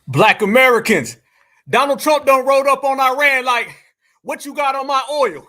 Black Americans. Donald Trump done rode up on Iran like, what you got on my oil?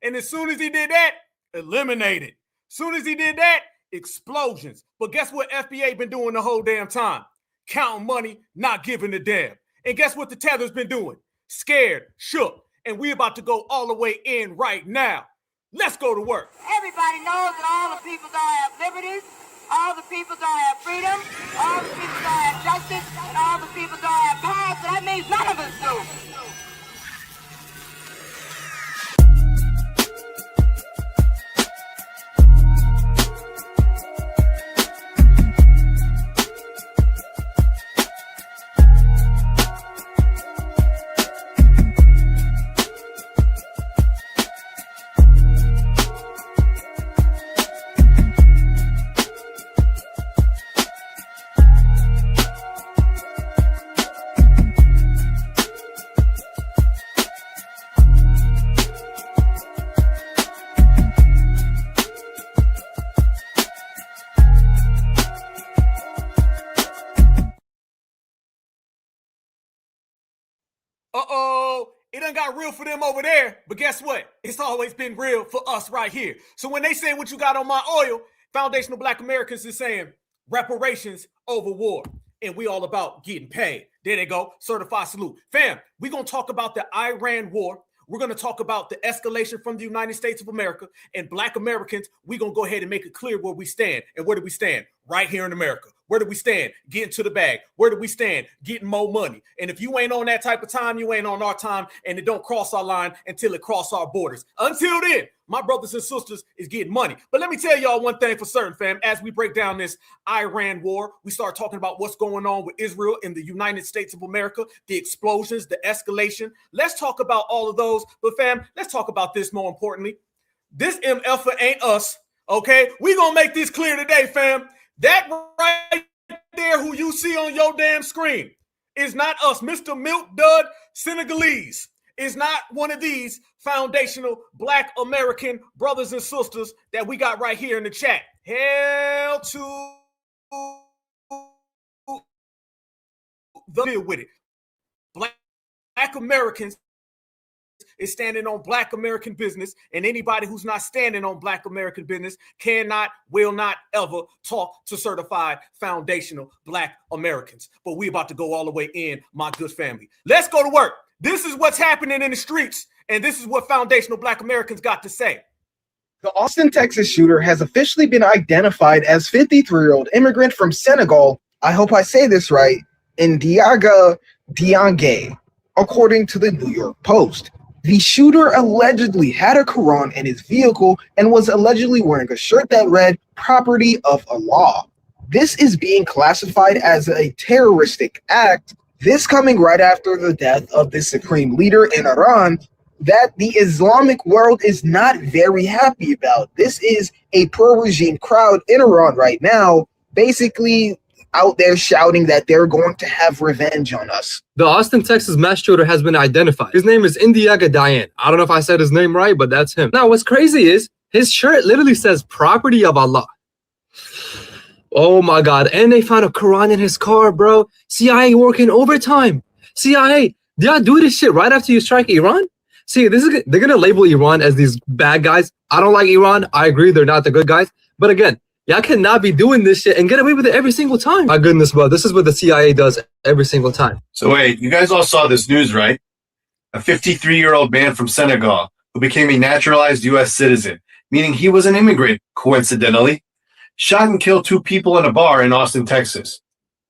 And as soon as he did that, eliminated. Soon as he did that, explosions. But guess what FBA been doing the whole damn time? Counting money, not giving a damn. And guess what the tether's been doing? Scared, shook. And we about to go all the way in right now. Let's go to work. Everybody knows that all the people don't have liberties, all the people don't have freedom, all the people don't have justice, and all the people don't have power, so that means none of us do. It done got real for them over there, but guess what? It's always been real for us right here. So when they say what you got on my oil, Foundational Black Americans is saying reparations over war. And we all about getting paid. There they go. Certified salute. Fam, we're going to talk about the Iran war. We're going to talk about the escalation from the United States of America. And Black Americans, we're going to go ahead and make it clear where we stand. And where do we stand? Right here in America. Where do we stand? Getting to the bag. Where do we stand? Getting more money. And if you ain't on that type of time, you ain't on our time, and it don't cross our line until it cross our borders. Until then, my brothers and sisters is getting money. But let me tell y'all one thing for certain, fam. As we break down this Iran war, we start talking about what's going on with Israel in the United States of America, the explosions, the escalation. Let's talk about all of those. But fam, let's talk about this more importantly. This MF ain't us, okay? We gonna make this clear today, fam. That right there who you see on your damn screen is not us. Mr. Milk Dud Senegalese is not one of these foundational Black American brothers and sisters that we got right here in the chat. Hell to the deal with it. Black Americans is standing on Black American business, and anybody who's not standing on Black American business cannot, will not ever talk to certified foundational Black Americans. But we about to go all the way in, my good family. Let's go to work. This is what's happening in the streets, and this is what foundational Black Americans got to say. The Austin, Texas shooter has officially been identified as 53-year-old immigrant from Senegal, I hope I say this right, Ndiaga Diangue, according to the New York Post. The shooter allegedly had a Quran in his vehicle and was allegedly wearing a shirt that read, "Property of Allah." This is being classified as a terroristic act, this coming right after the death of the supreme leader in Iran that the Islamic world is not very happy about. This is a pro-regime crowd in Iran right now, basically out there shouting that they're going to have revenge on us. The Austin, Texas mass shooter has been identified. His name is Ndiaga Diangue. I don't know if I said his name right, but that's him. Now, what's crazy is his shirt literally says "Property of Allah." Oh my God. And they found a Quran in his car, bro. CIA working overtime. CIA, did y'all do this shit right after you strike Iran? See, they're going to label Iran as these bad guys. I don't like Iran. I agree, they're not the good guys. But again, y'all cannot be doing this shit and get away with it every single time. My goodness, bro. This is what the CIA does every single time. So wait, you guys all saw this news, right? A 53-year-old man from Senegal who became a naturalized U.S. citizen, meaning he was an immigrant, coincidentally, shot and killed 2 people in a bar in Austin, Texas.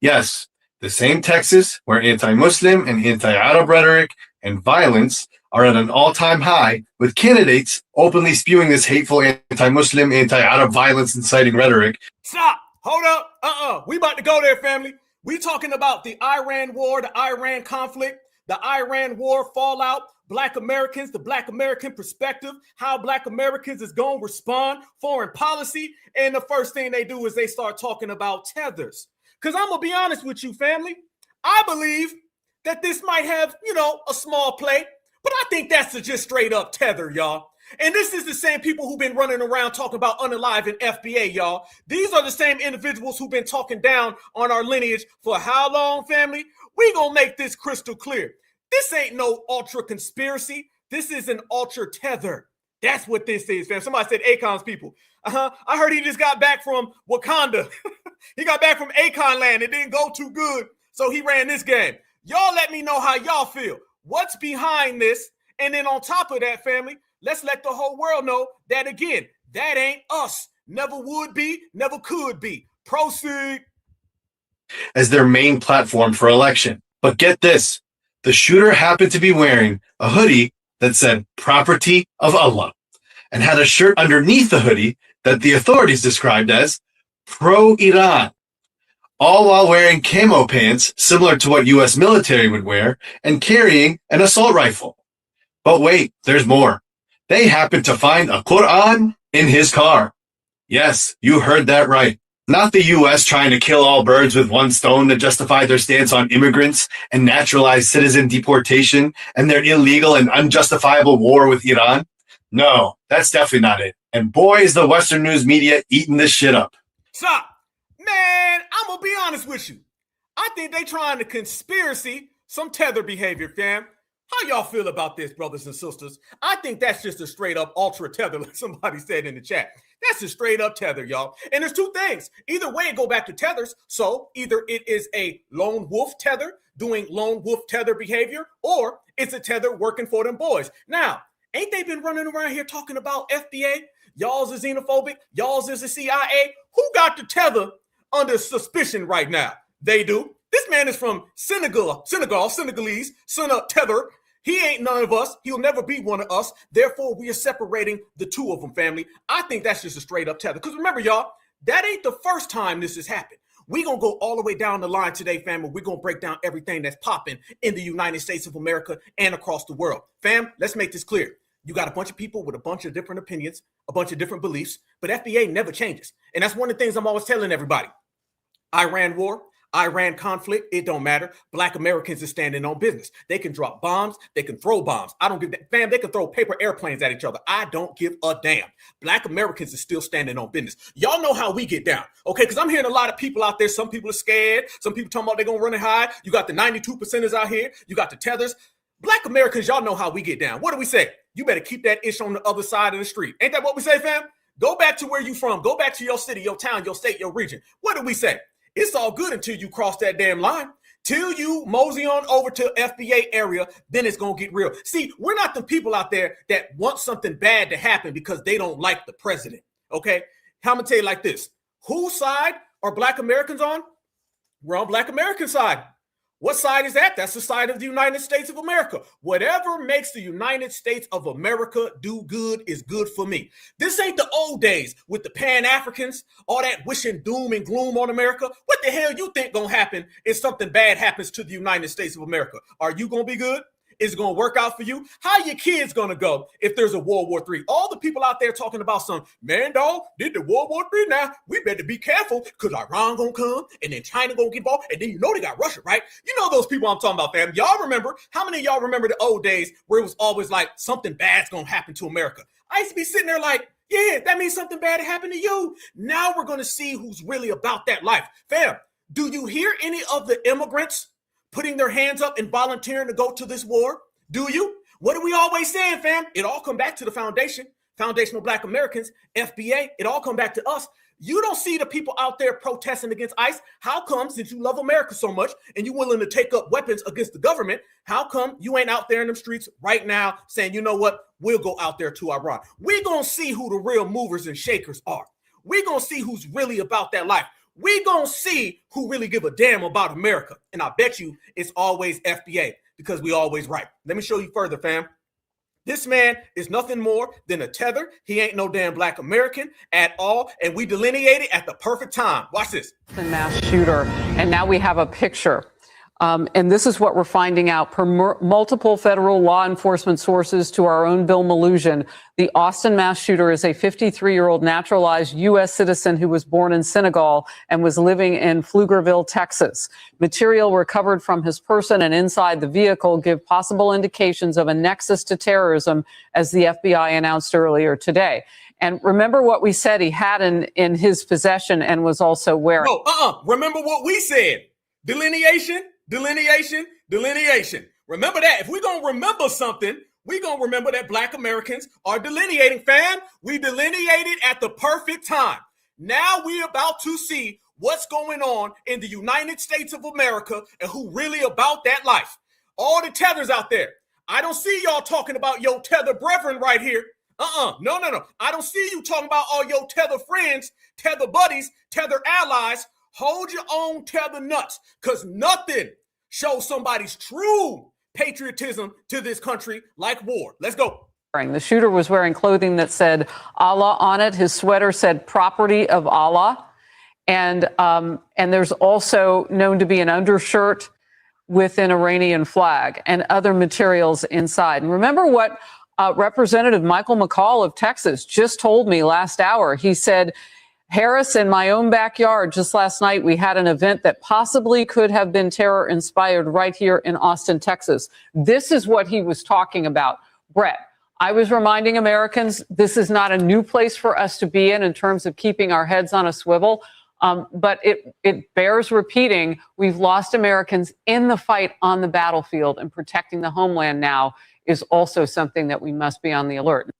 Yes, the same Texas where anti-Muslim and anti-Arab rhetoric and violence are at an all-time high, with candidates openly spewing this hateful anti-Muslim, anti-Arab violence inciting rhetoric. Stop. Hold up. We about to go there, family. We talking about the Iran war, the Iran conflict, the Iran war fallout, Black Americans, the Black American perspective, how Black Americans is going to respond, foreign policy. And the first thing they do is they start talking about tethers. Because I'm going to be honest with you, family. I believe that this might have, a small play. But I think that's a just straight up tether, y'all. And this is the same people who've been running around talking about unaliving FBA, y'all. These are the same individuals who've been talking down on our lineage for how long, family? We gonna make this crystal clear. This ain't no ultra conspiracy. This is an ultra tether. That's what this is, fam. Somebody said Akon's people. I heard he just got back from Wakanda. He got back from Akon land. It didn't go too good, so he ran this game. Y'all let me know how y'all feel. What's behind this? And then on top of that, family, let's let the whole world know that, again, that ain't us. Never would be, never could be. Proceed. As their main platform for election. But get this, the shooter happened to be wearing a hoodie that said property of Allah and had a shirt underneath the hoodie that the authorities described as pro-Iran, all while wearing camo pants similar to what U.S. military would wear and carrying an assault rifle. But wait, there's more. They happened to find a Quran in his car. Yes, you heard that right. Not the U.S. trying to kill all birds with one stone to justify their stance on immigrants and naturalized citizen deportation and their illegal and unjustifiable war with Iran. No, that's definitely not it. And boy, is the Western news media eating this shit up. Stop. Man, I'm going to be honest with you. I think they trying to conspiracy some tether behavior, fam. How y'all feel about this, brothers and sisters? I think that's just a straight up ultra tether, like somebody said in the chat. That's a straight up tether, y'all. And there's two things. Either way, it go back to tethers. So either it is a lone wolf tether doing lone wolf tether behavior, or it's a tether working for them boys. Now, ain't they been running around here talking about FBA? Y'all's is xenophobic. Y'all's is the CIA. Who got the tether under suspicion right now? They do. This man is from Senegalese, son of tether. He ain't none of us. He'll never be one of us. Therefore, we are separating the two of them, family. I think that's just a straight up tether. Because remember, y'all, that ain't the first time this has happened. We're going to go all the way down the line today, family. We're going to break down everything that's popping in the United States of America and across the world. Fam, let's make this clear. You got a bunch of people with a bunch of different opinions, a bunch of different beliefs, but FBA never changes. And that's one of the things I'm always telling everybody. Iran war, Iran conflict, it don't matter. Black Americans are standing on business. They can drop bombs. They can throw bombs. I don't give that. Fam, they can throw paper airplanes at each other. I don't give a damn. Black Americans are still standing on business. Y'all know how we get down, okay? Because I'm hearing a lot of people out there. Some people are scared. Some people talking about they're going to run and hide. You got the 92%ers out here. You got the tethers. Black Americans, y'all know how we get down. What do we say? You better keep that ish on the other side of the street. Ain't that what we say, fam? Go back to where you from. Go back to your city, your town, your state, your region. What do we say? It's all good until you cross that damn line. Till you mosey on over to FBA area, then it's going to get real. See, we're not the people out there that want something bad to happen because they don't like the president, okay? I'm going to tell you like this. Whose side are Black Americans on? We're on Black American side. What side is that? That's the side of the United States of America. Whatever makes the United States of America do good is good for me. This ain't the old days with the Pan-Africans, all that wishing doom and gloom on America. What the hell you think gonna happen if something bad happens to the United States of America? Are you gonna be good? Is it going to work out for you? How your kids going to go if there's a World War III? All the people out there talking about some, man, dog, did the World War III now. We better be careful because Iran going to come and then China going to get involved. And then you know they got Russia, right? You know those people I'm talking about, fam. Y'all remember, how many of y'all remember the old days where it was always like something bad's going to happen to America? I used to be sitting there like, yeah, that means something bad happened to you. Now we're going to see who's really about that life. Fam, do you hear any of the immigrants putting their hands up and volunteering to go to this war? Do you? What are we always saying, fam? It all come back to the foundation, foundational Black Americans, FBA. It all come back to us. You don't see the people out there protesting against ICE. How come, since you love America so much and you're willing to take up weapons against the government, how come you ain't out there in them streets right now saying, you know what, we'll go out there to Iran? We're going to see who the real movers and shakers are. We're going to see who's really about that life. We're going to see who really give a damn about America. And I bet you it's always FBA because we always right. Let me show you further, fam. This man is nothing more than a tether. He ain't no damn Black American at all. And we delineated at the perfect time. Watch this. The mass shooter. And now we have a picture And this is what we're finding out per multiple federal law enforcement sources to our own Bill Malhusian. The Austin mass shooter is a 53-year-old naturalized U.S. citizen who was born in Senegal and was living in Pflugerville, Texas. Material recovered from his person and inside the vehicle give possible indications of a nexus to terrorism, as the FBI announced earlier today. And remember what we said he had in his possession and was also wearing. No, remember what we said. Delineation. Remember that. If we're going to remember something, we're going to remember that Black Americans are delineating, fam. We delineated at the perfect time. Now we're about to see what's going on in the United States of America and who really about that life. All the tethers out there. I don't see y'all talking about your tether brethren right here. No. I don't see you talking about all your tether friends, tether buddies, tether allies. Hold your own tether nuts, because nothing shows somebody's true patriotism to this country like war. Let's go. The shooter was wearing clothing that said Allah on it. His sweater said property of Allah. And there's also known to be an undershirt with an Iranian flag and other materials inside. And remember what Representative Michael McCall of Texas just told me last hour. He said, Harris, in my own backyard, just last night, we had an event that possibly could have been terror inspired right here in Austin, Texas. This is what he was talking about. Brett, I was reminding Americans, this is not a new place for us to be in terms of keeping our heads on a swivel. But it bears repeating. We've lost Americans in the fight on the battlefield, and protecting the homeland now is also something that we must be on the alert.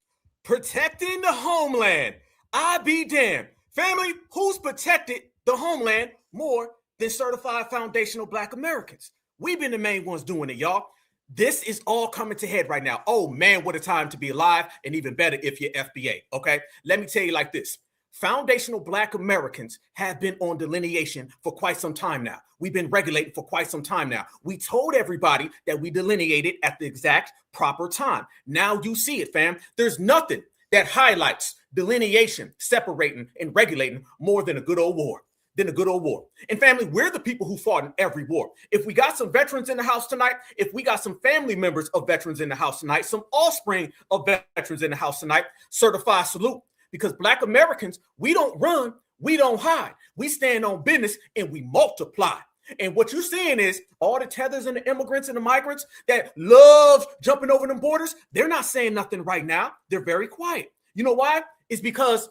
Protecting the homeland. I be damned. Family, who's protected the homeland more than certified foundational Black Americans? We've been the main ones doing it, y'all. This is all coming to head right now. Oh man, what a time to be alive, and even better if you're FBA, okay? Let me tell you like this. Foundational Black Americans have been on delineation for quite some time now. We've been regulating for quite some time now. We told everybody that we delineated at the exact proper time. Now you see it, fam. There's nothing that highlights delineation, separating, and regulating more than a good old war. And family, we're the people who fought in every war. If we got some veterans in the house tonight, if we got some family members of veterans in the house tonight, some offspring of veterans in the house tonight, certified salute. Because Black Americans, we don't run, we don't hide. We stand on business and we multiply. And what you're seeing is all the tethers and the immigrants and the migrants that love jumping over them borders, they're not saying nothing right now. They're very quiet. You know why? It's because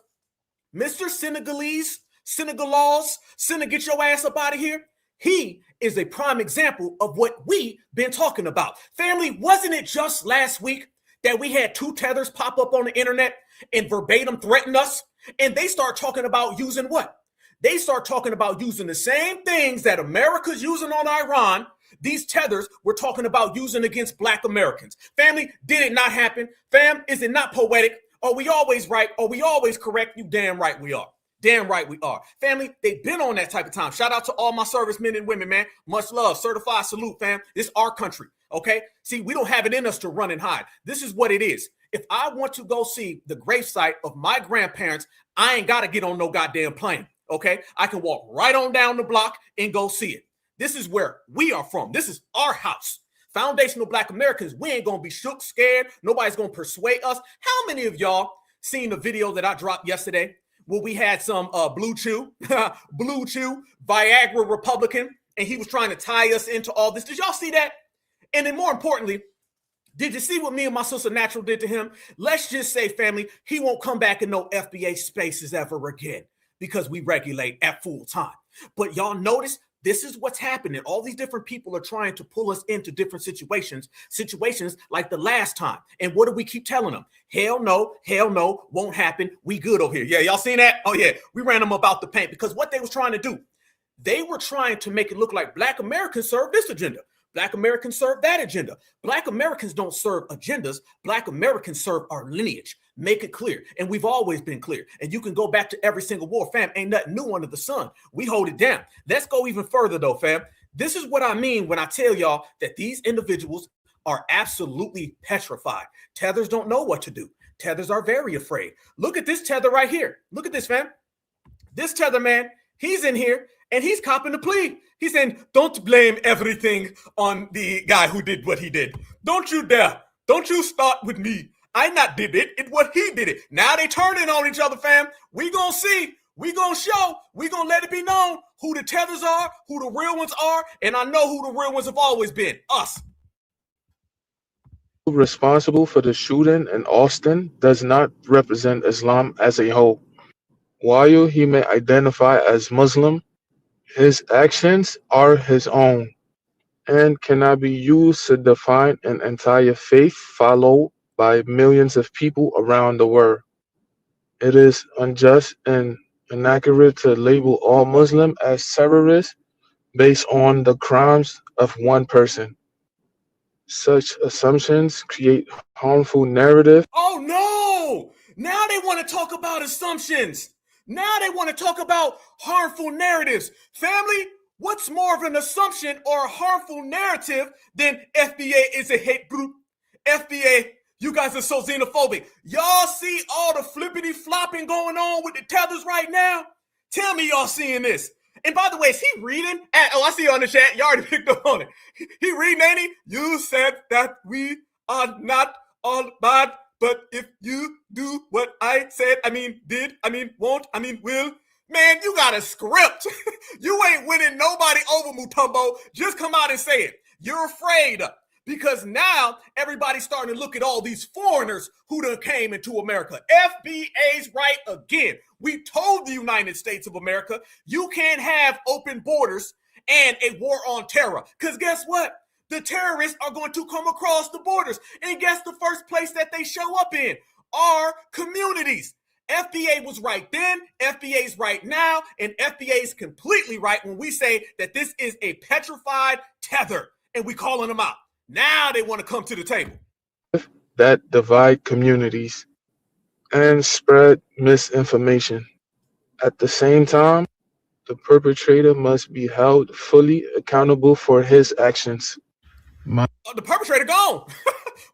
Mr. Senegalese, get your ass up out of here. He is a prime example of what we've been talking about. Family, wasn't it just last week that we had two tethers pop up on the internet and verbatim threaten us? And they start talking about using what? They start talking about using the same things that America's using on Iran. These tethers were talking about using against Black Americans. Family, did it not happen? Fam, is it not poetic? Are we always right? Are we always correct? You damn right we are. Damn right we are. Family, they've been on that type of time. Shout out to all my servicemen and women, man. Much love. Certified salute, fam. This is our country, okay? See, we don't have it in us to run and hide. This is what it is. If I want to go see the gravesite of my grandparents, I ain't got to get on no goddamn plane, okay? I can walk right on down the block and go see it. This is where we are from. This is our house. Foundational Black Americans, we ain't going to be shook, scared. Nobody's going to persuade us. How many of y'all seen the video that I dropped yesterday where we had some Blue Chew, Viagra Republican, and he was trying to tie us into all this? Did y'all see that? And then more importantly, did you see what me and my sister Natural did to him? Let's just say, family, he won't come back in no FBA spaces ever again because we regulate at full time. But y'all notice this is what's happening. All these different people are trying to pull us into different situations like the last time. And what do we keep telling them? Hell no, won't happen. We good over here. Yeah, y'all seen that? Oh yeah, we ran them about the paint because what they was trying to do, they were trying to make it look like Black Americans serve this agenda. Black Americans serve that agenda. Black Americans don't serve agendas. Black Americans serve our lineage. Make it clear. And we've always been clear. And you can go back to every single war, fam. Ain't nothing new under the sun. We hold it down. Let's go even further though, fam. This is what I mean when I tell y'all that these individuals are absolutely petrified. Tethers don't know what to do. Tethers are very afraid. Look at this tether right here. Look at this, fam. This tether, man, he's in here and he's copping the plea. He's saying, don't blame everything on the guy who did what he did. Don't you dare. Don't you start with me. I not did it. It what he did it. Now they turning on each other, fam. We gonna see. We gonna show. We gonna let it be known who the tethers are, who the real ones are, and I know who the real ones have always been. Us. Responsible for the shooting in Austin does not represent Islam as a whole. While he may identify as Muslim, his actions are his own and cannot be used to define an entire faith followed by millions of people around the world. It is unjust and inaccurate to label all Muslims as terrorists based on the crimes of one person. Such assumptions create harmful narrative. Oh no! Now they want to talk about assumptions. Now they want to talk about harmful narratives. Family, what's more of an assumption or a harmful narrative than FBA is a hate group? FBA, you guys are so xenophobic. Y'all see all the flippity flopping going on with the tethers right now? Tell me y'all seeing this. And by the way, is he reading? Oh, I see you on the chat. You already picked up on it. He reading, ain't he? You said that we are not all bad, but if you do what I said, did, won't, will, man, you got a script. You ain't winning nobody over, Mutombo. Just come out and say it. You're afraid because now everybody's starting to look at all these foreigners who done came into America. FBA's right again. We told the United States of America, you can't have open borders and a war on terror. Because guess what? The terrorists are going to come across the borders. And guess the first place that they show up in? Our communities. FBA was right then, FBA's right now, and FBA's completely right when we say that this is a petrified tether, and we calling them out. Now they want to come to the table. That divide communities and spread misinformation. At the same time, the perpetrator must be held fully accountable for his actions. The perpetrator gone.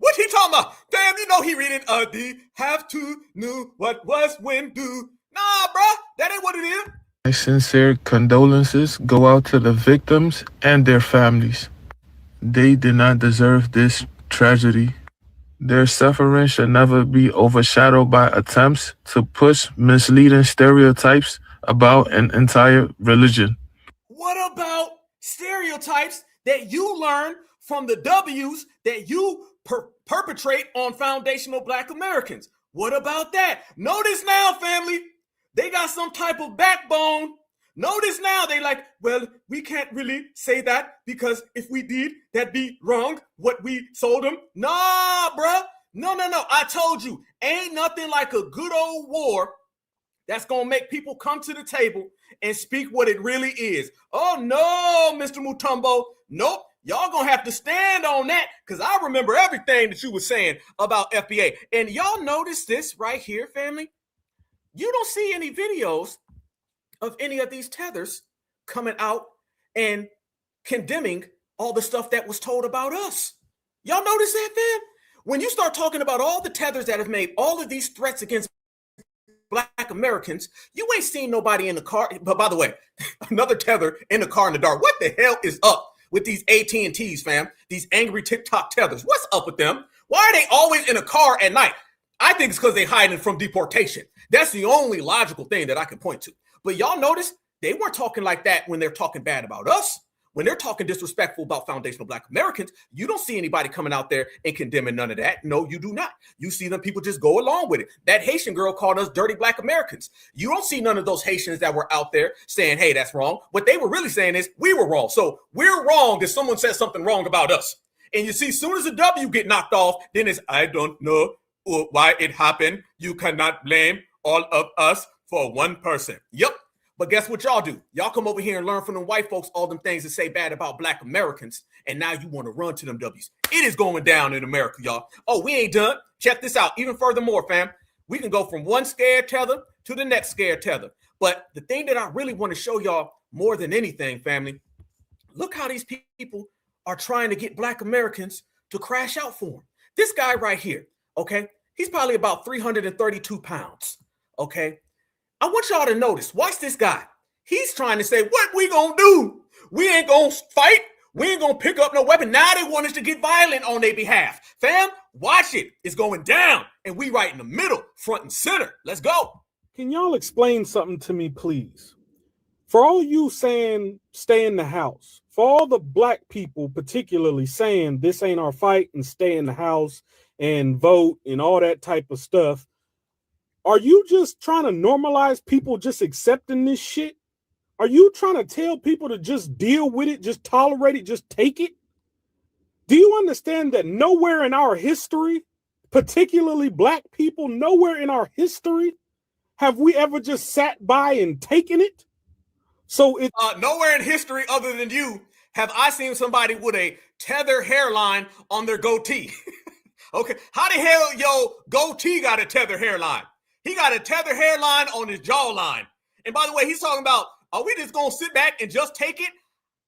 What he talking about? Damn, you know he reading the have to knew what was when do. Nah, bruh, that ain't what it is. My sincere condolences go out to the victims and their families. They did not deserve this tragedy. Their suffering should never be overshadowed by attempts to push misleading stereotypes about an entire religion. What about stereotypes that you learn from the W's that you perpetrate on foundational Black Americans? What about that? Notice now, family, they got some type of backbone. Notice now they like, well, we can't really say that because if we did, that'd be wrong, what we sold them. Nah, bruh. No. I told you, ain't nothing like a good old war that's going to make people come to the table and speak what it really is. Oh, no, Mr. Mutombo. Nope. Y'all going to have to stand on that because I remember everything that you were saying about FBA. And y'all notice this right here, family? You don't see any videos of any of these tethers coming out and condemning all the stuff that was told about us. Y'all notice that, fam? When you start talking about all the tethers that have made all of these threats against Black Americans, you ain't seen nobody in the car. But by the way, another tether in the car in the dark. What the hell is up with these AT&Ts, fam? These angry TikTok tethers. What's up with them? Why are they always in a car at night? I think it's because they're hiding from deportation. That's the only logical thing that I can point to. But y'all notice they weren't talking like that when they're talking bad about us. When they're talking disrespectful about foundational Black Americans, you don't see anybody coming out there and condemning none of that. No, you do not. You see them people just go along with it. That Haitian girl called us dirty Black Americans. You don't see none of those Haitians that were out there saying, hey, that's wrong. What they were really saying is we were wrong. So we're wrong if someone says something wrong about us. And you see, as soon as a W get knocked off, then it's, I don't know why it happened. You cannot blame all of us for one person. Yep. But guess what y'all do? Y'all come over here and learn from them white folks all them things that say bad about Black Americans, and now you want to run to them W's. It is going down in America, y'all. Oh, we ain't done. Check this out. Even furthermore, fam, we can go from one scared tether to the next scared tether. But the thing that I really want to show y'all more than anything, family, look how these people are trying to get Black Americans to crash out for them. This guy right here, okay, he's probably about 332 pounds, okay? I want y'all to notice, watch this guy. He's trying to say, what we gonna do? We ain't gonna fight. We ain't gonna pick up no weapon. Now they want us to get violent on their behalf. Fam, watch it. It's going down. And we right in the middle, front and center. Let's go. Can y'all explain something to me, please? For all you saying stay in the house, for all the black people particularly saying this ain't our fight and stay in the house and vote and all that type of stuff, are you just trying to normalize people just accepting this shit? Are you trying to tell people to just deal with it, just tolerate it, just take it? Do you understand that nowhere in our history, particularly black people, nowhere in our history have we ever just sat by and taken it? So it's nowhere in history other than you have I seen somebody with a tether hairline on their goatee. Okay, how the hell your goatee got a tether hairline? He got a tether hairline on his jawline. And by the way, he's talking about, are we just gonna sit back and just take it?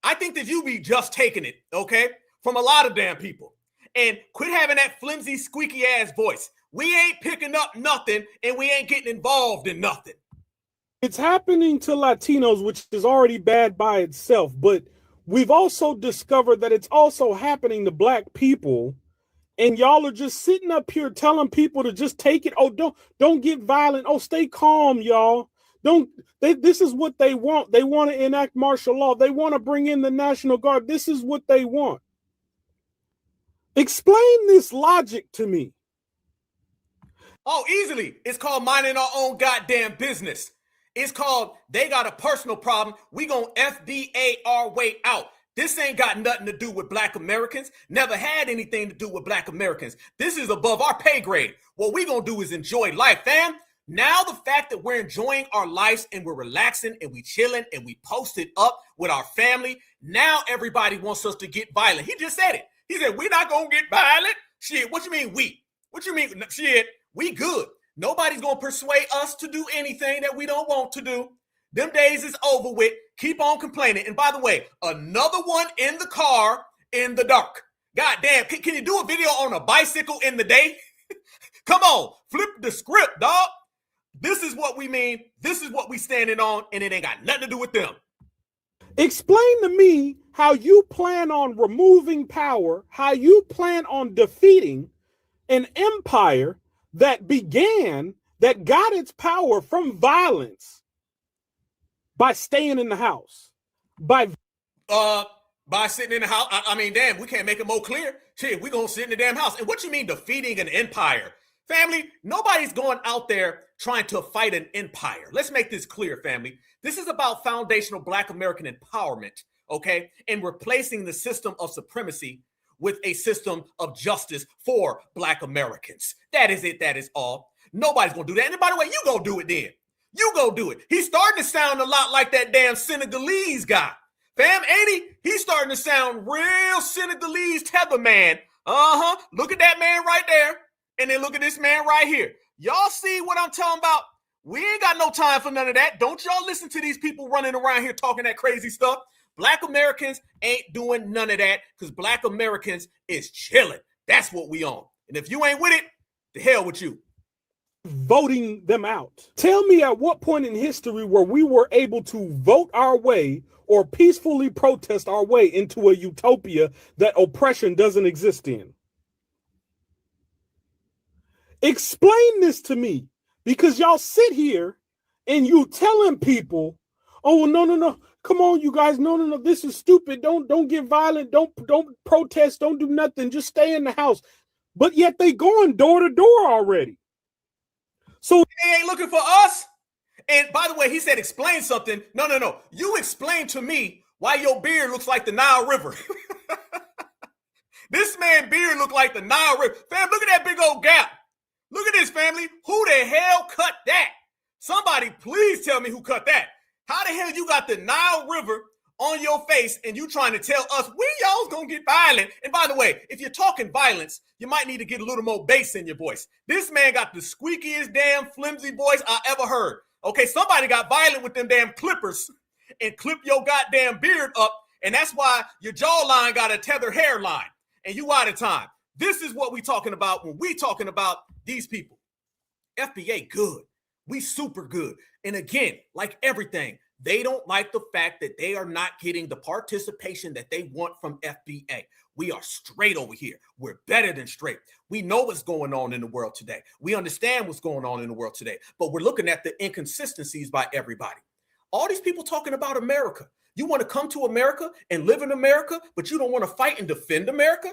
I think that you be just taking it, okay, from a lot of damn people. And quit having that flimsy, squeaky ass voice. We ain't picking up nothing and we ain't getting involved in nothing. it's happening to Latinos, which is already bad by itself, but we've also discovered that it's also happening to black people. And y'all are just sitting up here telling people to just take it. Oh, don't get violent. Oh, stay calm, y'all. This is what they want. They want to enact martial law. They want to bring in the National Guard. This is what they want. Explain this logic to me. Oh, easily. It's called minding our own goddamn business. It's called they got a personal problem. We gonna FBA our way out. This ain't got nothing to do with black Americans. Never had anything to do with black Americans. This is above our pay grade. What we gonna do is enjoy life, fam. Now the fact that we're enjoying our lives and we're relaxing and we chilling and we posted up with our family, now everybody wants us to get violent. He just said it. He said, we're not gonna get violent. Shit, what you mean we? What you mean? Shit, we good. Nobody's gonna persuade us to do anything that we don't want to do. Them days is over with. Keep on complaining. And by the way, another one in the car in the dark. God damn, can you do a video on a bicycle in the day? Come on, flip the script, dog. This is what we mean. This is what we standing on, and it ain't got nothing to do with them. Explain to me how you plan on removing power, how you plan on defeating an empire that got its power from violence by staying in the house. By sitting in the house. I mean, damn, we can't make it more clear. Shit, we gonna sit in the damn house. And what you mean defeating an empire? Family, nobody's going out there trying to fight an empire. Let's make this clear, family. This is about foundational Black American empowerment, okay? And replacing the system of supremacy with a system of justice for Black Americans. That is it. That is all. Nobody's going to do that. And by the way, you go do it then. You go do it. He's starting to sound a lot like that damn Senegalese guy. Fam, ain't he? He's starting to sound real Senegalese tether man. Look at that man right there. And then look at this man right here. Y'all see what I'm talking about? We ain't got no time for none of that. Don't y'all listen to these people running around here talking that crazy stuff. Black Americans ain't doing none of that because Black Americans is chilling. That's what we on. And if you ain't with it, the hell with you. Voting them out. Tell me at what point in history where we were able to vote our way or peacefully protest our way into a utopia that oppression doesn't exist in. Explain this to me, because y'all sit here and you telling people, oh, no. Come on, you guys. No. This is stupid. Don't get violent. Don't protest. Don't do nothing. Just stay in the house. But yet they going door to door already. So they ain't looking for us. And by the way, he said, explain something. No. You explain to me why your beard looks like the Nile River. This man beard look like the Nile River. Fam, look at that big old gap. Look at this, family. Who the hell cut that? Somebody please tell me who cut that. How the hell you got the Nile River on your face and you trying to tell us we y'all's gonna get violent? And by the way, if you're talking violence, you might need to get a little more bass in your voice. This man got the squeakiest damn flimsy voice I ever heard. Okay, somebody got violent with them damn clippers and clip your goddamn beard up, and that's why your jawline got a tethered hairline and you out of time. This is what we talking about when we talking about these people. FBA good. We super good. And again, like everything, They don't like the fact that they are not getting the participation that they want from FBA. We are straight over here. We're better than straight. We know what's going on in the world today. We understand what's going on in the world today, but we're looking at the inconsistencies by everybody. All these people talking about America. You want to come to America and live in America, but you don't want to fight and defend America?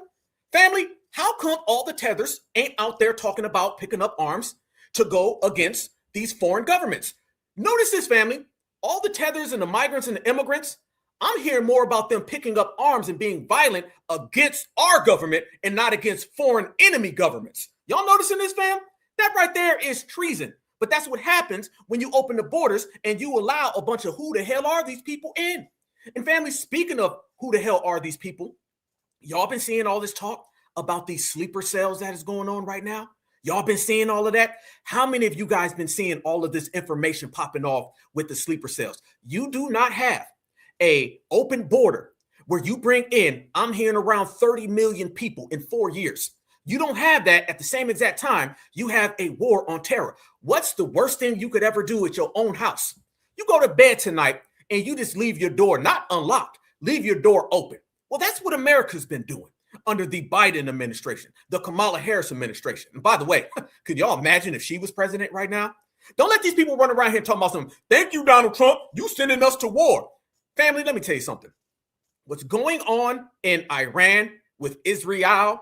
Family, how come all the tethers ain't out there talking about picking up arms to go against these foreign governments? Notice this, family. All the tethers and the migrants and the immigrants, I'm hearing more about them picking up arms and being violent against our government and not against foreign enemy governments. Y'all noticing this, fam? That right there is treason. But that's what happens when you open the borders and you allow a bunch of who the hell are these people in. And family, speaking of who the hell are these people, y'all been seeing all this talk about these sleeper cells that is going on right now? Y'all been seeing all of that? How many of you guys been seeing all of this information popping off with the sleeper cells? You do not have a open border where you bring in, I'm hearing around 30 million people in 4 years. You don't have that at the same exact time. You have a war on terror. What's the worst thing you could ever do at your own house? You go to bed tonight and you just leave your door not unlocked, leave your door open. Well, that's what America's been doing under the Biden administration, the Kamala Harris administration. And by the way, could y'all imagine if she was president right now? Don't let these people run around here talking about something. Thank you, Donald Trump. You sending us to war. Family, let me tell you something. What's going on in Iran with Israel,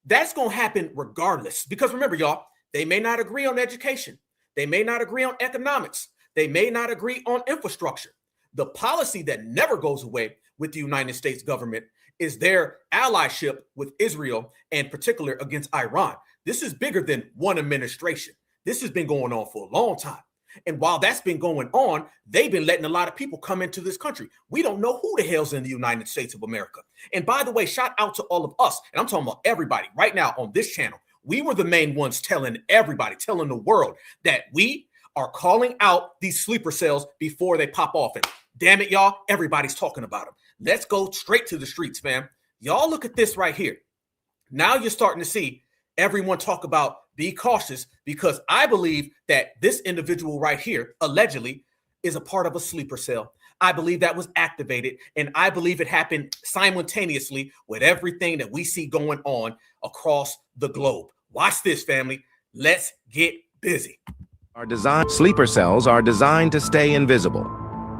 that's going to happen regardless. Because remember, y'all, they may not agree on education. They may not agree on economics. They may not agree on infrastructure. The policy that never goes away with the United States government is their allyship with Israel, and particular against Iran. This is bigger than one administration. This has been going on for a long time. And while that's been going on, they've been letting a lot of people come into this country. We don't know who the hell's in the United States of America. And by the way, shout out to all of us. And I'm talking about everybody right now on this channel. We were the main ones telling everybody, telling the world that we are calling out these sleeper cells before they pop off. And damn it, y'all, everybody's talking about them. Let's go straight to the streets, fam. Y'all look at this right here. Now you're starting to see everyone talk about be cautious, because I believe that this individual right here allegedly is a part of a sleeper cell. I believe that was activated, and I believe it happened simultaneously with everything that we see going on across the globe. Watch this, family. Let's get busy. Sleeper cells are designed to stay invisible.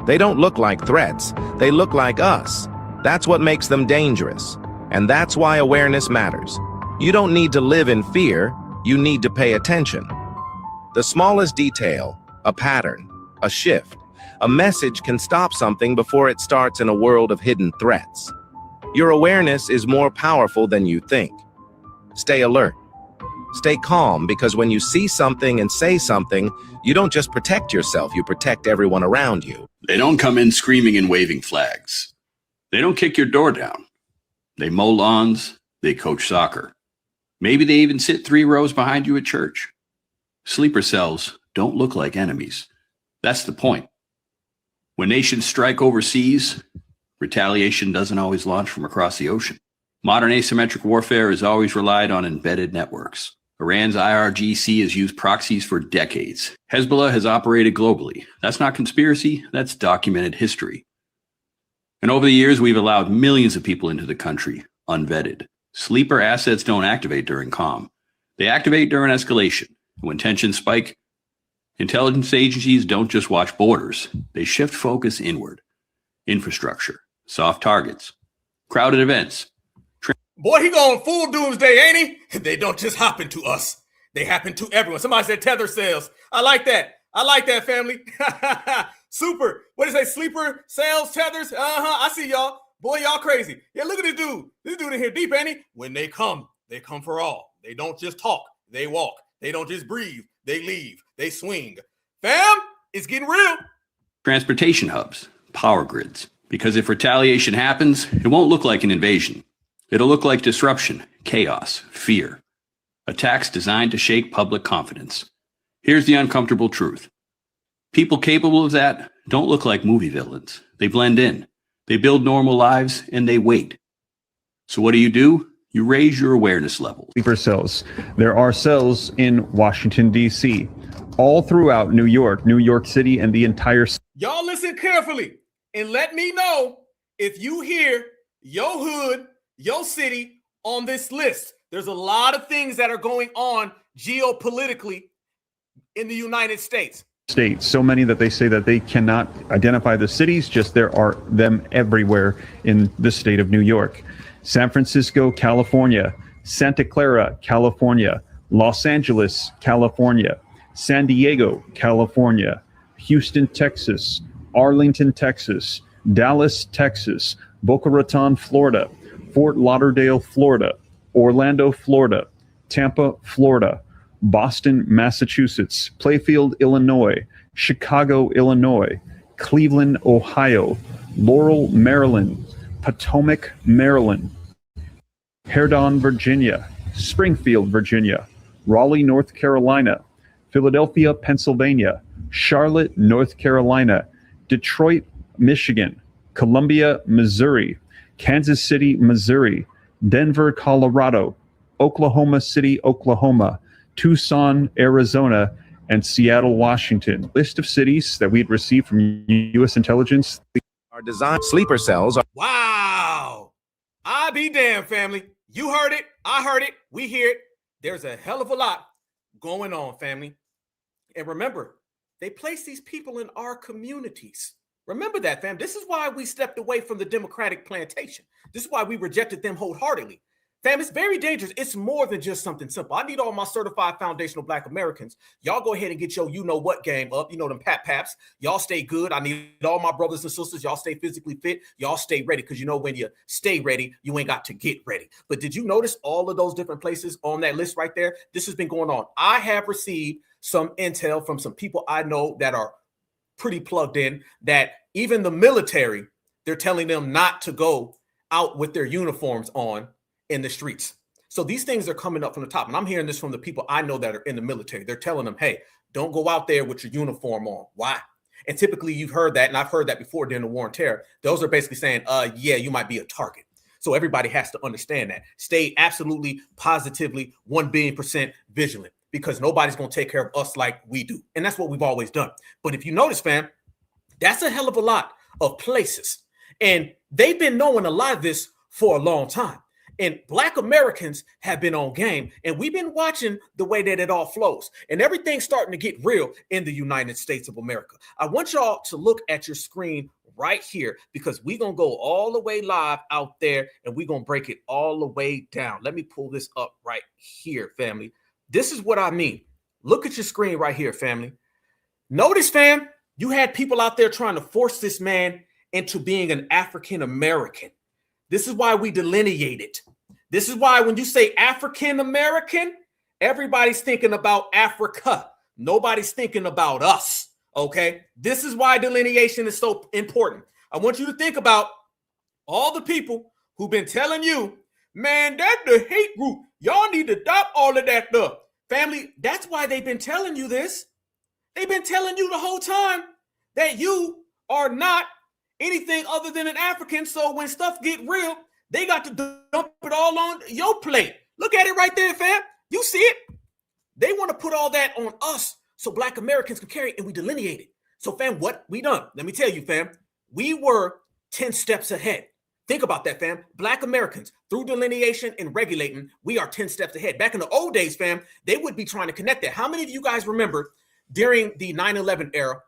They don't look like threats. They look like us. That's what makes them dangerous. And that's why awareness matters. You don't need to live in fear. You need to pay attention. The smallest detail, a pattern, a shift, a message can stop something before it starts in a world of hidden threats. Your awareness is more powerful than you think. Stay alert. Stay calm, because when you see something and say something, you don't just protect yourself, you protect everyone around you. They don't come in screaming and waving flags. They don't kick your door down. They mow lawns. They coach soccer. Maybe they even sit 3 rows behind you at church. Sleeper cells don't look like enemies. That's the point. When nations strike overseas, retaliation doesn't always launch from across the ocean. Modern asymmetric warfare has always relied on embedded networks. Iran's IRGC has used proxies for decades. Hezbollah has operated globally. That's not conspiracy, that's documented history. And over the years, we've allowed millions of people into the country, unvetted. Sleeper assets don't activate during calm. They activate during escalation. When tensions spike, intelligence agencies don't just watch borders. They shift focus inward. Infrastructure, soft targets, crowded events. Boy, he going full doomsday, ain't he? They don't just happen to us. They happen to everyone. Somebody said tether cells. I like that. I like that, family. Super. What is that? Sleeper cells, tethers? I see y'all. Boy, y'all crazy. Yeah, look at this dude. This dude in here deep, ain't he? When they come for all. They don't just talk. They walk. They don't just breathe. They leave. They swing. Fam, it's getting real. Transportation hubs, power grids. Because if retaliation happens, it won't look like an invasion. It'll look like disruption, chaos, fear. Attacks designed to shake public confidence. Here's the uncomfortable truth. People capable of that don't look like movie villains. They blend in. They build normal lives, and they wait. So what do? You raise your awareness level. Sleeper cells. There are cells in Washington, D.C., all throughout New York City, and the entire Y'all listen carefully and let me know if you hear your hood, your city on this list. There's a lot of things that are going on geopolitically in the United States. So many that they say that they cannot identify the cities, just there are them everywhere in the state of New York. San Francisco, California, Santa Clara, California, Los Angeles, California, San Diego, California, Houston, Texas, Arlington, Texas, Dallas, Texas, Boca Raton, Florida, Fort Lauderdale, Florida, Orlando, Florida, Tampa, Florida, Boston, Massachusetts, Playfield, Illinois, Chicago, Illinois, Cleveland, Ohio, Laurel, Maryland, Potomac, Maryland, Herdon, Virginia, Springfield, Virginia, Raleigh, North Carolina, Philadelphia, Pennsylvania, Charlotte, North Carolina, Detroit, Michigan, Columbia, Missouri, Kansas City, Missouri, Denver, Colorado, Oklahoma City, Oklahoma, Tucson, Arizona, and Seattle, Washington. List of cities that we had received from U.S. intelligence. Our design sleeper cells are. Wow. I be damned, family. You heard it. I heard it. We hear it. There's a hell of a lot going on, family. And remember, they place these people in our communities. Remember that, fam. This is why we stepped away from the Democratic plantation. This is why we rejected them wholeheartedly. Fam, it's very dangerous. It's more than just something simple. I need all my certified foundational Black Americans. Y'all go ahead and get your you-know-what game up. You know them paps. Y'all stay good. I need all my brothers and sisters. Y'all stay physically fit. Y'all stay ready, because you know when you stay ready, you ain't got to get ready. But did you notice all of those different places on that list right there? This has been going on. I have received some intel from some people I know that are pretty plugged in, that even the military, they're telling them not to go out with their uniforms on in the streets. So these things are coming up from the top. And I'm hearing this from the people I know that are in the military. They're telling them, hey, don't go out there with your uniform on. Why? And typically you've heard that, and I've heard that before during the war on terror. Those are basically saying, yeah, you might be a target. So everybody has to understand that. Stay absolutely, positively, 1 billion% vigilant, because nobody's going to take care of us like we do. And that's what we've always done. But if you notice, fam, that's a hell of a lot of places. And they've been knowing a lot of this for a long time. And Black Americans have been on game, and we've been watching the way that it all flows. And everything's starting to get real in the United States of America. I want y'all to look at your screen right here, because we're going to go all the way live out there, and we're going to break it all the way down. Let me pull this up right here, family. This is what I mean. Look at your screen right here, family. Notice, fam, you had people out there trying to force this man into being an African American. This is why we delineated. This is why when you say African American, everybody's thinking about Africa. Nobody's thinking about us. Okay. This is why delineation is so important. I want you to think about all the people who've been telling you, man, that's the hate group. Y'all need to stop all of that stuff. Family, that's why they've been telling you this. They've been telling you the whole time that you are not anything other than an African. So when stuff get real, they got to dump it all on your plate. Look at it right there, fam. You see it. They want to put all that on us so Black Americans can carry it, and we delineate it. So, fam, what we done? Let me tell you, fam. We were 10 steps ahead. Think about that, fam. Black Americans, through delineation and regulating, we are 10 steps ahead. Back in the old days, fam, they would be trying to connect that. How many of you guys remember during the 9/11 era,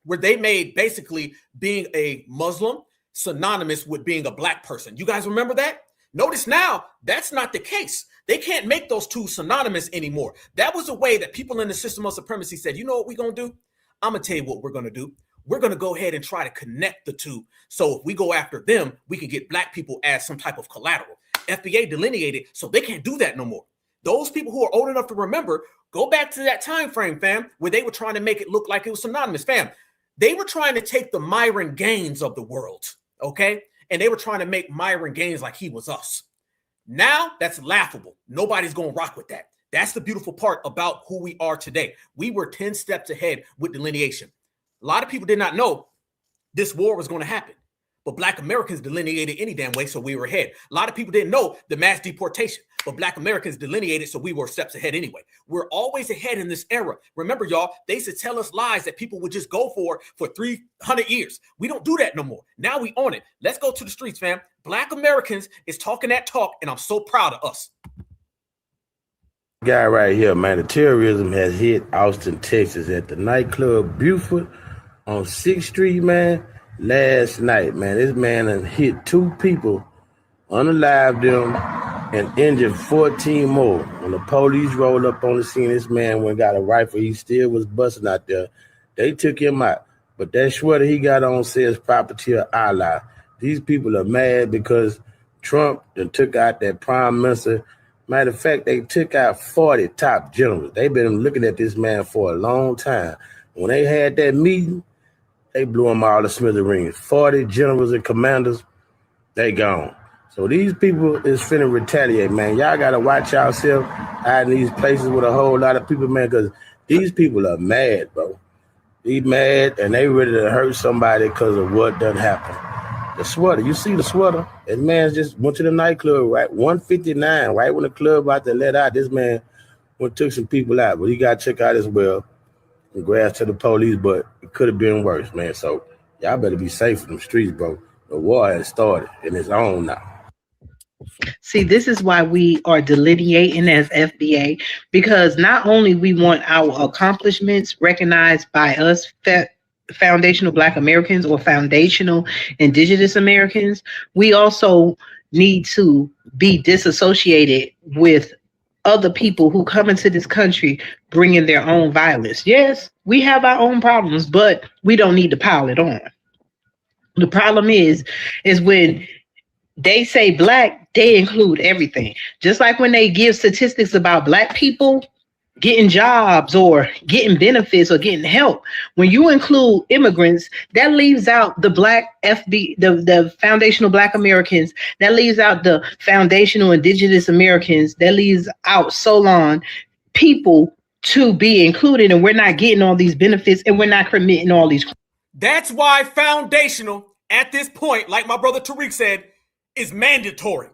where they made basically being a Muslim synonymous with being a Black person? You guys remember that? Notice now, that's not the case. They can't make those two synonymous anymore. That was a way that people in the system of supremacy said, you know what we're going to do? I'm going to tell you what we're going to do. We're going to go ahead and try to connect the two. So if we go after them, we can get Black people as some type of collateral. FBA delineated, so they can't do that no more. Those people who are old enough to remember, go back to that time frame, fam, where they were trying to make it look like it was synonymous, fam. They were trying to take the Myron Gaines of the world, okay? And they were trying to make Myron Gaines like he was us. Now, that's laughable. Nobody's going to rock with that. That's the beautiful part about who we are today. We were 10 steps ahead with delineation. A lot of people did not know this war was going to happen, but Black Americans delineated any damn way, so we were ahead. A lot of people didn't know the mass deportation. but Black Americans delineated, so we were steps ahead anyway. We're always ahead in this era. Remember, y'all, they used to tell us lies that people would just go for 300 years. We don't do that no more. Now we on it. Let's go to the streets, fam. Black Americans is talking that talk, and I'm so proud of us. Guy right here, man, the terrorism has hit Austin, Texas at the nightclub Buford on 6th Street, man. Last night, man, this man hit 2 people, unalived them, and injured 14 more. When the police rolled up on the scene, this man went and got a rifle. He still was busting out there. They took him out. But that sweater he got on says property of Allah. These people are mad because Trump done took out that prime minister. Matter of fact, they took out 40 top generals. They've been looking at this man for a long time. When they had that meeting, they blew them all to smithereens. 40 generals and commanders, they gone. So these people is finna retaliate, man. Y'all gotta watch yourself out in these places with a whole lot of people, man, because these people are mad, bro. They mad and they ready to hurt somebody because of what done happened. The sweater, you see the sweater? That man just went to the nightclub, right? 159, right when the club about to let out, this man took some people out, but he got checked out as well. Congrats to the police, but it could have been worse, man. So y'all better be safe in the streets, bro. The war has started and it's on now. See, this is why we are delineating as FBA, because not only we want our accomplishments recognized by us foundational Black Americans or foundational Indigenous Americans, we also need to be disassociated with other people who come into this country bringing their own violence. Yes, we have our own problems, but we don't need to pile it on. The problem is when they say Black, they include everything. Just like when they give statistics about Black people getting jobs or getting benefits or getting help, when you include immigrants, that leaves out the Black the foundational Black Americans, that leaves out the foundational Indigenous Americans, that leaves out so on people to be included, and we're not getting all these benefits and we're not committing all these. That's why foundational at this point, like my brother Tariq said, is mandatory.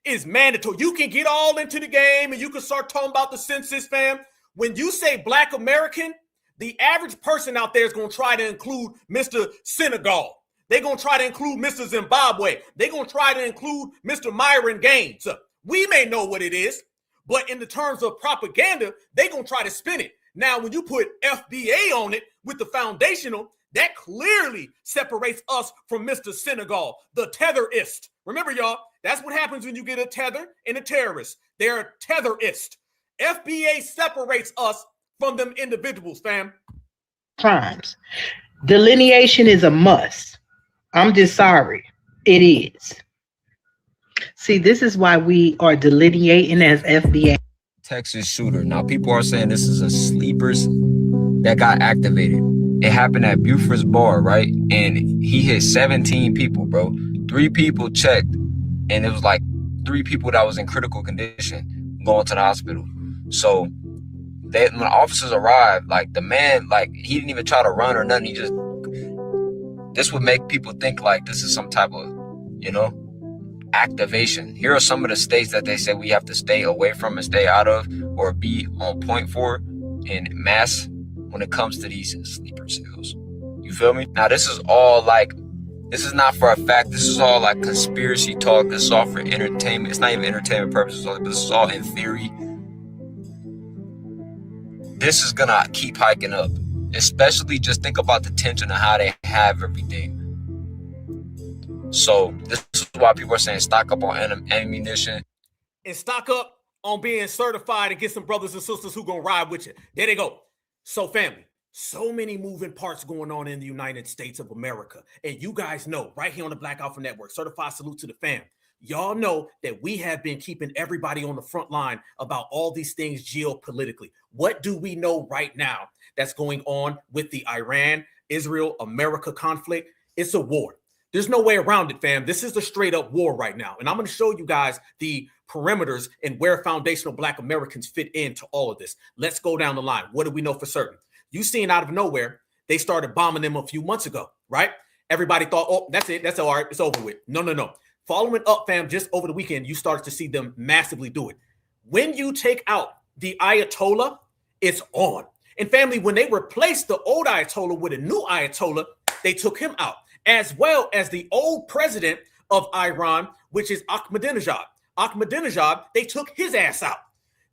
It's mandatory. You can get all into the game and you can start talking about the census, fam. When you say Black American, the average person out there is going to try to include Mr. Senegal. They're going to try to include Mr. Zimbabwe. They're going to try to include Mr. Myron Gaines. We may know what it is, but in the terms of propaganda, they're going to try to spin it. Now, when you put FBA on it with the foundational, that clearly separates us from Mr. Senegal, the tetherist. Remember, y'all, that's what happens when you get a tether and a terrorist. They're a tetherist. FBA separates us from them individuals, fam. Crimes. Delineation is a must. I'm just sorry. It is. See, this is why we are delineating as FBA. Texas shooter. Now, people are saying this is a sleepers that got activated. It happened at Buford's bar, right? And he hit 17 people, bro. 3 people checked, and it was like 3 people that was in critical condition going to the hospital. So when the officers arrived, like the man, like he didn't even try to run or nothing. This would make people think like this is some type of, activation. Here are some of the states that they say we have to stay away from and stay out of or be on point for in mass when it comes to these sleeper cells. You feel me? Now, this is not for a fact. This is all like conspiracy talk. This is all for entertainment. It's not even entertainment purposes, but this is all in theory. This is gonna keep hiking up. Especially just think about the tension of how they have everything. So this is why people are saying stock up on ammunition. And stock up on being certified and get some brothers and sisters who gonna ride with you. There they go. So family, so many moving parts going on in the United States of America. And you guys know, right here on the Black Alpha Network, certified salute to the fam. Y'all know that we have been keeping everybody on the front line about all these things geopolitically. What do we know right now that's going on with the Iran-Israel-America conflict? It's a war. There's no way around it, fam. This is a straight up war right now. And I'm going to show you guys the perimeters and where foundational Black Americans fit into all of this. Let's go down the line. What do we know for certain? You seen out of nowhere, they started bombing them a few months ago, right? Everybody thought, oh, that's it. That's all right. It's over with. No. Following up, fam, just over the weekend, you started to see them massively do it. When you take out the Ayatollah, it's on. And family, when they replaced the old Ayatollah with a new Ayatollah, they took him out, as well as the old president of Iran, which is Ahmadinejad. Ahmadinejad, they took his ass out.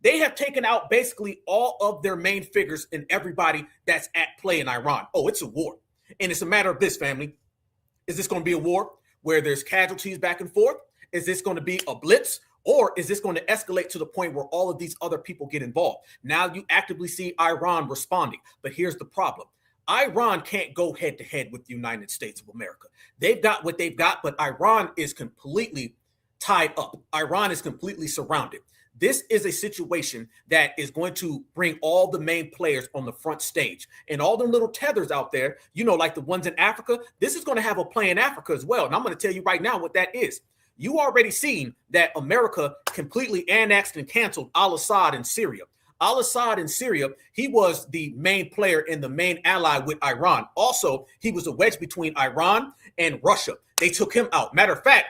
They have taken out basically all of their main figures and everybody that's at play in Iran. Oh, it's a war. And it's a matter of this, family. Is this going to be a war where there's casualties back and forth? Is this going to be a blitz? Or is this going to escalate to the point where all of these other people get involved? Now you actively see Iran responding. But here's the problem. Iran can't go head to head with the United States of America. They've got what they've got, but Iran is completely tied up. Iran is completely surrounded. This is a situation that is going to bring all the main players on the front stage, and all the little tethers out there, you know, like the ones in Africa. This is going to have a play in Africa as well. And I'm going to tell you right now what that is. You already seen that America completely annexed and canceled al-Assad in Syria. Al-Assad in Syria, he was the main player and the main ally with Iran. Also, he was a wedge between Iran and Russia. They took him out. Matter of fact,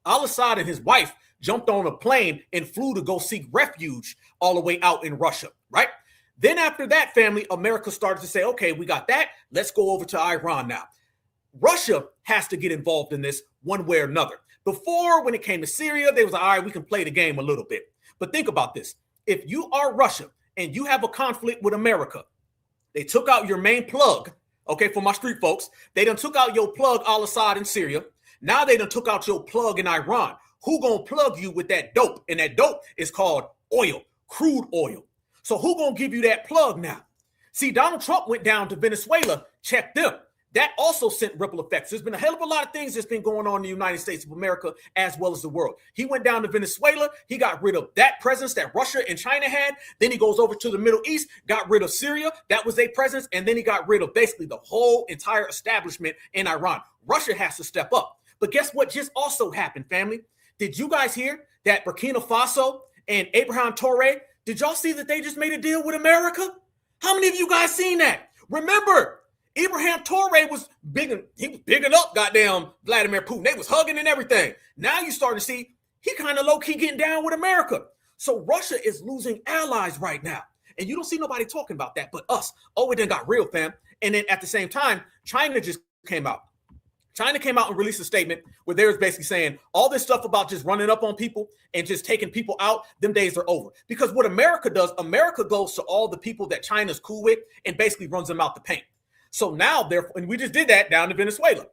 Al-Assad and his wife jumped on a plane and flew to go seek refuge all the way out in Russia, right? Then after that, family, America started to say, okay, we got that. Let's go over to Iran now. Russia has to get involved in this one way or another. Before, when it came to Syria, they was like, all right, we can play the game a little bit. But think about this. If you are Russia and you have a conflict with America, they took out your main plug, okay, for my street folks. They done took out your plug, al-Assad in Syria. Now they done took out your plug in Iran. Who gonna plug you with that dope? And that dope is called oil, crude oil. So who gonna give you that plug now? See, Donald Trump went down to Venezuela, checked them. That also sent ripple effects. There's been a hell of a lot of things that's been going on in the United States of America as well as the world. He went down to Venezuela. He got rid of that presence that Russia and China had. Then he goes over to the Middle East, got rid of Syria. That was their presence. And then he got rid of basically the whole entire establishment in Iran. Russia has to step up. But guess what just also happened, family? Did you guys hear that Burkina Faso and Abraham Traoré, did y'all see that they just made a deal with America? How many of you guys seen that? Remember, Abraham Traoré was bigging up goddamn Vladimir Putin. They was hugging and everything. Now you starting to see he kind of low-key getting down with America. So Russia is losing allies right now. And you don't see nobody talking about that but us. Oh, it done got real, fam. And then at the same time, China just came out. China came out and released a statement where they was basically saying all this stuff about just running up on people and just taking people out, them days are over. Because what America does, America goes to all the people that China's cool with and basically runs them out the paint. So now, therefore, and we just did that down to Venezuela.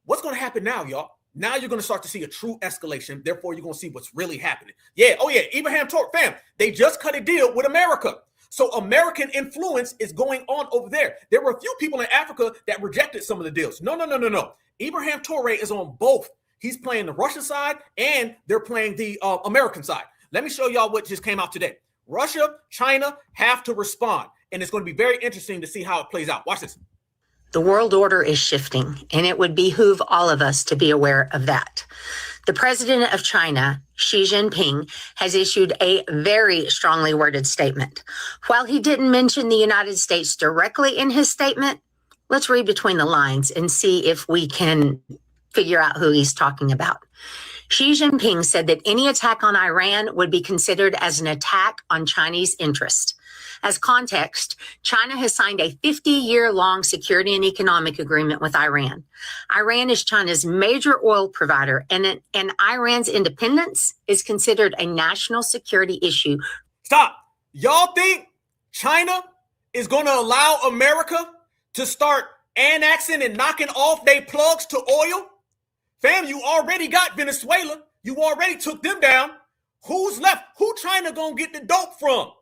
What's going to happen now, y'all? Now you're going to start to see a true escalation. Therefore, you're going to see what's really happening. Yeah, oh yeah, Abraham Traoré, fam, they just cut a deal with America. So American influence is going on over there. There were a few people in Africa that rejected some of the deals. No. Abraham Traoré is on both. He's playing the Russian side and they're playing the American side. Let me show y'all what just came out today. Russia, China have to respond. And it's going to be very interesting to see how it plays out. Watch this. The world order is shifting, and it would behoove all of us to be aware of that. The president of China, Xi Jinping, has issued a very strongly worded statement. While he didn't mention the United States directly in his statement, let's read between the lines and see if we can figure out who he's talking about. Xi Jinping said that any attack on Iran would be considered as an attack on Chinese interest. As context, China has signed a 50-year-long security and economic agreement with Iran. Iran is China's major oil provider, and Iran's independence is considered a national security issue. Stop. Y'all think China is going to allow America to start annexing and knocking off their plugs to oil? Fam, you already got Venezuela. You already took them down. Who's left? Who China going to get the dope from?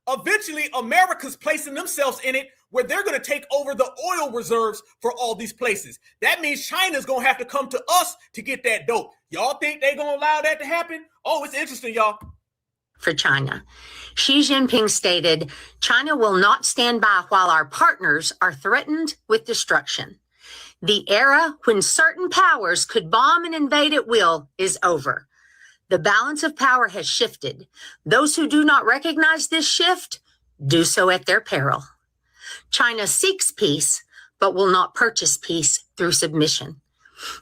Eventually, America's placing themselves in it where they're going to take over the oil reserves for all these places. That means China's going to have to come to us to get that dope. Y'all think they're going to allow that to happen? Oh, it's interesting, y'all. For China. Xi Jinping stated, China will not stand by while our partners are threatened with destruction. The era when certain powers could bomb and invade at will is over. The balance of power has shifted. Those who do not recognize this shift do so at their peril. China seeks peace, but will not purchase peace through submission.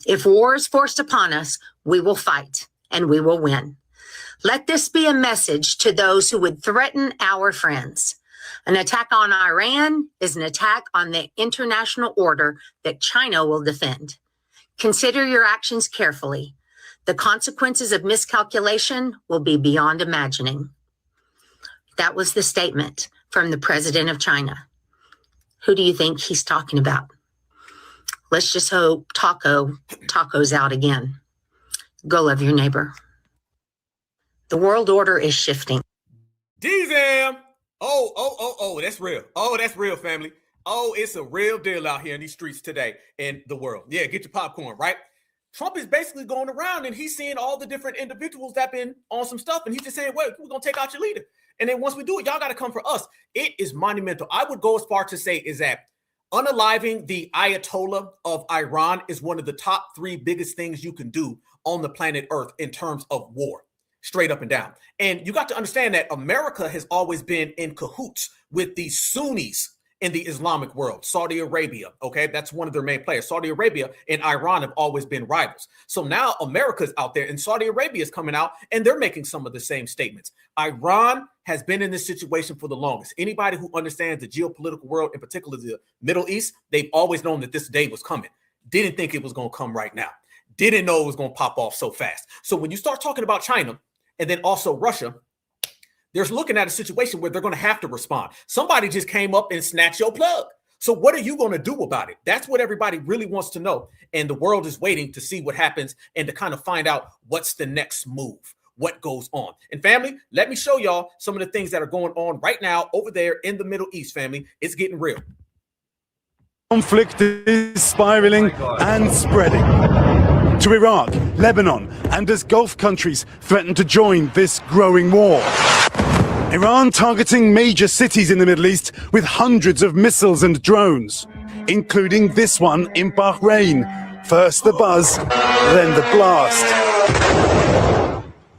If war is forced upon us, we will fight and we will win. Let this be a message to those who would threaten our friends. An attack on Iran is an attack on the international order that China will defend. Consider your actions carefully. The consequences of miscalculation will be beyond imagining. That was the statement from the president of China. Who do you think he's talking about? Let's just hope Taco's out again. Go love your neighbor. The world order is shifting. D-Zam. Oh, that's real. Oh, that's real, family. Oh, it's a real deal out here in these streets today in the world. Yeah, get your popcorn, right? Trump is basically going around and he's seeing all the different individuals that been on some stuff. And he's just saying, wait, we're going to take out your leader. And then once we do it, y'all got to come for us. It is monumental. I would go as far to say is that unaliving the Ayatollah of Iran is one of the top 3 biggest things you can do on the planet Earth in terms of war, straight up and down. And you got to understand that America has always been in cahoots with the Sunnis in the Islamic world. Saudi Arabia, okay? That's one of their main players. Saudi Arabia and Iran have always been rivals. So now America's out there and Saudi Arabia is coming out and they're making some of the same statements. Iran has been in this situation for the longest. Anybody who understands the geopolitical world, in particular the Middle East, they've always known that this day was coming. Didn't think it was going to come right now. Didn't know it was going to pop off so fast. So when you start talking about China and then also Russia, they're looking at a situation where they're going to have to respond. Somebody just came up and snatched your plug. So what are you going to do about it? That's what everybody really wants to know. And the world is waiting to see what happens and to kind of find out what's the next move, what goes on. And family, let me show y'all some of the things that are going on right now over there in the Middle East, family. It's getting real. Conflict is spiraling and spreading to Iraq, Lebanon, and as Gulf countries threaten to join this growing war. Iran targeting major cities in the Middle East with hundreds of missiles and drones, including this one in Bahrain. First the buzz, then the blast.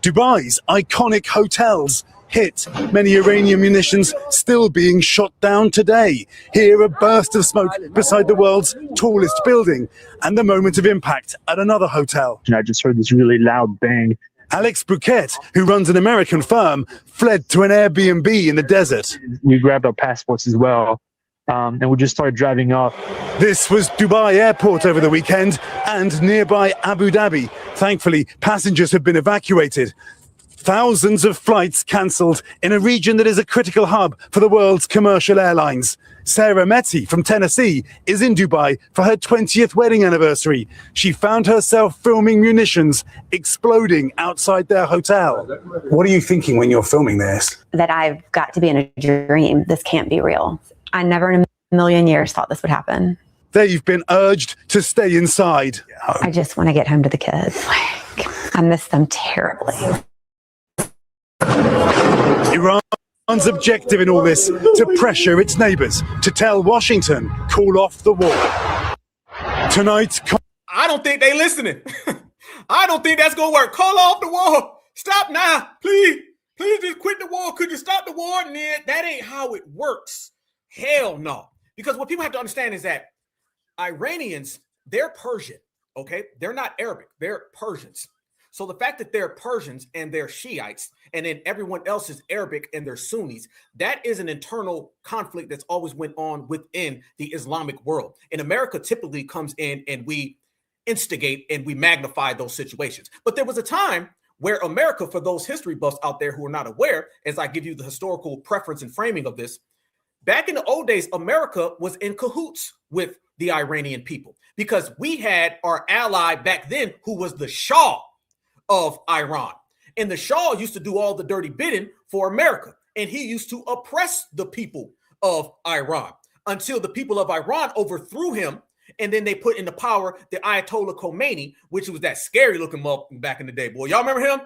Dubai's iconic hotels hit, many Iranian munitions still being shot down today. Here, a burst of smoke beside the world's tallest building, and the moment of impact at another hotel. And I just heard this really loud bang. Alex Bouquet, who runs an American firm, fled to an Airbnb in the desert. We grabbed our passports as well, and we just started driving off. This was Dubai Airport over the weekend and nearby Abu Dhabi. Thankfully, passengers have been evacuated. Thousands of flights cancelled in a region that is a critical hub for the world's commercial airlines. Sarah Metty from Tennessee is in Dubai for her 20th wedding anniversary. She found herself filming munitions exploding outside their hotel. What are you thinking when you're filming this? That I've got to be in a dream. This can't be real. I never in a million years thought this would happen. They've been urged to stay inside. I just want to get home to the kids. I miss them terribly. Iran's objective in all this, to pressure its neighbors, to tell Washington, call off the war. Tonight... I don't think they listening. I don't think that's going to work. Call off the war. Stop now. Please just quit the war. Could you stop the war? Nah, that ain't how it works. Hell no. Because what people have to understand is that Iranians, they're Persian, okay? They're not Arabic. They're Persians. So the fact that they're Persians and they're Shiites and then everyone else is Arabic and they're Sunnis, that is an internal conflict that's always went on within the Islamic world. And America typically comes in and we instigate and we magnify those situations. But there was a time where America, for those history buffs out there who are not aware, as I give you the historical preference and framing of this, back in the old days, America was in cahoots with the Iranian people because we had our ally back then who was the Shah of Iran. And the Shah used to do all the dirty bidding for America. And he used to oppress the people of Iran until the people of Iran overthrew him. And then they put into power the Ayatollah Khomeini, which was that scary looking motherfucker back in the day, boy. Y'all remember him?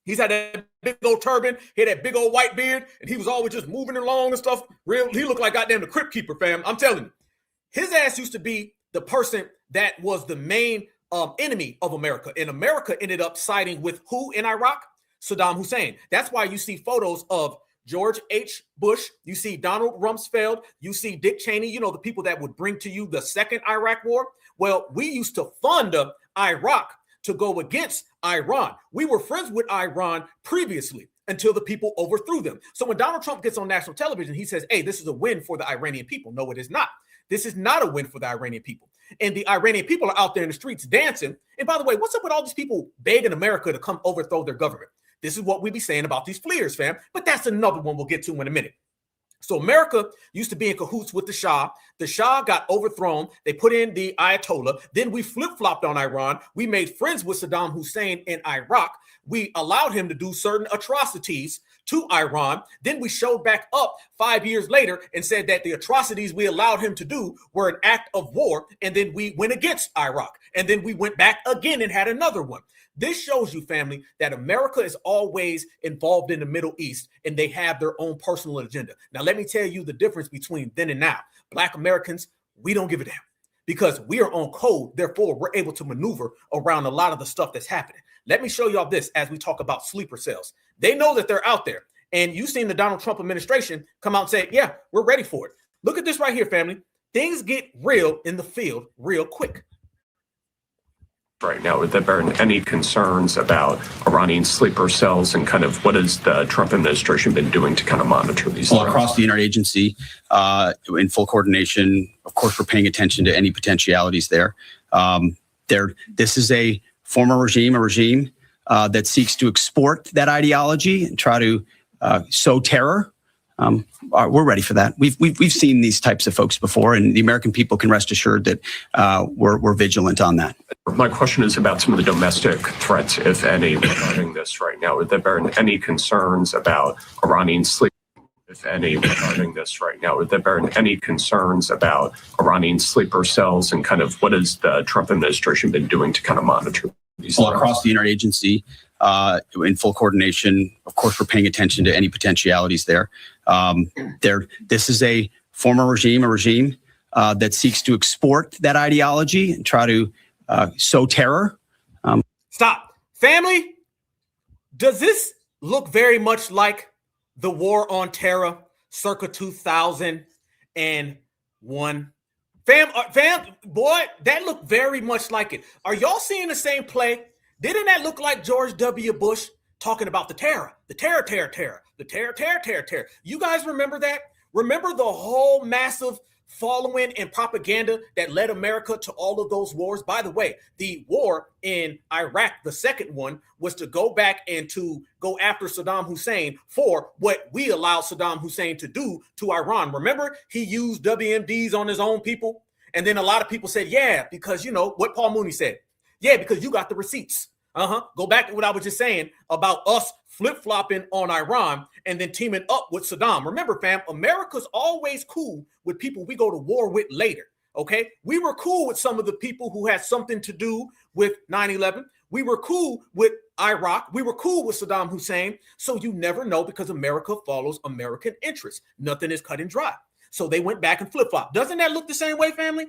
He's had that big old turban, he had that big old white beard, and he was always just moving along and stuff. He looked like goddamn the Crypt Keeper, fam. I'm telling you. His ass used to be the person that was the main enemy of America. And America ended up siding with who in Iraq? Saddam Hussein. That's why you see photos of George H. Bush, you see Donald Rumsfeld, you see Dick Cheney, you know, the people that would bring to you the second Iraq war. Well, we used to fund Iraq to go against Iran. We were friends with Iran previously until the people overthrew them. So when Donald Trump gets on national television, he says, hey, this is a win for the Iranian people. No, it is not. This is not a win for the Iranian people. And the Iranian people are out there in the streets dancing. And by the way, what's up with all these people begging America to come overthrow their government? This is what we be saying about these fleers, fam. But that's another one we'll get to in a minute. So America used to be in cahoots with the Shah. The Shah got overthrown. They put in the Ayatollah. Then we flip-flopped on Iran. We made friends with Saddam Hussein in Iraq. We allowed him to do certain atrocities to Iran. Then we showed back up 5 years later and said that the atrocities we allowed him to do were an act of war. And then we went against Iraq. And then we went back again and had another one. This shows you, family, that America is always involved in the Middle East and they have their own personal agenda. Now, let me tell you the difference between then and now. Black Americans, we don't give a damn because we are on code. Therefore, we're able to maneuver around a lot of the stuff that's happening. Let me show y'all this as we talk about sleeper cells. They know that they're out there. And you've seen the Donald Trump administration come out and say, yeah, we're ready for it. Look at this right here, family. Things get real in the field real quick. Right now, have there been any concerns about Iranian sleeper cells and kind of what has the Trump administration been doing to kind of monitor these? Well, across the interagency, in full coordination, of course, we're paying attention to any potentialities there. This is a former regime, that seeks to export that ideology and try to sow terror. We're ready for that. We've seen these types of folks before, and the American people can rest assured that we're vigilant on that. My question is about some of the domestic threats, if any, regarding this right now. Have there been any concerns about Iranian sleeper? If any, regarding this right now, have there been any concerns about Iranian sleeper cells and kind of what has the Trump administration been doing to kind of monitor these? Well, across the interagency, in full coordination, of course, we're paying attention to any potentialities there. This is a former regime, that seeks to export that ideology and try to sow terror. Stop. Family, does this look very much like the war on terror circa 2001? Fam, boy, that looked very much like it. Are y'all seeing the same play? Didn't that look like George W. Bush talking about the terror? The terror. You guys remember that? Remember the whole massive following and propaganda that led America to all of those wars? By the way, the war in Iraq, the second one, was to go back and to go after Saddam Hussein for what we allowed Saddam Hussein to do to Iran. Remember, he used WMDs on his own people. And then a lot of people said, yeah, because you know what Paul Mooney said. Yeah, because you got the receipts. Go back to what I was just saying about us flip-flopping on Iran and then teaming up with Saddam. Remember, fam, America's always cool with people we go to war with later, okay? We were cool with some of the people who had something to do with 9/11. We were cool with Iraq. We were cool with Saddam Hussein. So you never know because America follows American interests. Nothing is cut and dry. So they went back and flip-flopped. Doesn't that look the same way, family?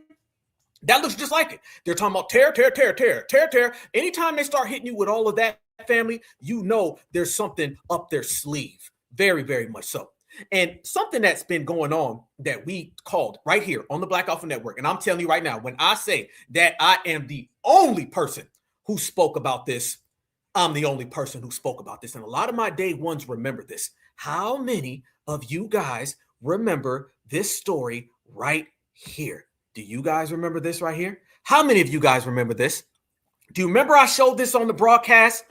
That looks just like it. They're talking about terror. Anytime they start hitting you with all of that, family, you know there's something up their sleeve. Very, very much so. And something that's been going on that we called right here on the Black Alpha Network. And I'm telling you right now, when I say that I am the only person who spoke about this, I'm the only person who spoke about this. And a lot of my day ones remember this. How many of you guys remember this story right here? Do you guys remember this right here? How many of you guys remember this? Do you remember I showed this on the broadcast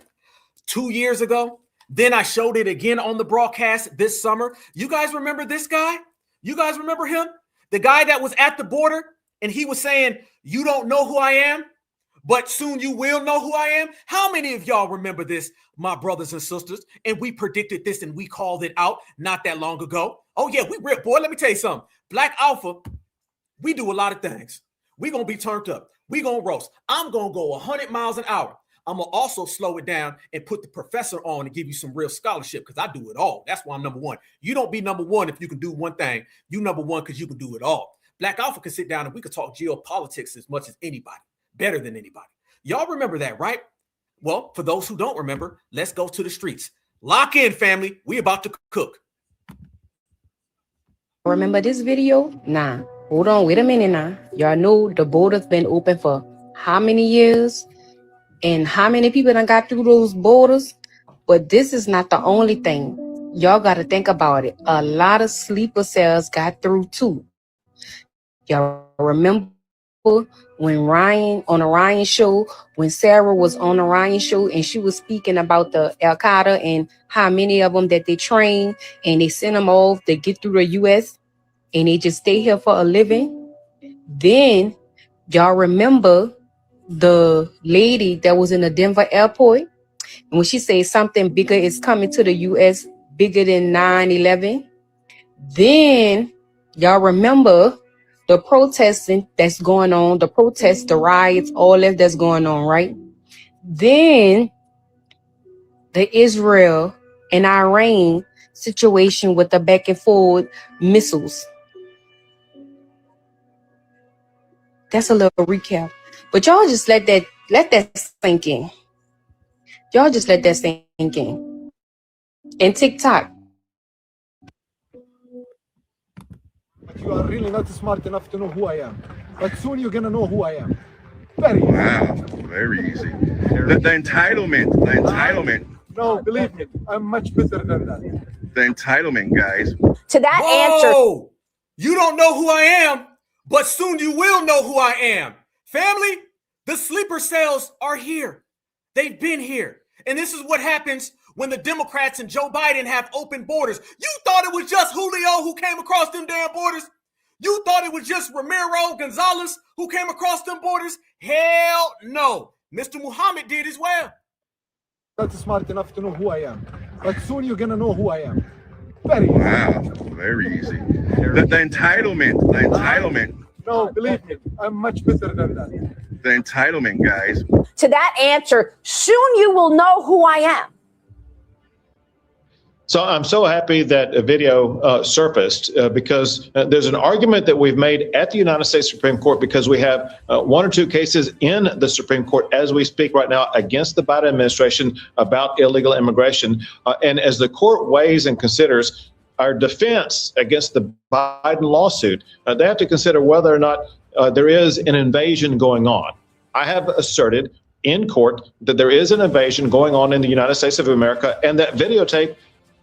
2 years ago? Then I showed it again on the broadcast this summer. You guys remember this guy? You guys remember him? The guy that was at the border and he was saying, you don't know who I am, but soon you will know who I am. How many of y'all remember this, my brothers and sisters? And we predicted this and we called it out not that long ago. Oh yeah, we real, boy, let me tell you something. Black Alpha, we do a lot of things. We're going to be turned up. We're going to roast. I'm going to go 100 miles an hour. I'm going to also slow it down and put the professor on and give you some real scholarship because I do it all. That's why I'm number one. You don't be number one if you can do one thing. You number one because you can do it all. Black Alpha can sit down and we can talk geopolitics as much as anybody, better than anybody. Y'all remember that, right? Well, for those who don't remember, let's go to the streets. Lock in, family. We about to cook. Remember this video? Nah. Hold on, wait a minute now. Y'all know the border's been open for how many years? And how many people done got through those borders? But this is not the only thing. Y'all got to think about it. A lot of sleeper cells got through too. Y'all remember when Ryan on the Ryan show, when Sarah was on the Ryan show and she was speaking about the Al Qaeda and how many of them that they train and they send them off to get through the US and they just stay here for a living. Then y'all remember the lady that was in the Denver airport, and when she said something bigger is coming to the US, bigger than 9/11. Then y'all remember the protesting that's going on, the protests, the riots, all that's going on, right? Then the Israel and Iran situation with the back and forth missiles. That's a little recap. But y'all just let that sink in. Y'all just let that sink in. And TikTok. But you are really not smart enough to know who I am. But soon you're gonna know who I am. Very easy. Wow, very easy. The entitlement. No, believe me, I'm much better than that. The entitlement, guys. To that answer. You don't know who I am, but soon you will know who I am. Family, the sleeper cells are here. They've been here. And this is what happens when the Democrats and Joe Biden have open borders. You thought it was just Julio who came across them damn borders? You thought it was just Ramiro Gonzalez who came across them borders? Hell no. Mr. Muhammad did as well. Not smart enough to know who I am. But soon you're gonna know who I am. Very easy. Wow, very easy. The entitlement. No, believe me, I'm much better than that. The entitlement, guys. To that answer, soon you will know who I am. So I'm so happy that a video surfaced because there's an argument that we've made at the United States Supreme Court because we have one or two cases in the Supreme Court as we speak right now against the Biden administration about illegal immigration. And as the court weighs and considers our defense against the Biden lawsuit, they have to consider whether or not there is an invasion going on. I have asserted in court that there is an invasion going on in the United States of America, and that videotape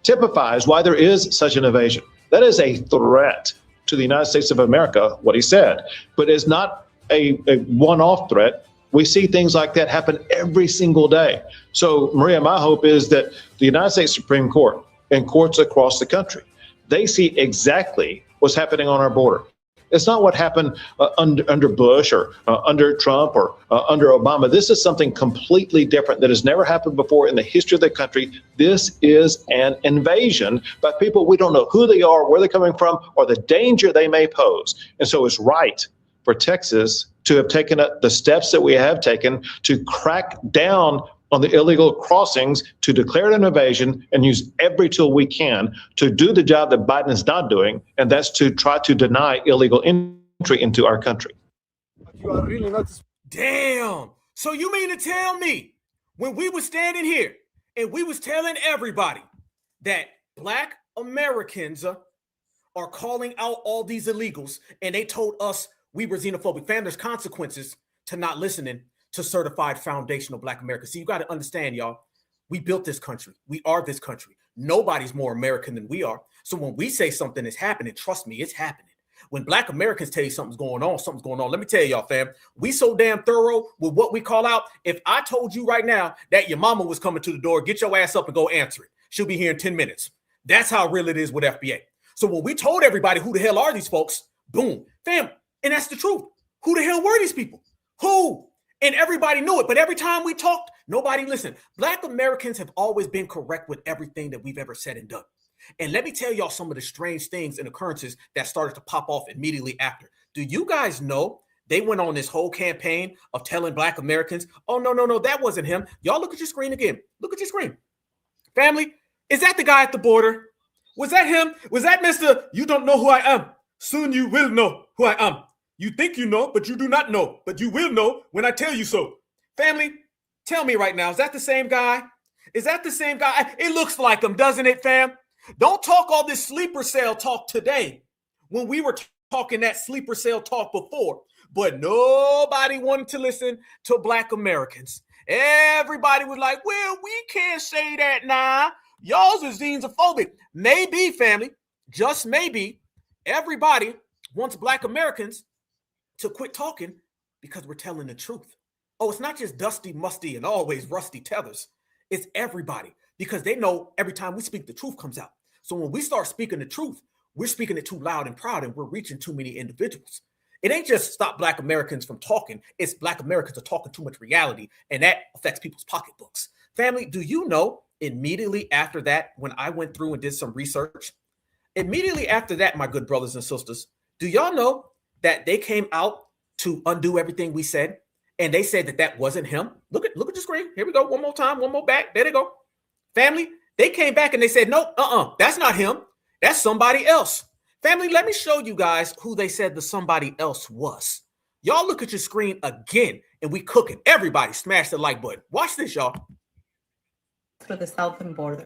typifies why there is such an invasion. That is a threat to the United States of America, what he said, but it's not a one-off threat. We see things like that happen every single day. So, Maria, my hope is that the United States Supreme Court and courts across the country, they see exactly what's happening on our border. It's not what happened under Bush or under Trump or under Obama. This is something completely different that has never happened before in the history of the country. This is an invasion by people we don't know who they are, where they're coming from, or the danger they may pose. And so it's right for Texas to have taken the steps that we have taken to crack down on the illegal crossings, to declare it an invasion and use every tool we can to do the job that Biden is not doing, and that's to try to deny illegal entry into our country. You are really not. Damn. So you mean to tell me when we were standing here and we was telling everybody that Black Americans are calling out all these illegals and they told us we were xenophobic? Fam, there's consequences to not listening to certified foundational Black Americans. See, you got to understand, y'all, we built this country. We are this country. Nobody's more American than we are. So when we say something is happening, trust me, it's happening. When Black Americans tell you something's going on, something's going on. Let me tell y'all, fam, we so damn thorough with what we call out. If I told you right now that your mama was coming to the door, get your ass up and go answer it. She'll be here in 10 minutes. That's how real it is with FBA. So when we told everybody who the hell are these folks, boom, fam, and that's the truth. Who the hell were these people? Who? And everybody knew it, but every time we talked, nobody listened. Black Americans have always been correct with everything that we've ever said and done. And let me tell y'all some of the strange things and occurrences that started to pop off immediately after. Do you guys know they went on this whole campaign of telling Black Americans, oh, no, that wasn't him. Y'all look at your screen again. Look at your screen. Family, is that the guy at the border? Was that him? Was that Mr. You don't know who I am? Soon you will know who I am. You think you know, but you do not know. But you will know when I tell you so. Family, tell me right now, is that the same guy? Is that the same guy? It looks like him, doesn't it, fam? Don't talk all this sleeper cell talk today when we were talking that sleeper cell talk before. But nobody wanted to listen to Black Americans. Everybody was like, well, we can't say that now. Y'all's is xenophobic. Maybe, family, just maybe, everybody wants Black Americans to quit talking because we're telling the truth. Oh, it's not just dusty, musty, and always rusty tethers. It's everybody, because they know every time we speak, the truth comes out. So when we start speaking the truth, we're speaking it too loud and proud, and we're reaching too many individuals. It ain't just stop Black Americans from talking. It's Black Americans are talking too much reality, and that affects people's pocketbooks. Family, do you know immediately after that, when I went through and did some research, immediately after that, my good brothers and sisters, do y'all know that they came out to undo everything we said? And they said that that wasn't him. Look at the screen. Here we go. One more time. One more back. There they go. Family, they came back and they said, no, that's not him. That's somebody else. Family, let me show you guys who they said the somebody else was. Y'all look at your screen again, and we cooking. Everybody smash the like button. Watch this, y'all. For the southern border.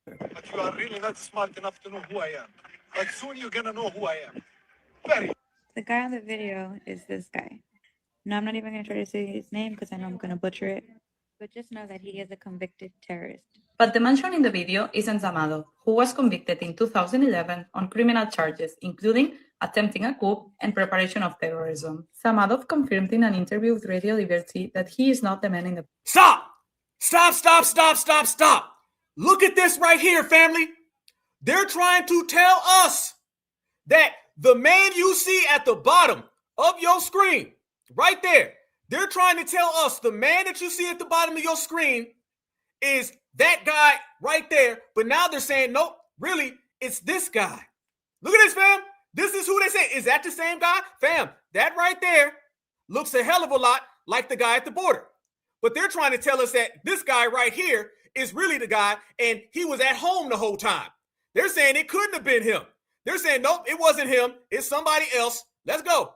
But you are really not smart enough to know who I am. But soon you're gonna know who I am. Very. The guy on the video is this guy. No, I'm not even going to try to say his name because I know I'm going to butcher it. But just know that he is a convicted terrorist. But the man shown in the video is Enzamado, who was convicted in 2011 on criminal charges, including attempting a coup and preparation of terrorism. Samadov confirmed in an interview with Radio Liberty that he is not the man in the... Stop! Stop! Look at this right here, family. They're trying to tell us that the man you see at the bottom of your screen, right there, they're trying to tell us the man that you see at the bottom of your screen is that guy right there. But now they're saying, nope, really, it's this guy. Look at this, fam. This is who they say. Is that the same guy? Fam, that right there looks a hell of a lot like the guy at the border. But they're trying to tell us that this guy right here is really the guy, and he was at home the whole time. They're saying it couldn't have been him. They're saying, nope, it wasn't him. It's somebody else. Let's go.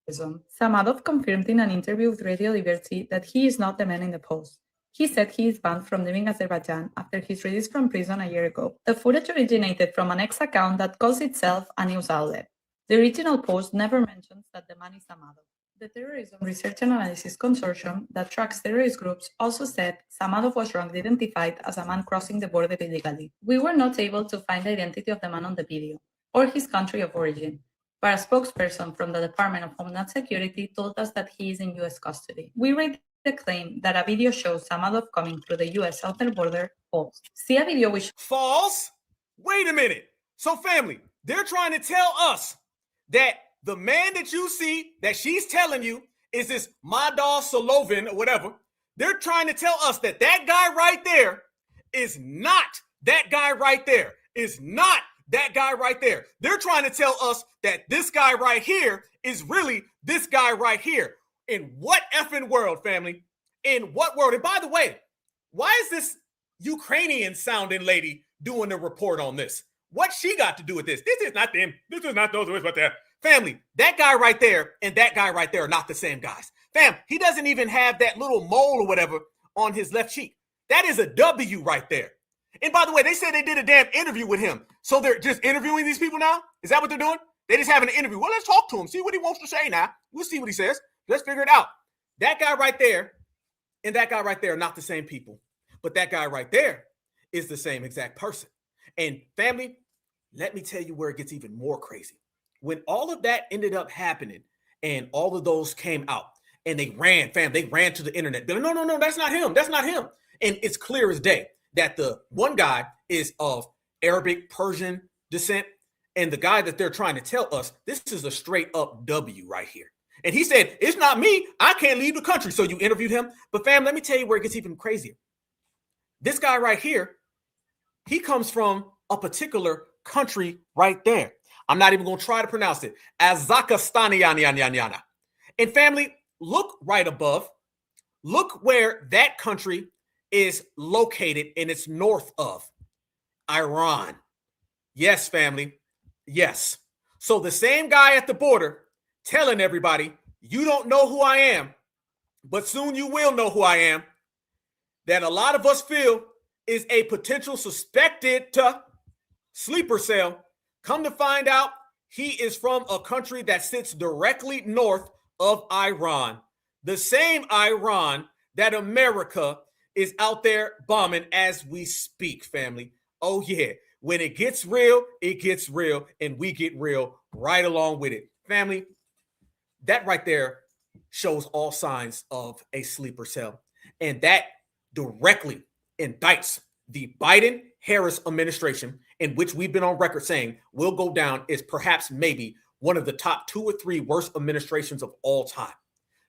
Samadov confirmed in an interview with Radio Liberty that he is not the man in the post. He said he is banned from leaving Azerbaijan after his release from prison a year ago. The footage originated from an X account that calls itself a news outlet. The original post never mentions that the man is Samadov. The Terrorism Research and Analysis Consortium that tracks terrorist groups also said Samadov was wrongly identified as a man crossing the border illegally. We were not able to find the identity of the man on the video or his country of origin, but a spokesperson from the Department of Homeland Security told us that he is in U.S. custody. We rate the claim that a video shows Samadov coming through the U.S. southern border false. See a video which... False? Wait a minute. So family, they're trying to tell us that the man that you see, that she's telling you, is this Madal Solovin or whatever. They're trying to tell us that that guy right there is not that guy right there, is not that guy right there. They're trying to tell us that this guy right here is really this guy right here. In what effing world, family? In what world? And by the way, why is this Ukrainian sounding lady doing the report on this? What she got to do with this? This is not them. This is not those words, but that. Family, that guy right there and that guy right there are not the same guys. Fam, he doesn't even have that little mole or whatever on his left cheek. That is a W right there. And by the way, they said they did a damn interview with him. So they're just interviewing these people now? Is that what they're doing? They just having an interview. Well, let's talk to him. See what he wants to say now. We'll see what he says. Let's figure it out. That guy right there and that guy right there are not the same people. But that guy right there is the same exact person. And family, let me tell you where it gets even more crazy. When all of that ended up happening and all of those came out and they ran to the internet. They're like, no, that's not him. That's not him. And it's clear as day that the one guy is of Arabic, Persian descent. And the guy that they're trying to tell us, this is a straight up W right here. And he said, it's not me. I can't leave the country. So you interviewed him. But fam, let me tell you where it gets even crazier. This guy right here, he comes from a particular country right there. I'm not even going to try to pronounce it. Azakastani. And family, look right above. Look where that country is located, and it's north of Iran. Yes, family. Yes. So the same guy at the border telling everybody, you don't know who I am, but soon you will know who I am, that a lot of us feel is a potential suspected sleeper cell. Come to find out, he is from a country that sits directly north of Iran. The same Iran that America is out there bombing as we speak, family. Oh, yeah. When it gets real, and we get real right along with it. Family, that right there shows all signs of a sleeper cell. And that directly indicts the Biden-Harris administration, in which we've been on record saying will go down as perhaps maybe one of the top 2 or 3 worst administrations of all time.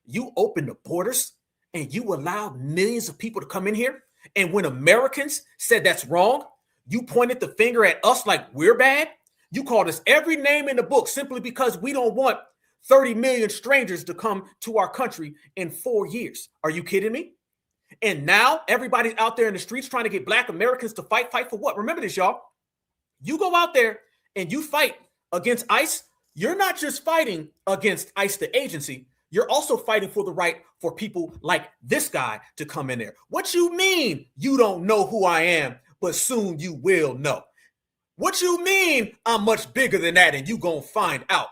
You open the borders and you allow millions of people to come in here. And when Americans said that's wrong, you pointed the finger at us like we're bad. You called us every name in the book simply because we don't want 30 million strangers to come to our country in 4 years. Are you kidding me? And now everybody's out there in the streets trying to get Black Americans to fight for what? Remember this, y'all. You go out there and you fight against ICE. You're not just fighting against ICE, the agency. You're also fighting for the right for people like this guy to come in there. What you mean you don't know who I am, but soon you will know? What you mean I'm much bigger than that and you gonna find out?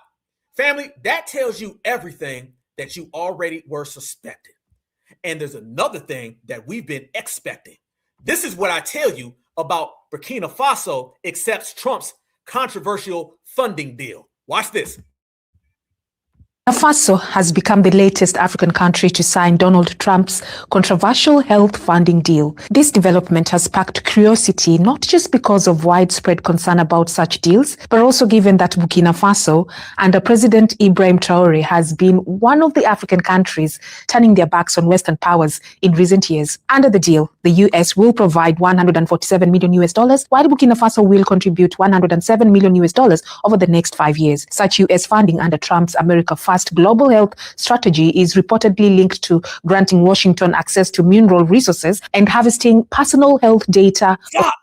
Family, that tells you everything that you already were suspecting. And there's another thing that we've been expecting. This is what I tell you about Burkina Faso accepts Trump's controversial funding deal. Watch this. Faso has become the latest African country to sign Donald Trump's controversial health funding deal. This development has sparked curiosity, not just because of widespread concern about such deals, but also given that Burkina Faso, under President Ibrahim Traore, has been one of the African countries turning their backs on Western powers in recent years. Under the deal, the US will provide $147 million, while Burkina Faso will contribute $107 million over the next 5 years. Such US funding under Trump's America First global health strategy is reportedly linked to granting Washington access to mineral resources and harvesting personal health data. Stop!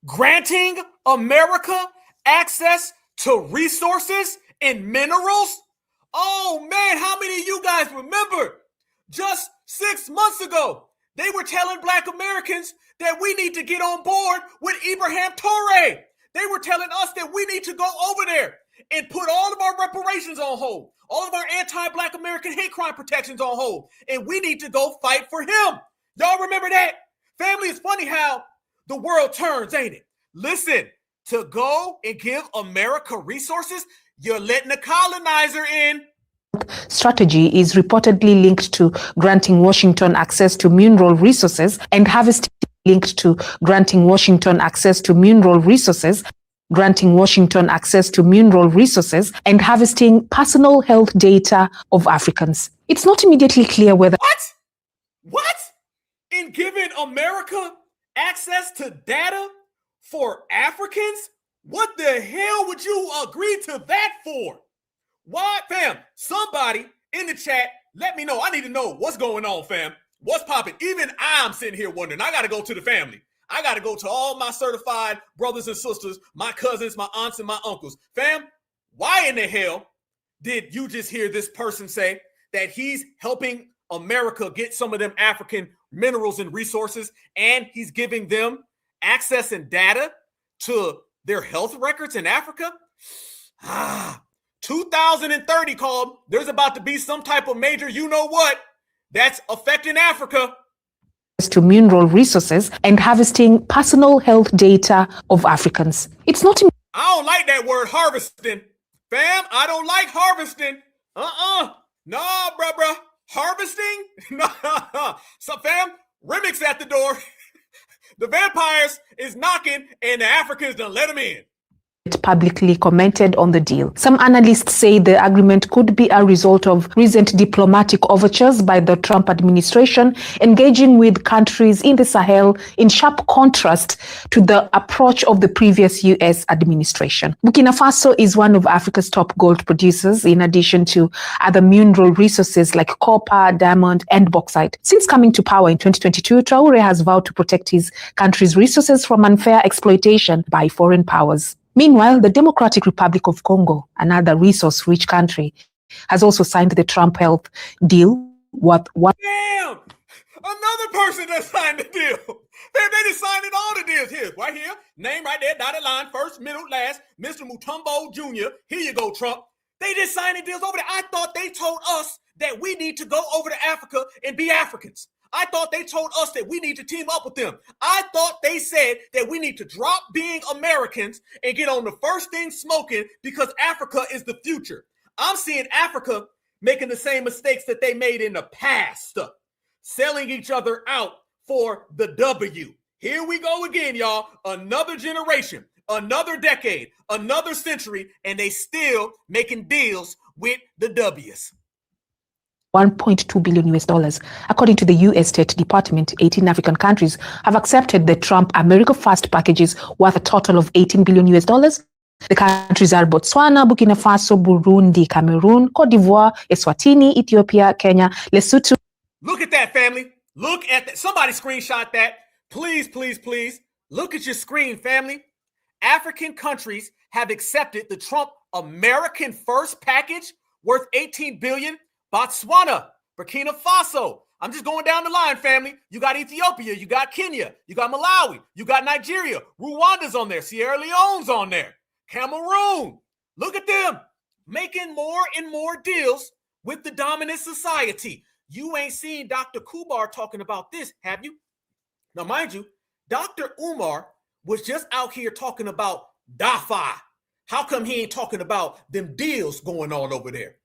Granting America access to resources and minerals? Oh man, how many of you guys remember? Just 6 months ago, they were telling Black Americans that we need to get on board with Ibrahim Traore. They were telling us that we need to go over there and put all of our reparations on hold, all of our anti-Black American hate crime protections on hold, and we need to go fight for him. Y'all remember that? Family, it's funny how the world turns, ain't it? Listen, to go and give America resources, you're letting the colonizer in. Strategy is reportedly linked to granting Washington access to mineral resources and harvesting linked to granting Washington access to mineral resources and harvesting personal health data of Africans. It's not immediately clear whether... What? In giving America access to data for Africans? What the hell would you agree to that for? What, fam? Somebody in the chat, let me know. I need to know what's going on, fam. What's popping? Even I'm sitting here wondering. I got to go to the family. I got to go to all my certified brothers and sisters, my cousins, my aunts, and my uncles. Fam, why in the hell did you just hear this person say that he's helping America get some of them African minerals and resources, and he's giving them access and data to their health records in Africa? 2030 called. There's about to be some type of major you-know-what that's affecting Africa. To mineral resources and harvesting personal health data of Africans. It's not... I don't like that word harvesting. Fam, I don't like harvesting. No, bruh. Harvesting? No. So, fam, Remix at the door. The vampires is knocking and the Africans done let them in. Publicly commented on the deal. Some analysts say the agreement could be a result of recent diplomatic overtures by the Trump administration engaging with countries in the Sahel, in sharp contrast to the approach of the previous U.S. administration. Burkina Faso is one of Africa's top gold producers, in addition to other mineral resources like copper, diamond, and bauxite. Since coming to power in 2022, Traore has vowed to protect his country's resources from unfair exploitation by foreign powers. Meanwhile, the Democratic Republic of Congo, another resource-rich country, has also signed the Trump health deal worth $1. Damn! Another person that signed the deal. They just signed it all the deals here. Right here. Name right there, dotted line, first, middle, last, Mr. Mutombo Jr. Here you go, Trump. They just signed the deals over there. I thought they told us that we need to go over to Africa and be Africans. I thought they told us that we need to team up with them. I thought they said that we need to drop being Americans and get on the first thing smoking because Africa is the future. I'm seeing Africa making the same mistakes that they made in the past, selling each other out for the W. Here we go again, y'all. Another generation, another decade, another century, and they still making deals with the W's. 1.2 billion US dollars. According to the US State Department, 18 African countries have accepted the Trump America First packages worth a total of 18 billion US dollars. The countries are Botswana, Burkina Faso, Burundi, Cameroon, Cote d'Ivoire, Eswatini, Ethiopia, Kenya, Lesotho. Look at that, family. Look at that. Somebody screenshot that. Please, please, please. Look at your screen, family. African countries have accepted the Trump American First package worth 18 billion. Botswana, Burkina Faso. I'm just going down the line, family. You got Ethiopia, you got Kenya, you got Malawi, you got Nigeria, Rwanda's on there, Sierra Leone's on there, Cameroon. Look at them making more and more deals with the dominant society. You ain't seen Dr. Kubar talking about this, have you? Now, mind you, Dr. Umar was just out here talking about DAFA. How come he ain't talking about them deals going on over there?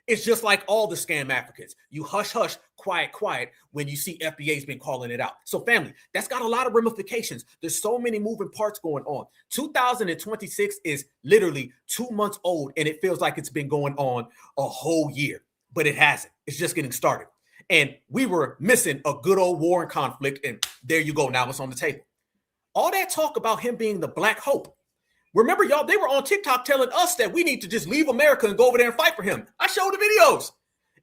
It's just like all the scam Africans. You hush, hush, quiet, quiet when you see FBA's been calling it out. So family, that's got a lot of ramifications. There's so many moving parts going on. 2026 is literally 2 months old and it feels like it's been going on a whole year, but it hasn't. It's just getting started. And we were missing a good old war and conflict. And there you go. Now it's on the table. All that talk about him being the Black Hope. Remember, y'all, they were on TikTok telling us that we need to just leave America and go over there and fight for him. I showed the videos.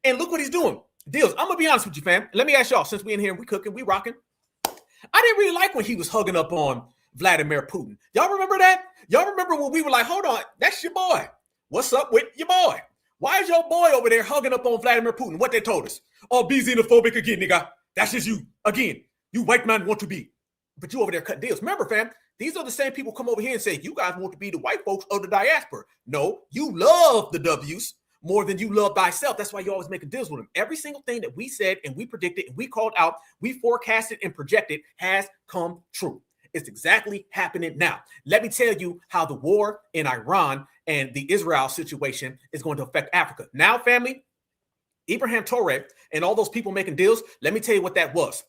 And look what he's doing. Deals. I'm going to be honest with you, fam. Let me ask y'all, since we in here and we cooking, we rocking. I didn't really like when he was hugging up on Vladimir Putin. Y'all remember that? Y'all remember when we were like, hold on, that's your boy. What's up with your boy? Why is your boy over there hugging up on Vladimir Putin? What they told us? Oh, be xenophobic again, nigga. That's just you. Again, you white man want to be. But you over there cut deals. Remember, fam, these are the same people come over here and say, you guys want to be the white folks of the diaspora. No, you love the W's more than you love thyself. That's why you're always making deals with them. Every single thing that we said and we predicted and we called out, we forecasted and projected has come true. It's exactly happening now. Let me tell you how the war in Iran and the Israel situation is going to affect Africa. Now, family, Ibrahim Traoré and all those people making deals, let me tell you what that was.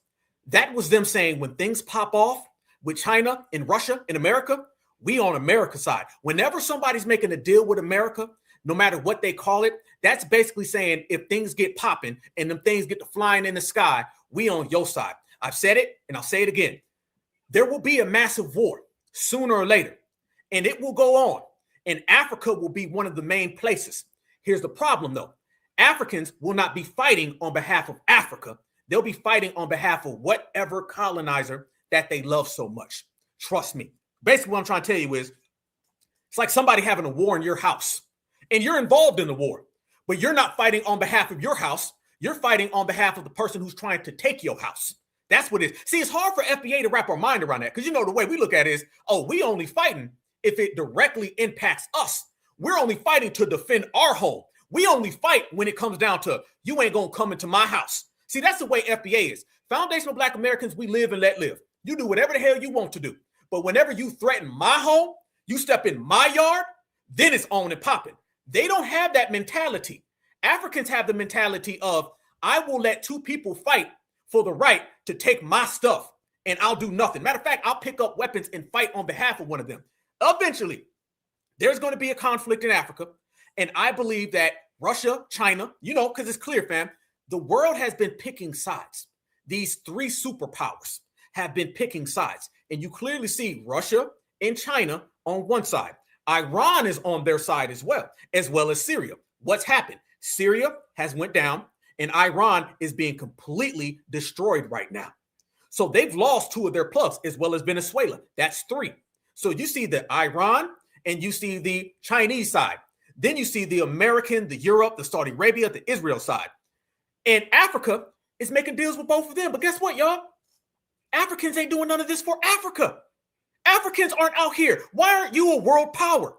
That was them saying when things pop off with China and Russia and America, we on America's side. Whenever somebody's making a deal with America, no matter what they call it, that's basically saying if things get popping and them things get to flying in the sky, we on your side. I've said it and I'll say it again. There will be a massive war sooner or later, and it will go on. And Africa will be one of the main places. Here's the problem, though. Africans will not be fighting on behalf of Africa. They'll be fighting on behalf of whatever colonizer that they love so much. Trust me. Basically, what I'm trying to tell you is it's like somebody having a war in your house and you're involved in the war, but you're not fighting on behalf of your house. You're fighting on behalf of the person who's trying to take your house. That's what it is. See, it's hard for FBA to wrap our mind around that because, you know, the way we look at it is, oh, we only fighting if it directly impacts us. We're only fighting to defend our home. We only fight when it comes down to you ain't going to come into my house. See, that's the way FBA is. Foundational Black Americans, we live and let live. You do whatever the hell you want to do. But whenever you threaten my home, you step in my yard, then it's on and popping. They don't have that mentality. Africans have the mentality of, I will let two people fight for the right to take my stuff and I'll do nothing. Matter of fact, I'll pick up weapons and fight on behalf of one of them. Eventually, there's going to be a conflict in Africa. And I believe that Russia, China, you know, because it's clear, fam, the world has been picking sides. These three superpowers have been picking sides. And you clearly see Russia and China on one side. Iran is on their side as well as Syria. What's happened? Syria has went down and Iran is being completely destroyed right now. So they've lost two of their plugs as well as Venezuela. That's three. So you see the Iran and you see the Chinese side. Then you see the American, the Europe, the Saudi Arabia, the Israel side. And Africa is making deals with both of them. But guess what, y'all? Africans ain't doing none of this for Africa. Africans aren't out here. Why aren't you a world power?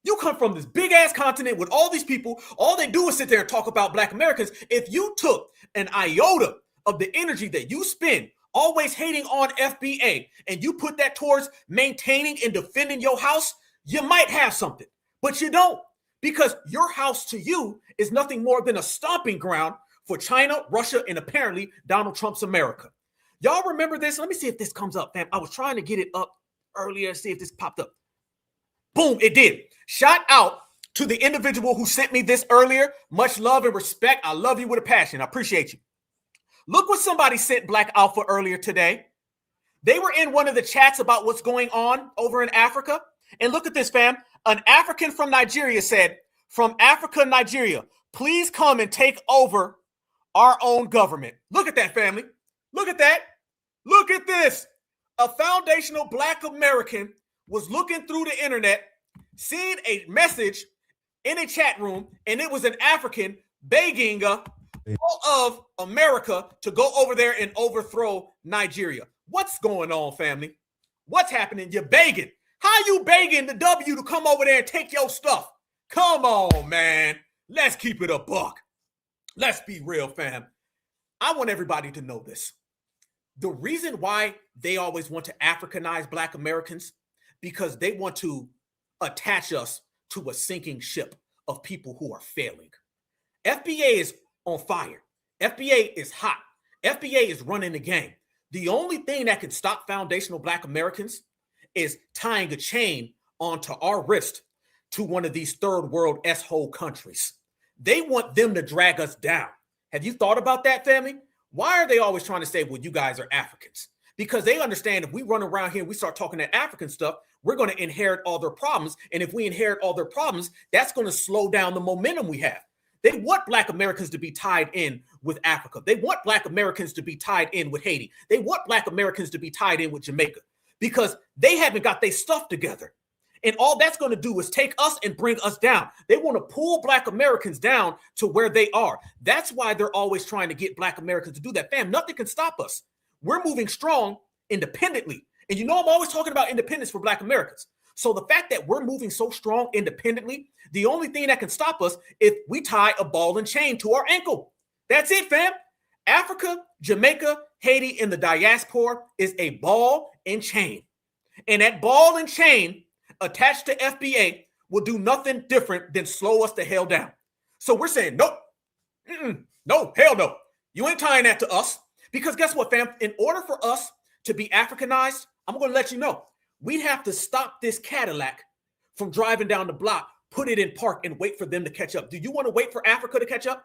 You come from this big ass continent with all these people. All they do is sit there and talk about Black Americans. If you took an iota of the energy that you spend always hating on FBA and you put that towards maintaining and defending your house, you might have something, but you don't, because your house to you is nothing more than a stomping ground for China, Russia, and apparently Donald Trump's America. Y'all remember this? Let me see if this comes up, fam. I was trying to get it up earlier, see if this popped up. Boom, it did. Shout out to the individual who sent me this earlier. Much love and respect. I love you with a passion. I appreciate you. Look what somebody sent Black Alpha earlier today. They were in one of the chats about what's going on over in Africa. And look at this, fam. An African from Nigeria said, "From Africa, Nigeria, please come and take over our own government." Look at that, family. Look at that. Look at this. A foundational Black American was looking through the internet, seeing a message in a chat room, and it was an African begging all of America to go over there and overthrow Nigeria. What's going on, family? What's happening? You're begging. How you begging the W to come over there and take your stuff? Come on, man. Let's keep it a buck. Let's be real, fam. I want everybody to know this. The reason why they always want to Africanize Black Americans, because they want to attach us to a sinking ship of people who are failing. FBA is on fire. FBA is hot. FBA is running the game. The only thing that can stop foundational Black Americans is tying a chain onto our wrist to one of these third world S-hole countries. They want them to drag us down. Have you thought about that, family? Why are they always trying to say, well, you guys are Africans? Because they understand if we run around here and we start talking that African stuff, we're going to inherit all their problems. And if we inherit all their problems, that's going to slow down the momentum we have. They want Black Americans to be tied in with Africa. They want Black Americans to be tied in with Haiti. They want Black Americans to be tied in with Jamaica because they haven't got their stuff together. And all that's going to do is take us and bring us down. They want to pull Black Americans down to where they are. That's why they're always trying to get Black Americans to do that. Fam, nothing can stop us. We're moving strong independently. And you know, I'm always talking about independence for Black Americans. So the fact that we're moving so strong independently, the only thing that can stop us if we tie a ball and chain to our ankle. That's it, fam. Africa, Jamaica, Haiti, and the diaspora is a ball and chain. And that ball and chain attached to FBA will do nothing different than slow us the hell down. So we're saying, nope, no, hell no. You ain't tying that to us. Because guess what, fam? In order for us to be Africanized, I'm going to let you know, we'd have to stop this Cadillac from driving down the block, put it in park, and wait for them to catch up. Do you want to wait for Africa to catch up?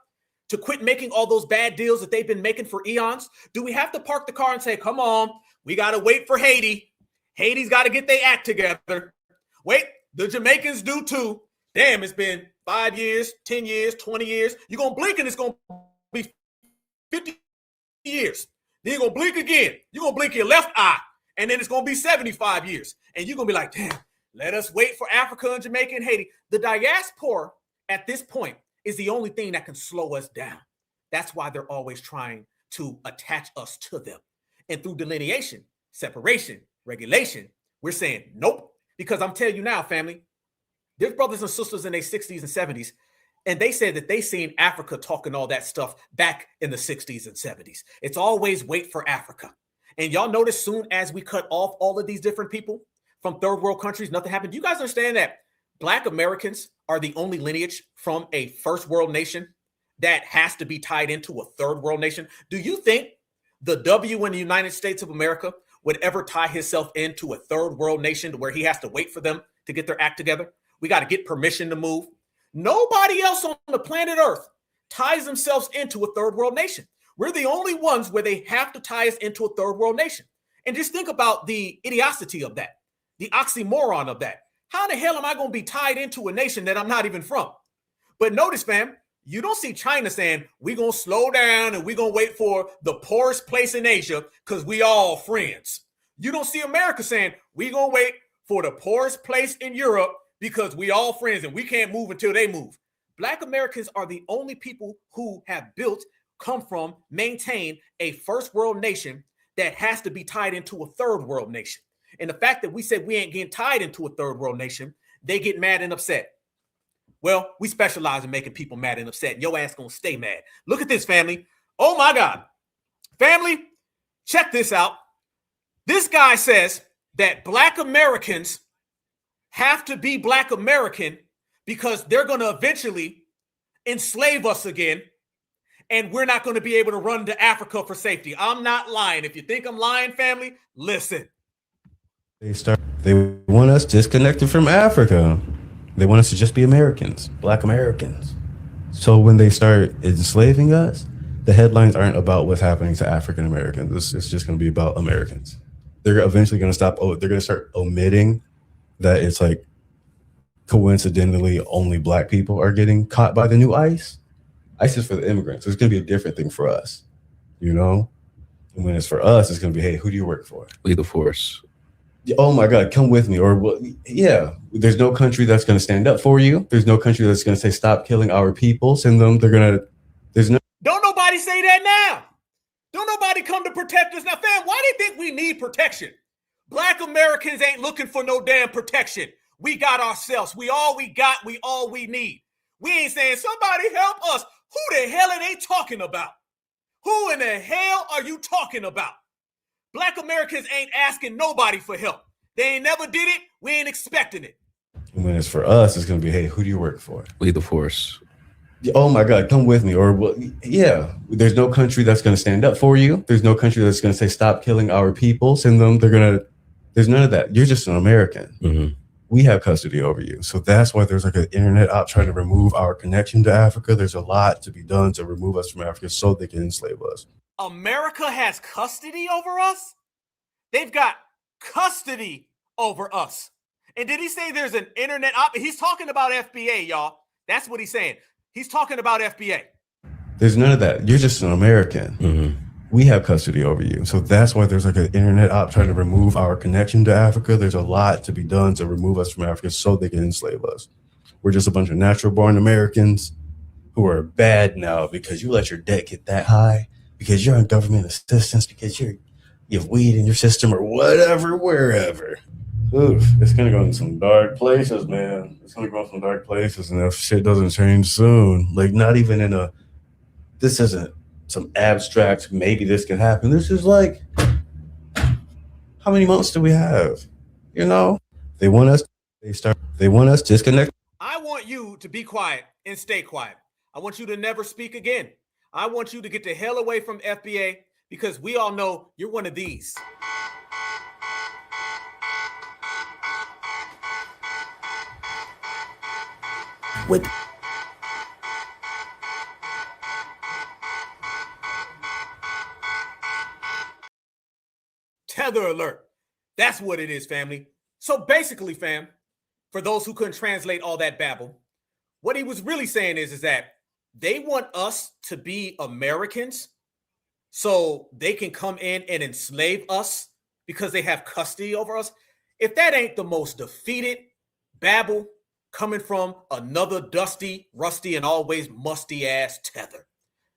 To quit making all those bad deals that they've been making for eons? Do we have to park the car and say, come on, we got to wait for Haiti. Haiti's got to get their act together. Wait, the Jamaicans do too. Damn, it's been 5 years, 10 years, 20 years. You're going to blink and it's going to be 50 years. Then you're going to blink again. You're going to blink your left eye. And then it's going to be 75 years. And you're going to be like, damn, let us wait for Africa and Jamaica and Haiti. The diaspora at this point is the only thing that can slow us down. That's why they're always trying to attach us to them. And through delineation, separation, regulation, we're saying, nope. Because I'm telling you now, family, there's brothers and sisters in their 60s and 70s, and they said that they seen Africa talking all that stuff back in the 60s and 70s. It's always wait for Africa. And y'all notice soon as we cut off all of these different people from third world countries, nothing happened. You guys understand that Black Americans are the only lineage from a first world nation that has to be tied into a third world nation? Do you think the W in the United States of America would ever tie himself into a third world nation to where he has to wait for them to get their act together? We got to get permission to move. Nobody else on the planet Earth ties themselves into a third world nation. We're the only ones where they have to tie us into a third world nation. And just think about the idiocy of that, the oxymoron of that. How the hell am I going to be tied into a nation that I'm not even from? But notice, fam, you don't see China saying, we're going to slow down and we're going to wait for the poorest place in Asia because we all friends. You don't see America saying, we're going to wait for the poorest place in Europe because we all friends and we can't move until they move. Black Americans are the only people who have built, come from, maintain a first world nation that has to be tied into a third world nation. And the fact that we said we ain't getting tied into a third world nation, they get mad and upset. Well, we specialize in making people mad and upset. And your ass gonna stay mad. Look at this, family. Oh my God. Family, check this out. This guy says that Black Americans have to be Black American because they're going to eventually enslave us again, and we're not going to be able to run to Africa for safety. I'm not lying. If you think I'm lying, family, listen. They want us disconnected from Africa. They want us to just be Americans, Black Americans. So when they start enslaving us, the headlines aren't about what's happening to African Americans. It's just going to be about Americans. They're eventually going to stop. Oh, they're going to start omitting that it's like coincidentally only Black people are getting caught by the new ICE. ICE is for the immigrants. So it's going to be a different thing for us, you know? And when it's for us, it's going to be, hey, who do you work for? Lethal force. Oh my God, come with me. Or, well, yeah, there's no country that's going to stand up for you. There's no country that's going to say, stop killing our people. Send them. Don't nobody say that now. Don't nobody come to protect us now. Fam, why do you think we need protection? Black Americans ain't looking for no damn protection. We got ourselves. We all we got. We all we need. We ain't saying somebody help us. Who the hell are they talking about? Who in the hell are you talking about? Black Americans ain't asking nobody for help. They ain't never did it. We ain't expecting it. When it's for us, it's going to be, hey, who do you work for? Lethal force. Oh my God, come with me. Or, well, yeah, there's no country that's going to stand up for you. There's no country that's going to say, stop killing our people. Send them. There's none of that. You're just an American. Mm-hmm. We have custody over you. So that's why there's like an internet op trying to remove our connection to Africa. There's a lot to be done to remove us from Africa so they can enslave us. America has custody over us? They've got custody over us. And did he say there's an internet op? He's talking about FBA, y'all. That's what he's saying. He's talking about FBA. There's none of that. You're just an American. Mm-hmm. We have custody over you. So that's why there's like an internet op trying to remove our connection to Africa. There's a lot to be done to remove us from Africa so they can enslave us. We're just a bunch of natural born Americans who are bad now because you let your debt get that high, because you're on government assistance, because you have weed in your system or whatever, wherever. Oof, it's going to go in some dark places, man. It's going to go in some dark places. And if shit doesn't change soon, like not even this isn't some abstract, maybe this can happen. This is like, how many months do we have? You know, they want us disconnected. I want you to be quiet and stay quiet. I want you to never speak again. I want you to get the hell away from FBA because we all know you're one of these. With Tether alert. That's what it is, family. So basically, fam, for those who couldn't translate all that babble, what he was really saying is that they want us to be Americans so they can come in and enslave us because they have custody over us. If that ain't the most defeated babble coming from another dusty, rusty, and always musty ass Tether.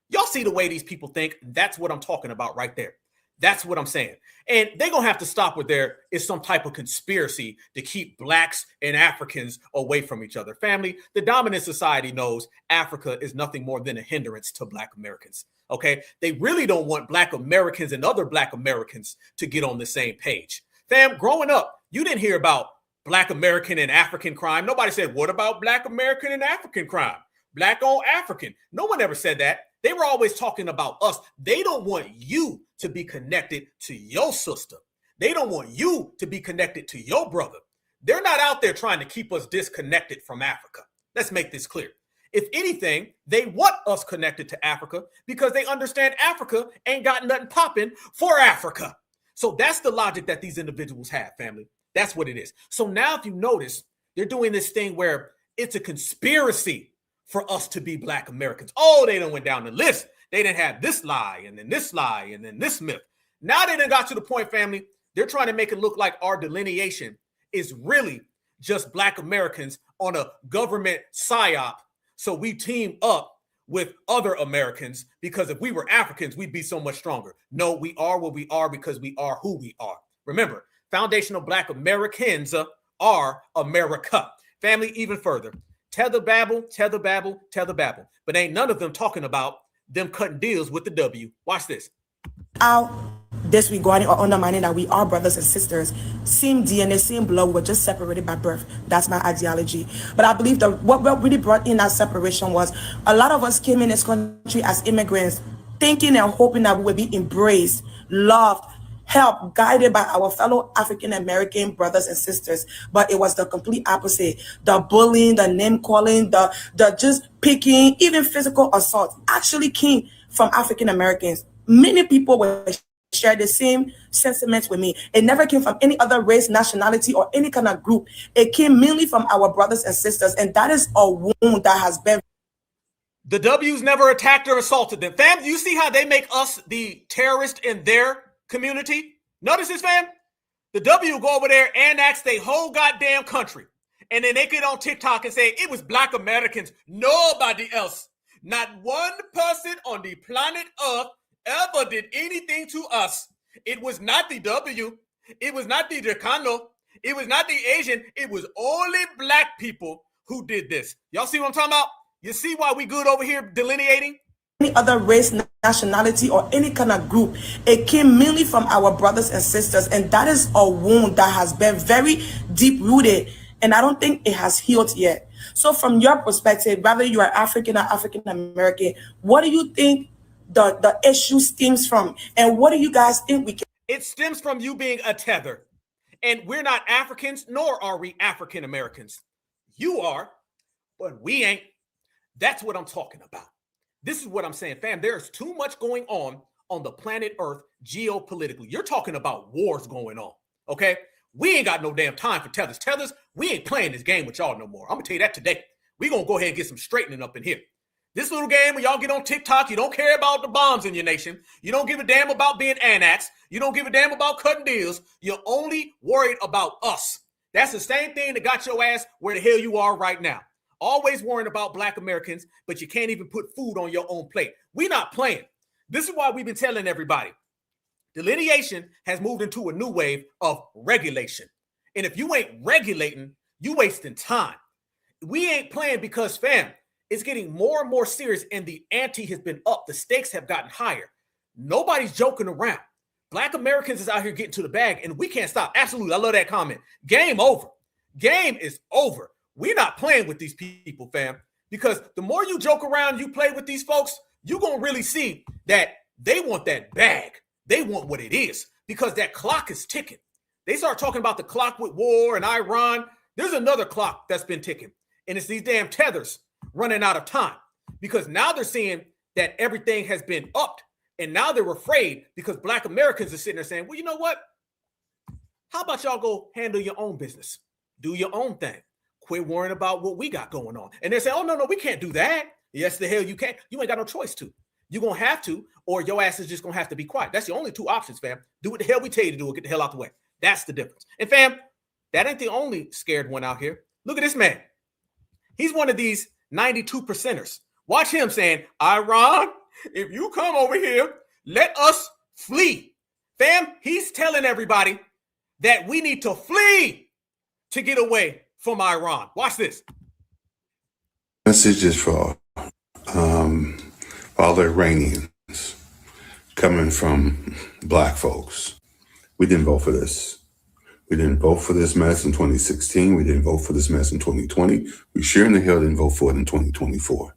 Y'all see the way these people think? That's what I'm talking about right there. That's what I'm saying. And they're going to have to stop with there is some type of conspiracy to keep blacks and Africans away from each other. Family, the dominant society knows Africa is nothing more than a hindrance to black Americans. Okay? They really don't want black Americans and other black Americans to get on the same page. Fam, growing up, you didn't hear about black American and African crime. Nobody said, what about black American and African crime? Black on African. No one ever said that. They were always talking about us. They don't want you to be connected to your sister. They don't want you to be connected to your brother. They're not out there trying to keep us disconnected from Africa. Let's make this clear. If anything, they want us connected to Africa because they understand Africa ain't got nothing popping for Africa. So that's the logic that these individuals have, family. That's what it is. So now if you notice, they're doing this thing where it's a conspiracy for us to be black Americans. Oh, they done went down the list. They didn't have this lie and then this lie and then this myth. Now they done got to the point, family, they're trying to make it look like our delineation is really just black Americans on a government psyop. So we team up with other Americans because if we were Africans, we'd be so much stronger. No, we are what we are because we are who we are. Remember, foundational black Americans are America. Family, even further. Tether babble, tether babble, tether babble. But ain't none of them talking about them cutting deals with the W. Watch this. out disregarding or undermining that we are brothers and sisters, same DNA, same blood, we're just separated by birth. That's my ideology. But I believe that what really brought in that separation was a lot of us came in this country as immigrants, thinking and hoping that we would be embraced, loved, helped, guided by our fellow African American brothers and sisters. But it was the complete opposite. The bullying, the name calling, the just picking, even physical assault actually came from African Americans. Many people were share the same sentiments with me. It never came from any other race, nationality, or any kind of group. It came mainly from our brothers and sisters, and that is a wound that has been. The W's never attacked or assaulted them. Fam, you see how they make us the terrorist in their community? Notice this, fam? The W go over there and annex their whole goddamn country. And then they get on TikTok and say, it was Black Americans, nobody else. Not one person on the planet Earth ever did anything to us. It was not the W. It was not the Chicano. It was not the Asian. It was only Black people who did this. Y'all see what I'm talking about? You see why we good over here delineating? Any other race, nationality, or any kind of group. It came mainly from our brothers and sisters, and that is a wound that has been very deep rooted, and I don't think it has healed yet. So from your perspective, whether you are African or African American, what do you think the issue stems from, and what do you guys think we can? It stems from you being a tether, and we're not Africans, nor are we African Americans. You are, but we ain't. That's what I'm talking about. This is what I'm saying, fam. There's too much going on the planet Earth geopolitically. You're talking about wars going on, okay? We ain't got no damn time for tethers. Tethers, we ain't playing this game with y'all no more. I'm gonna tell you that today. We're gonna go ahead and get some straightening up in here. This little game where y'all get on TikTok, you don't care about the bombs in your nation. You don't give a damn about being annexed. You don't give a damn about cutting deals. You're only worried about us. That's the same thing that got your ass where the hell you are right now. Always worrying about Black Americans, but you can't even put food on your own plate. We're not playing. This is why we've been telling everybody. Delineation has moved into a new wave of regulation. And if you ain't regulating, you wasting time. We ain't playing because, fam, it's getting more and more serious and the ante has been up. The stakes have gotten higher. Nobody's joking around. Black Americans is out here getting to the bag and we can't stop. Absolutely. I love that comment. Game over. Game is over. We're not playing with these people, fam, because the more you joke around, you play with these folks, you're going to really see that they want that bag. They want what it is because that clock is ticking. They start talking about the clock with war and Iran. There's another clock that's been ticking, and it's these damn tethers running out of time because now they're seeing that everything has been upped, and now they're afraid because Black Americans are sitting there saying, well, you know what? How about y'all go handle your own business? Do your own thing. Quit worrying about what we got going on. And they're saying, oh, no, we can't do that. Yes, the hell you can't. You ain't got no choice to. You're going to have to, or your ass is just going to have to be quiet. That's the only two options, fam. Do what the hell we tell you to do or get the hell out the way. That's the difference. And fam, that ain't the only scared one out here. Look at this man. He's one of these 92%ers. Watch him saying, Iran, if you come over here, let us flee. Fam, he's telling everybody that we need to flee to get away from Iran. Watch this. Message is for all the Iranians coming from Black folks. We didn't vote for this. We didn't vote for this mess in 2016. We didn't vote for this mess in 2020. We sure in the hell didn't vote for it in 2024.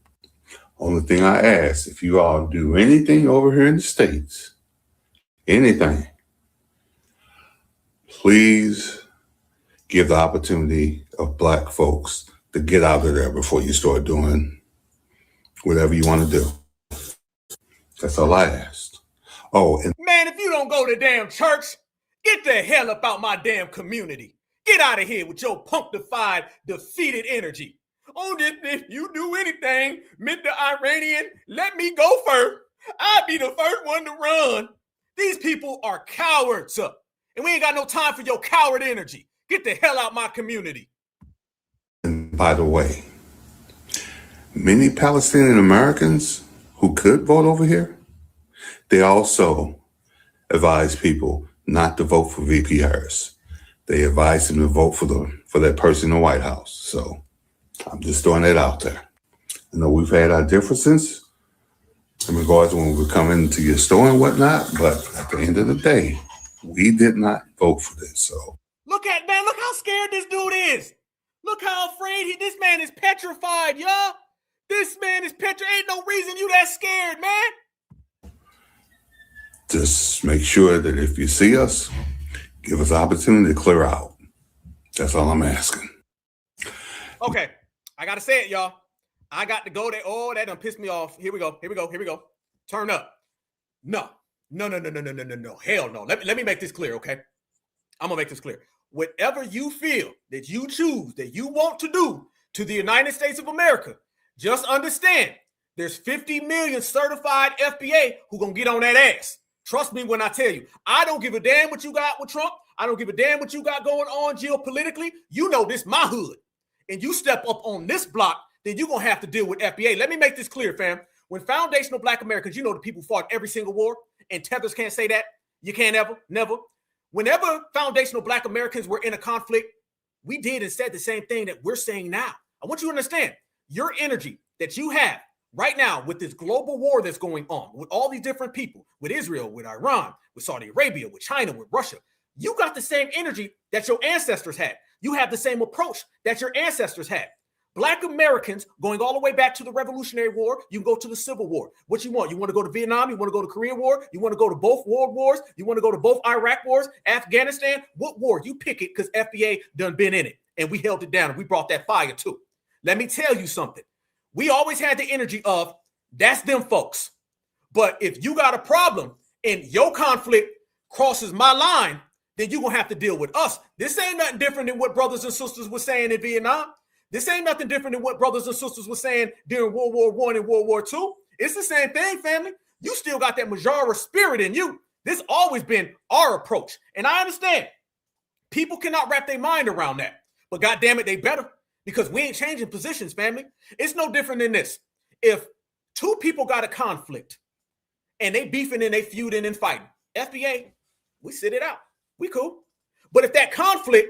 Only thing I ask, if you all do anything over here in the States, anything, please give the opportunity of Black folks to get out of there before you start doing whatever you want to do. That's all I asked. Oh, and man, if you don't go to damn church, get the hell up out my damn community. Get out of here with your punctified, defeated energy. Oh, if you do anything, Mr. Iranian, let me go first. I'll be the first one to run. These people are cowards, and we ain't got no time for your coward energy. Get the hell out my community. And by the way, many Palestinian Americans who could vote over here, they also advise people not to vote for VP Harris. They advise them to vote for that person in the White House. So I'm just throwing that out there. I know we've had our differences, in regards to when we come into your store and whatnot. But at the end of the day, we did not vote for this. So Look how scared this dude is. Look how afraid this man is petrified, y'all. This man is petrified. Ain't no reason you that scared, man. just make sure that if you see us, give us the opportunity to clear out. That's all I'm asking. Okay, I gotta say it, y'all. I got to go there. Oh, that done pissed me off. Here we go. Turn up. No. Hell no. Let me make this clear, okay? I'm gonna make this clear. Whatever you feel that you choose, that you want to do to the United States of America, just understand there's 50 million certified FBA who gonna get on that ass. Trust me when I tell you. I don't give a damn what you got with Trump. I don't give a damn what you got going on geopolitically. You know this my hood. And you step up on this block, then you're going to have to deal with FBA. Let me make this clear, fam. When foundational Black Americans, you know the people fought every single war, and tethers can't say that. You can't ever, never. Whenever foundational Black Americans were in a conflict, we did and said the same thing that we're saying now. I want you to understand your energy that you have right now with this global war that's going on, with all these different people, with Israel, with Iran, with Saudi Arabia, with China, with Russia. You got the same energy that your ancestors had. You have the same approach that your ancestors had. Black Americans, going all the way back to the Revolutionary War, you can go to the Civil War. What you want? You want to go to Vietnam? You want to go to Korea War? You want to go to both world wars? You want to go to both Iraq wars, Afghanistan? What war? You pick it, because FBA done been in it, and we held it down, and we brought that fire too. Let me tell you something. We always had the energy of, that's them folks. But if you got a problem and your conflict crosses my line, then you're going to have to deal with us. This ain't nothing different than what brothers and sisters were saying in Vietnam. This ain't nothing different than what brothers and sisters were saying during World War I and World War II. It's the same thing, family. You still got that Majara spirit in you. This always been our approach. And I understand people cannot wrap their mind around that. But goddamn it, they better, because we ain't changing positions, family. It's no different than this. If two people got a conflict and they beefing and they feuding and fighting, FBA, we sit it out. We cool. But if that conflict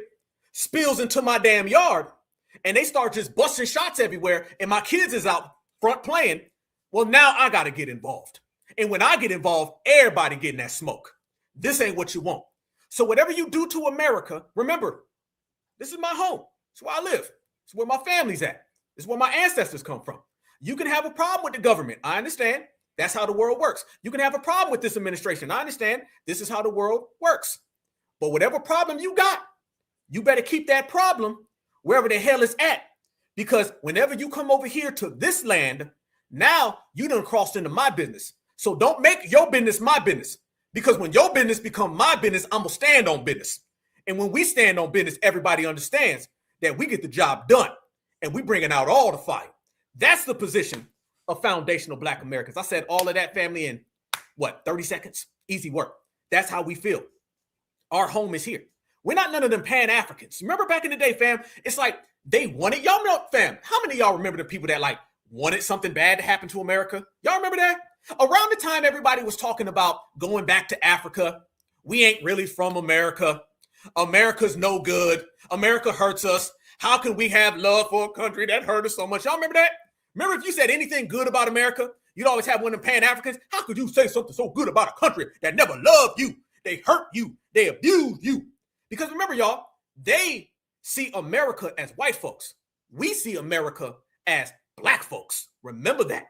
spills into my damn yard and they start just busting shots everywhere and my kids is out front playing, well, now I got to get involved. And when I get involved, everybody getting that smoke. This ain't what you want. So whatever you do to America, remember, this is my home. It's where I live. It's where my family's at. It's where my ancestors come from. You can have a problem with the government. I understand. That's how the world works. You can have a problem with this administration. I understand. This is how the world works. But whatever problem you got, you better keep that problem wherever the hell it's at. Because whenever you come over here to this land, now you done crossed into my business. So don't make your business my business. Because when your business become my business, I'm going to stand on business. And when we stand on business, everybody understands that we get the job done. And we bringing out all the fire. That's the position of foundational Black Americans. I said all of that, family, in 30 seconds? Easy work. That's how we feel. Our home is here. We're not none of them Pan-Africans. Remember back in the day, fam, it's like they wanted, y'all know, fam, how many of y'all remember the people that like wanted something bad to happen to America? Y'all remember that? Around the time everybody was talking about going back to Africa, we ain't really from America. America's no good. America hurts us. How can we have love for a country that hurt us so much? Y'all remember that? Remember if you said anything good about America, you'd always have one of them Pan-Africans. How could you say something so good about a country that never loved you? They hurt you. They abuse you. Because remember, y'all, they see America as white folks. We see America as Black folks. Remember that.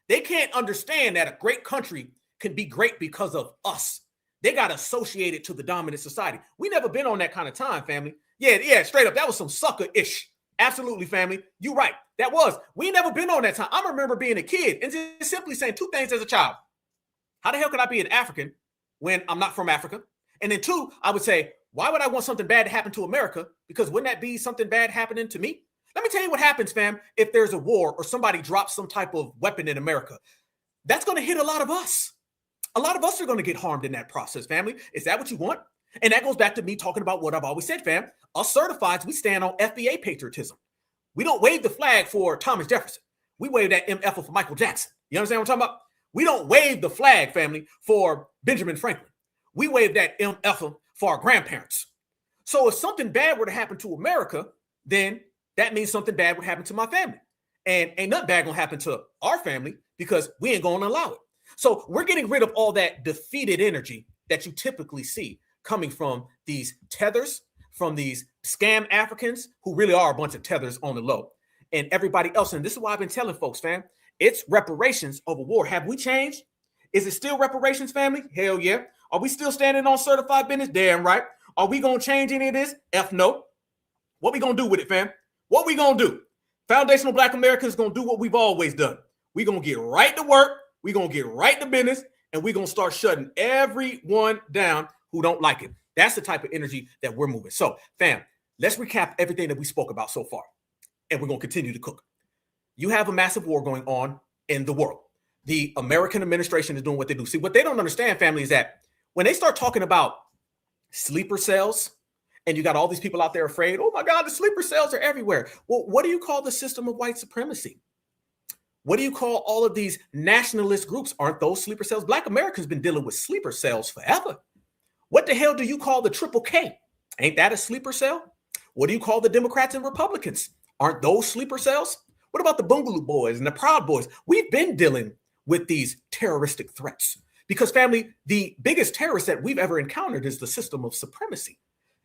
They can't understand that a great country can be great because of us. They got associated to the dominant society. We never been on that kind of time, family. Yeah, straight up. That was some sucker-ish. Absolutely, family. You right. That was. We never been on that time. I remember being a kid and just simply saying two things as a child. How the hell could I be an African when I'm not from Africa? And then two, I would say, why would I want something bad to happen to America? Because wouldn't that be something bad happening to me? Let me tell you what happens, fam, if there's a war or somebody drops some type of weapon in America. That's going to hit a lot of us. A lot of us are going to get harmed in that process, family. Is that what you want? And that goes back to me talking about what I've always said, fam. Us certifieds, we stand on FBA patriotism. We don't wave the flag for Thomas Jefferson. We wave that MF for Michael Jackson. You understand what I'm talking about? We don't wave the flag, family, for Benjamin Franklin. We wave that MF for our grandparents. So if something bad were to happen to America, then that means something bad would happen to my family. And ain't nothing bad gonna happen to our family because we ain't going to allow it. So we're getting rid of all that defeated energy that you typically see coming from these tethers, from these scam Africans who really are a bunch of tethers on the low, and everybody else. And this is why I've been telling folks, fam, it's reparations over war. Have we changed? Is it still reparations, family? Hell yeah. Are we still standing on certified business? Damn right. Are we going to change any of this? F no. What we going to do with it, fam? What we going to do? Foundational Black Americans going to do what we've always done. We're going to get right to work. We're going to get right to business, and we're going to start shutting everyone down who don't like it. That's the type of energy that we're moving. So, fam, let's recap everything that we spoke about so far, and we're going to continue to cook. You have a massive war going on in the world. The American administration is doing what they do. See, what they don't understand, family, is that when they start talking about sleeper cells, and you got all these people out there afraid, oh my God, the sleeper cells are everywhere. Well, what do you call the system of white supremacy? What do you call all of these nationalist groups? Aren't those sleeper cells? Black Americans been dealing with sleeper cells forever. What the hell do you call the Triple K? Ain't that a sleeper cell? What do you call the Democrats and Republicans? Aren't those sleeper cells? What about the Boogaloo Boys and the Proud Boys? We've been dealing with these terroristic threats because, family, the biggest terrorist that we've ever encountered is the system of supremacy.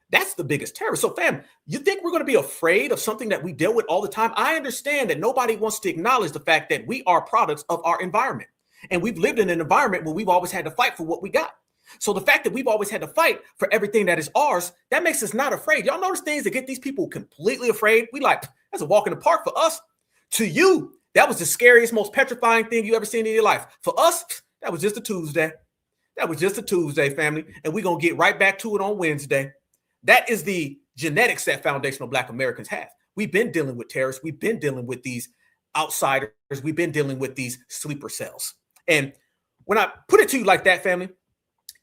That's the biggest terror. So, fam, you think we're going to be afraid of something that we deal with all the time? I understand that nobody wants to acknowledge the fact that we are products of our environment. And we've lived in an environment where we've always had to fight for what we got. So the fact that we've always had to fight for everything that is ours, that makes us not afraid. Y'all notice things that get these people completely afraid? We like, that's a walk in the park for us. To you, that was the scariest, most petrifying thing you ever seen in your life. For us, that was just a Tuesday. That was just a Tuesday, family. And we're going to get right back to it on Wednesday. That is the genetics that foundational Black Americans have. We've been dealing with terrorists. We've been dealing with these outsiders. We've been dealing with these sleeper cells. And when I put it to you like that, family,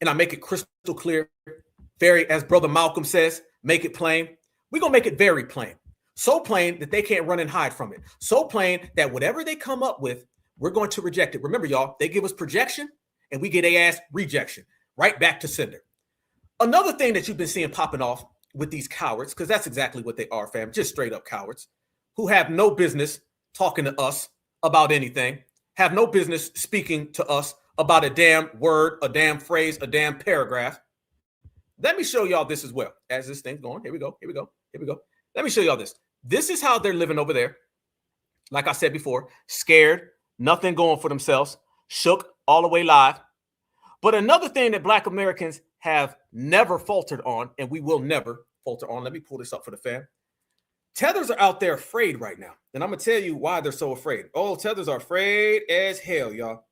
and I make it crystal clear, very, as Brother Malcolm says, make it plain, we're going to make it very plain. So plain that they can't run and hide from it. So plain that whatever they come up with, we're going to reject it. Remember, y'all, they give us projection and we get a ass rejection right back to sender. Another thing that you've been seeing popping off with these cowards, because that's exactly what they are, fam, just straight up cowards, who have no business talking to us about anything, have no business speaking to us about a damn word, a damn phrase, a damn paragraph. Let me show y'all this as well. As this thing's going, here we go. Let me show y'all this. This is how they're living over there. Like I said before, scared, nothing going for themselves, shook all the way live. But another thing that Black Americans have never faltered on, and we will never falter on. Let me pull this up for the fam. Tethers are out there afraid right now. And I'm going to tell you why they're so afraid. Oh, tethers are afraid as hell, y'all.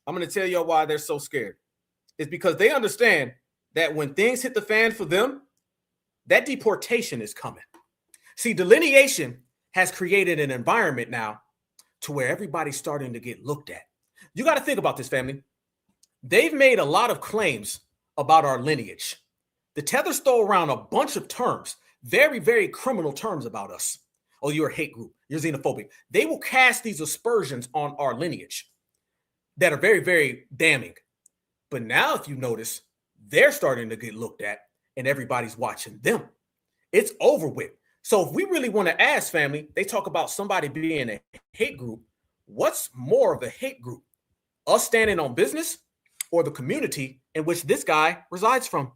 I'm going to tell y'all why they're so scared. It's because they understand that when things hit the fan for them, that deportation is coming. See, delineation has created an environment now to where everybody's starting to get looked at. You got to think about this, family. They've made a lot of claims about our lineage. The tethers throw around a bunch of terms, very, very criminal terms about us. Oh, you're a hate group. You're xenophobic. They will cast these aspersions on our lineage that are very, very damning. But now, if you notice, they're starting to get looked at and everybody's watching them. It's over with. So if we really want to ask, family, they talk about somebody being a hate group. What's more of a hate group? Us standing on business or the community in which this guy resides from?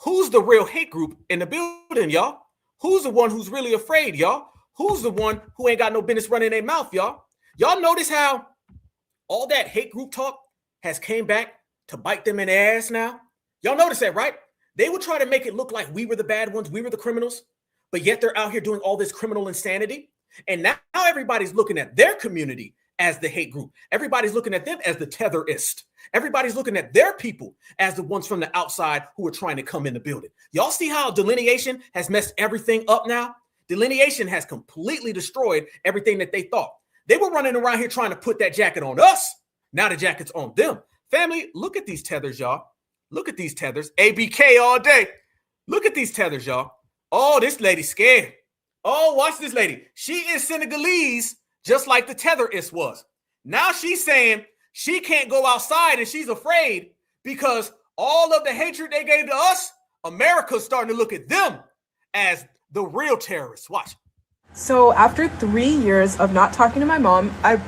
Who's the real hate group in the building, y'all? Who's the one who's really afraid, y'all? Who's the one who ain't got no business running their mouth, y'all? Y'all notice how all that hate group talk has came back to bite them in the ass now? Y'all notice that, right? They would try to make it look like we were the bad ones, we were the criminals, but yet they're out here doing all this criminal insanity. And now everybody's looking at their community as the hate group. Everybody's looking at them as the tetherist. Everybody's looking at their people as the ones from the outside who are trying to come in the building. Y'all see how delineation has messed everything up now? Delineation has completely destroyed everything that they thought. They were running around here trying to put that jacket on us. Now the jacket's on them. Family, look at these tethers, y'all. Look at these tethers. ABK all day. Look at these tethers, y'all. Oh, this lady's scared. Oh, watch this lady. She is Senegalese, just like the tetherist was. Now she's saying she can't go outside and she's afraid because all of the hatred they gave to us, America's starting to look at them as the real terrorists. Watch. So after 3 years of not talking to my mom, I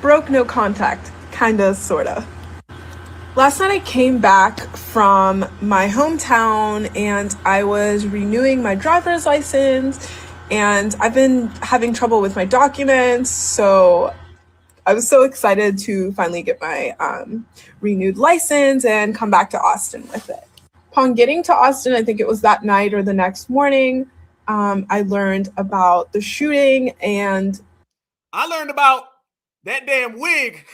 broke no contact Kinda, sorta. Last night I came back from my hometown and I was renewing my driver's license, and I've been having trouble with my documents, so I was so excited to finally get my renewed license and come back to Austin with it. Upon getting to Austin, I think it was that night or the next morning, I learned about the shooting, and I learned about that damn wig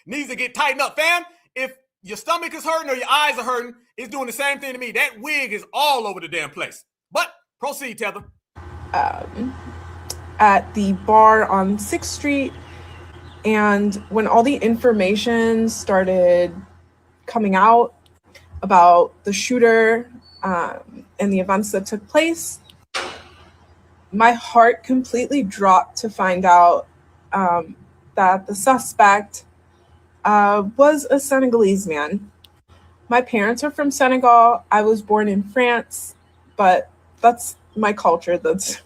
needs to get tightened up, fam. If your stomach is hurting or your eyes are hurting, it's doing the same thing to me. That wig is all over the damn place. But proceed, Tether. At the bar on 6th Street, and when all the information started coming out about the shooter and the events that took place, my heart completely dropped to find out that the suspect was a Senegalese man. My parents are from Senegal. I was born in France, but that's my culture. That's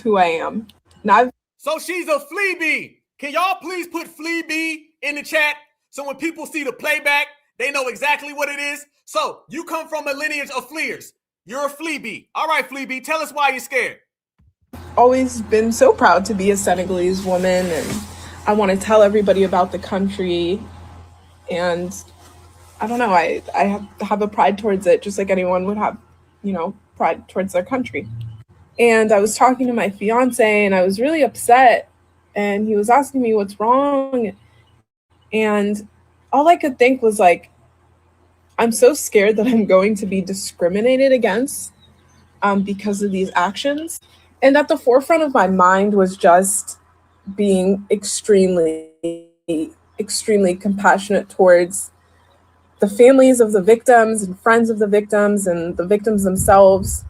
who I am. And So she's a flea bee. Can y'all please put flea bee in the chat so when people see the playback, they know exactly what it is? So you come from a lineage of fleers. You're a flea bee. All right, flea bee, tell us why you're scared. always been so proud to be a Senegalese woman, and I want to tell everybody about the country. And I don't know, I have a pride towards it, just like anyone would have, pride towards their country. And I was talking to my fiance, and I was really upset, and he was asking me what's wrong. And all I could think was like, I'm so scared that I'm going to be discriminated against because of these actions. And at the forefront of my mind was just being extremely, extremely compassionate towards the families of the victims and friends of the victims and the victims themselves.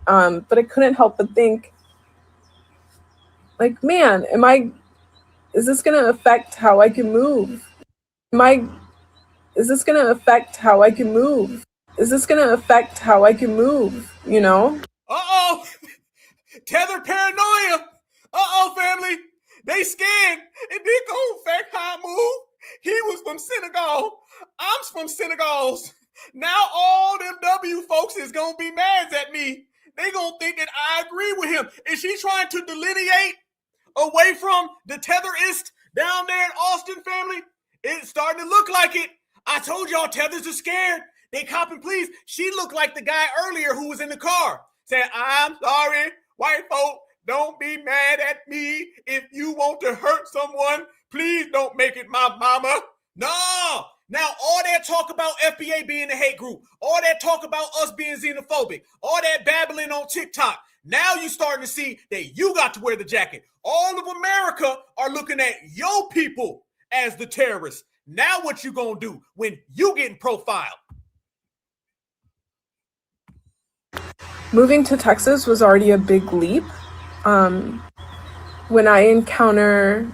But I couldn't help but think, like, man, is this going to affect how I can move? Is this going to affect how I can move? Is this going to affect how I can move, Uh-oh. Tether paranoia. Uh-oh, family. They scared. It did go affect how I move. He was from Senegal. I'm from Senegals. Now all them W folks is going to be mad at me. They going to think that I agree with him. Is she trying to delineate away from the Tetherist down there in Austin, family? It's starting to look like it. I told y'all Tethers are scared. They copping please. She looked like the guy earlier who was in the car saying, I'm sorry, white folk, don't be mad at me. If you want to hurt someone, please don't make it my mama. No. Now, all that talk about FBA being a hate group, all that talk about us being xenophobic, all that babbling on TikTok, now you starting to see that you got to wear the jacket. All of America are looking at your people as the terrorists. Now what you gonna do when you getting profiled? Moving to Texas was already a big leap. When I encounter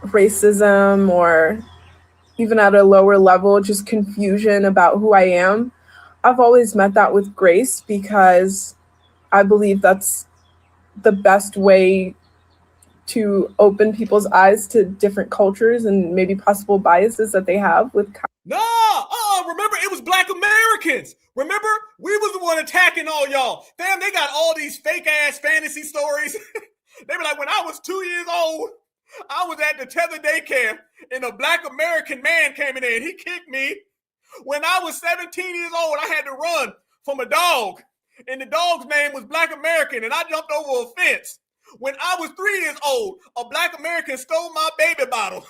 racism or even at a lower level, just confusion about who I am, I've always met that with grace because I believe that's the best way to open people's eyes to different cultures and maybe possible biases that they have with. Remember, it was Black Americans. Remember, we was the one attacking all y'all. Fam, they got all these fake-ass fantasy stories. They were like, when I was 2 years old, I was at the Tether daycare, and a Black American man came in there, and he kicked me. When I was 17 years old, I had to run from a dog, and the dog's name was Black American, and I jumped over a fence. When I was 3 years old, a Black American stole my baby bottle.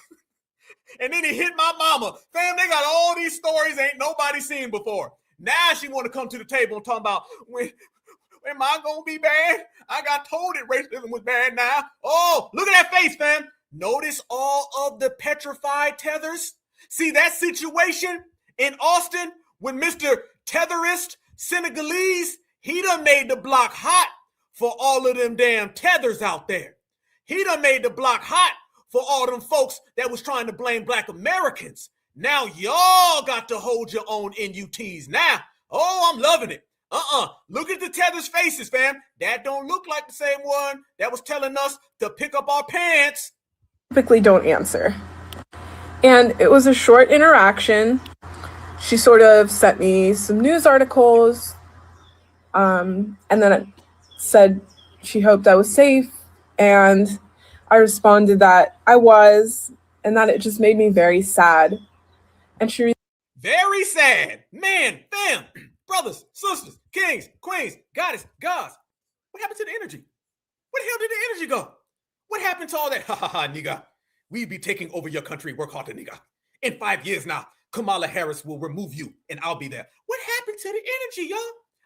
And then he hit my mama. Fam, they got all these stories ain't nobody seen before. Now she want to come to the table and talk about, am I going to be bad? I got told that racism was bad now. Oh, look at that face, fam. Notice all of the petrified tethers? See that situation in Austin when Mr. Tetherist Senegalese, he done made the block hot for all of them damn tethers out there. He done made the block hot for all them folks that was trying to blame Black Americans. Now y'all got to hold your own NUTs now. Oh, I'm loving it. Look at the tethers' faces, fam. That don't look like the same one that was telling us to pick up our pants. Typically don't answer. And it was a short interaction. She sort of sent me some news articles, and then it said she hoped I was safe. And I responded that I was, and that it just made me very sad. And she Very sad. Man, fam, brothers, sisters, kings, queens, goddess, gods. What happened to the energy? Where the hell did the energy go? What happened to all that? Ha ha ha, nigga. We be taking over your country. Work harder, nigga. In 5 years now, Kamala Harris will remove you and I'll be there. What happened to the energy, y'all?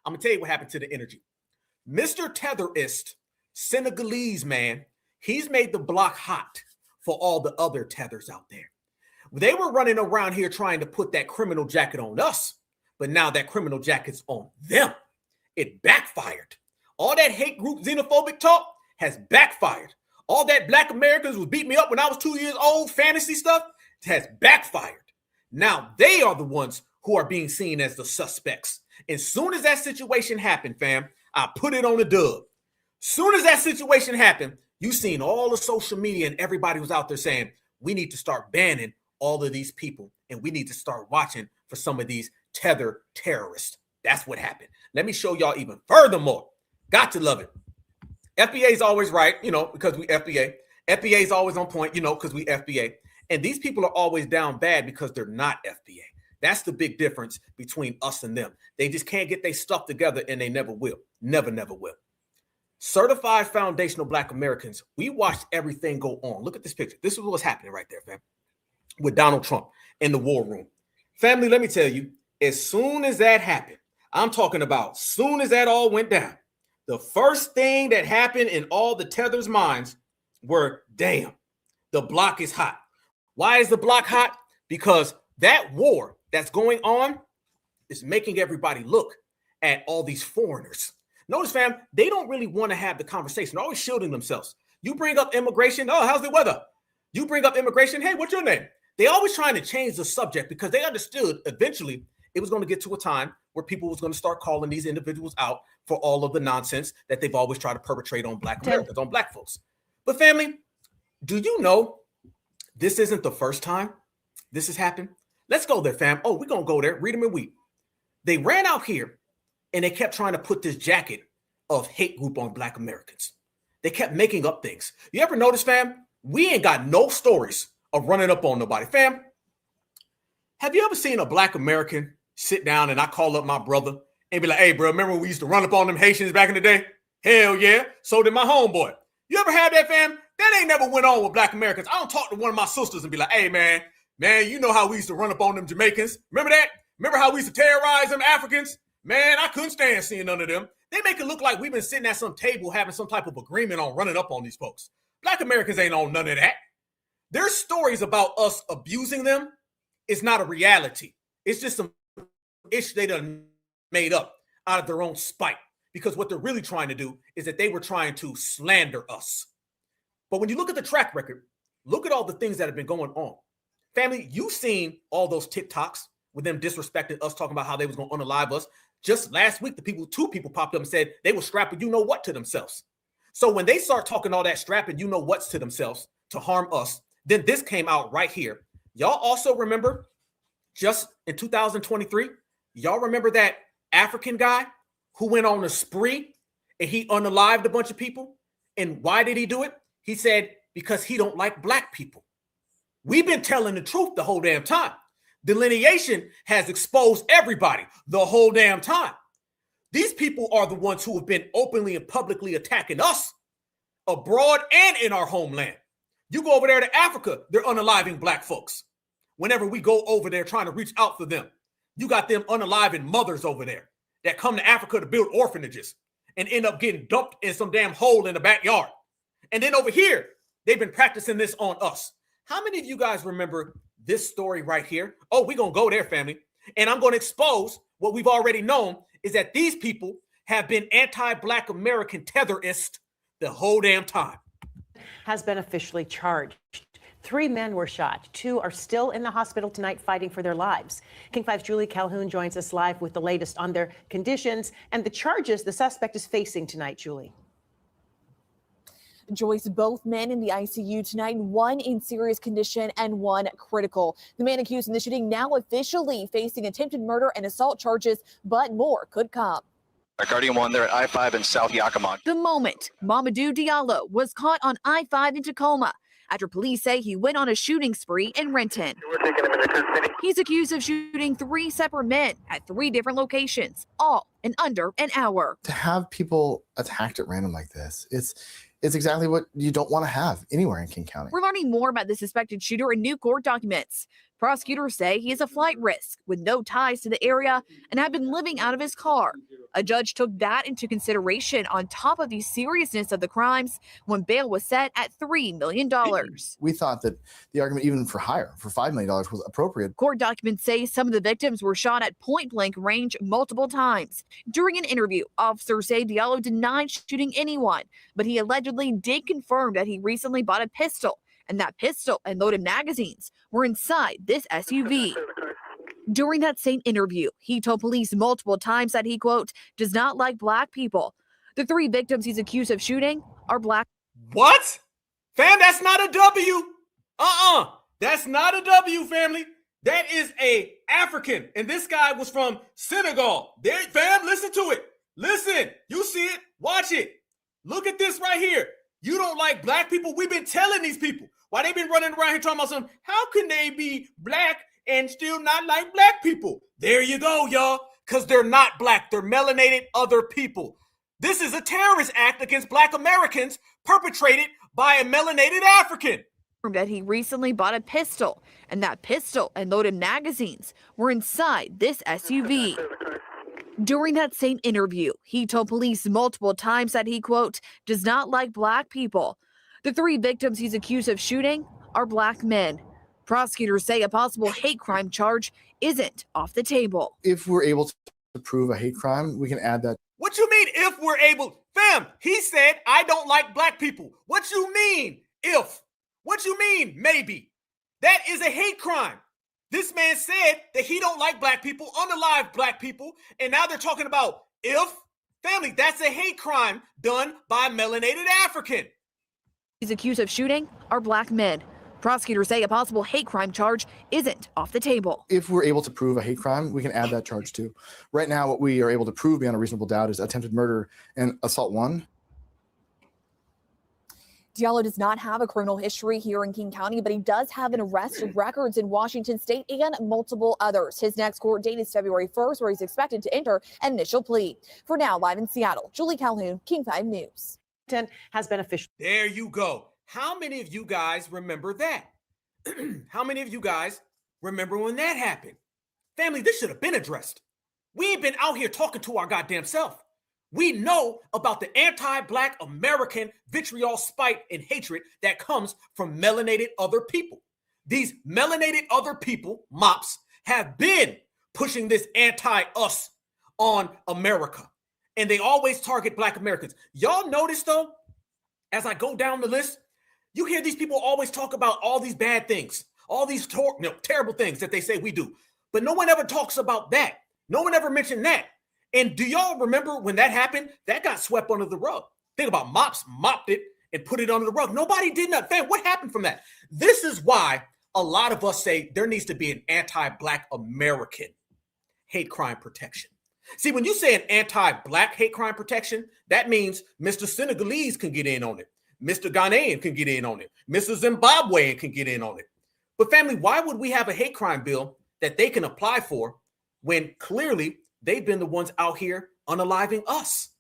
I'm going to tell you what happened to the energy. Mr. Tetherist, Senegalese man, he's made the block hot for all the other tethers out there. They were running around here trying to put that criminal jacket on us, but now that criminal jacket's on them. It backfired. All that hate group xenophobic talk has backfired. All that Black Americans was beat me up when I was 2 years old, fantasy stuff, has backfired. Now they are the ones who are being seen as the suspects. As soon as that situation happened, fam, I put it on the dub. Soon as that situation happened, you seen all the social media and everybody was out there saying, we need to start banning all of these people and we need to start watching for some of these tether terrorists. That's what happened. Let me show y'all even furthermore. Got to love it. FBA is always right, because we FBA. FBA is always on point, because we FBA. And these people are always down bad because they're not FBA. That's the big difference between us and them. They just can't get their stuff together and they never will. Never will. Certified foundational Black Americans, we watched everything go on. Look at this picture. This is what's happening right there, fam, with Donald Trump in the war room. Family, let me tell you, as soon as that happened, I'm talking about soon as that all went down, the first thing that happened in all the tethers' minds were, damn, the block is hot. Why is the block hot? Because that war that's going on is making everybody look at all these foreigners. Notice, fam, they don't really want to have the conversation. They're always shielding themselves. You bring up immigration. Oh, how's the weather? You bring up immigration. Hey, what's your name? They always trying to change the subject because they understood eventually it was going to get to a time where people was going to start calling these individuals out for all of the nonsense that they've always tried to perpetrate on Black Americans, on Black folks. But family, do you know this isn't the first time this has happened? Let's go there, fam. Oh, we're going to go there. Read them and weep. They ran out here and they kept trying to put this jacket of hate group on Black Americans. They kept making up things. You ever notice, fam? We ain't got no stories of running up on nobody. Fam, have you ever seen a Black American sit down and I call up my brother and be like, hey, bro, remember when we used to run up on them Haitians back in the day? Hell yeah. So did my homeboy. You ever had that, fam? That ain't never went on with Black Americans. I don't talk to one of my sisters and be like, hey, man, you know how we used to run up on them Jamaicans. Remember that? Remember how we used to terrorize them Africans? Man, I couldn't stand seeing none of them. They make it look like we've been sitting at some table having some type of agreement on running up on these folks. Black Americans ain't on none of that. Their stories about us abusing them is not a reality. It's just some ish they done made up out of their own spite. Because what they're really trying to do is that they were trying to slander us. But when you look at the track record, look at all the things that have been going on. Family, you've seen all those TikToks with them disrespecting us, talking about how they was going to unalive us. Just last week, two people popped up and said they were strapping you know what to themselves. So when they start talking all that strapping you know what's to themselves to harm us, then this came out right here. Y'all also remember just in 2023, y'all remember that African guy who went on a spree and he unalived a bunch of people? And why did he do it? He said, because he don't like Black people. We've been telling the truth the whole damn time. Delineation has exposed everybody the whole damn time. These people are the ones who have been openly and publicly attacking us abroad and in our homeland. You go over there to Africa, they're unaliving Black folks. Whenever we go over there trying to reach out for them, you got them unaliving mothers over there that come to Africa to build orphanages and end up getting dumped in some damn hole in the backyard. And then over here, they've been practicing this on us. How many of you guys remember this story right here? Oh, we're going to go there, family. And I'm going to expose what we've already known is that these people have been anti-Black American tetherists the whole damn time. Has been officially charged. 3 men were shot. 2 are still in the hospital tonight fighting for their lives. King 5's Julie Calhoun joins us live with the latest on their conditions and the charges the suspect is facing tonight, Julie. Joyce, both men in the ICU tonight, one in serious condition and one critical. The man accused in the shooting now officially facing attempted murder and assault charges, but more could come. Guardian 1 there at I-5 in South Yakima. The moment Mamadou Diallo was caught on I-5 in Tacoma after police say he went on a shooting spree in Renton. He's accused of shooting 3 separate men at 3 different locations, all in under an hour. To have people attacked at random like this, it's exactly what you don't want to have anywhere in King County. We're learning more about the suspected shooter in new court documents. Prosecutors say he is a flight risk with no ties to the area and had been living out of his car. A judge took that into consideration on top of the seriousness of the crimes when bail was set at $3 million. We thought that the argument even for higher, for $5 million, was appropriate. Court documents say some of the victims were shot at point-blank range multiple times. During an interview, officers say Diallo denied shooting anyone, but he allegedly did confirm that he recently bought a pistol, and that pistol and loaded magazines were inside this SUV. During that same interview, he told police multiple times that he, quote, does not like black people. The 3 victims he's accused of shooting are black. What? Fam, that's not a W. That's not a W, family. That is a African. And this guy was from Senegal. There, fam, listen to it. Listen, you see it, watch it. Look at this right here. You don't like black people? We've been telling these people why they've been running around here talking about something. How can they be black and still not like black people? There you go, y'all. Because they're not black. They're melanated other people. This is a terrorist act against black Americans perpetrated by a melanated African. That he recently bought a pistol, and that pistol and loaded magazines were inside this SUV. During that same interview, he told police multiple times that he, quote, does not like black people. The 3 victims he's accused of shooting are black men. Prosecutors say a possible hate crime charge isn't off the table. If we're able to prove a hate crime, we can add that. What you mean if we're able? Fam, he said, I don't like black people. What you mean if? What you mean maybe? That is a hate crime. This man said that he don't like black people, unalive black people, and now they're talking about if. Family, that's a hate crime done by a melanated African. He's accused of shooting are black men. Prosecutors say a possible hate crime charge isn't off the table. If we're able to prove a hate crime, we can add that charge too. Right now, what we are able to prove beyond a reasonable doubt is attempted murder and assault 1. Diallo does not have a criminal history here in King County, but he does have an arrest records in Washington State and multiple others. His next court date is February 1st, where he's expected to enter an initial plea. For now, live in Seattle, Julie Calhoun, King 5 News. Has been official. There you go. How many of you guys remember that? How many of you guys remember when that happened? Family, this should have been addressed. We ain't been out here talking to our goddamn self. We know about the anti-black American vitriol, spite, and hatred that comes from melanated other people. These melanated other people, MOPs, have been pushing this anti-us on America. And they always target black Americans. Y'all notice, though, as I go down the list, you hear these people always talk about all these bad things, all these terrible things that they say we do. But no one ever talks about that. No one ever mentioned that. And do y'all remember when that happened? That got swept under the rug. Think about MOPs mopped it and put it under the rug. Nobody did nothing. What happened from that? This is why a lot of us say there needs to be an anti-black American hate crime protection. See, when you say an anti-black hate crime protection, that means Mr. Senegalese can get in on it. Mr. Ghanaian can get in on it. Mr. Zimbabwean can get in on it. But family, why would we have a hate crime bill that they can apply for when clearly they've been the ones out here unaliving us?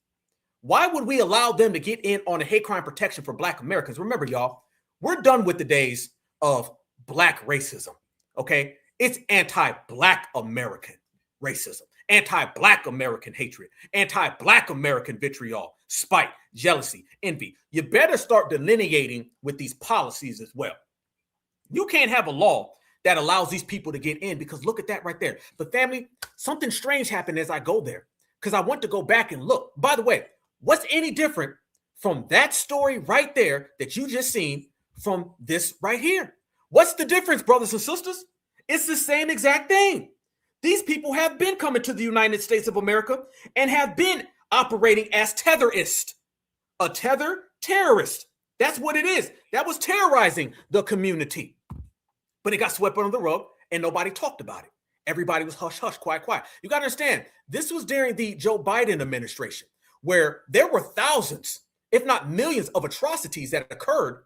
Why would we allow them to get in on a hate crime protection for black Americans? Remember, y'all, we're done with the days of black racism, okay? It's anti-black American racism, anti-black American hatred, anti-black American vitriol, spite, jealousy, envy. You better start delineating with these policies as well. You can't have a law that allows these people to get in, because look at that right there. But family, something strange happened as I go there, because I want to go back and look. By the way, what's any different from that story right there that you just seen from this right here? What's the difference, brothers and sisters? It's the same exact thing. These people have been coming to the United States of America and have been operating as tetherists, a tether terrorist. That's what it is. That was terrorizing the community. But it got swept under the rug and nobody talked about it. Everybody was hush, hush, quiet, quiet. You got to understand, this was during the Joe Biden administration where there were thousands, if not millions, of atrocities that occurred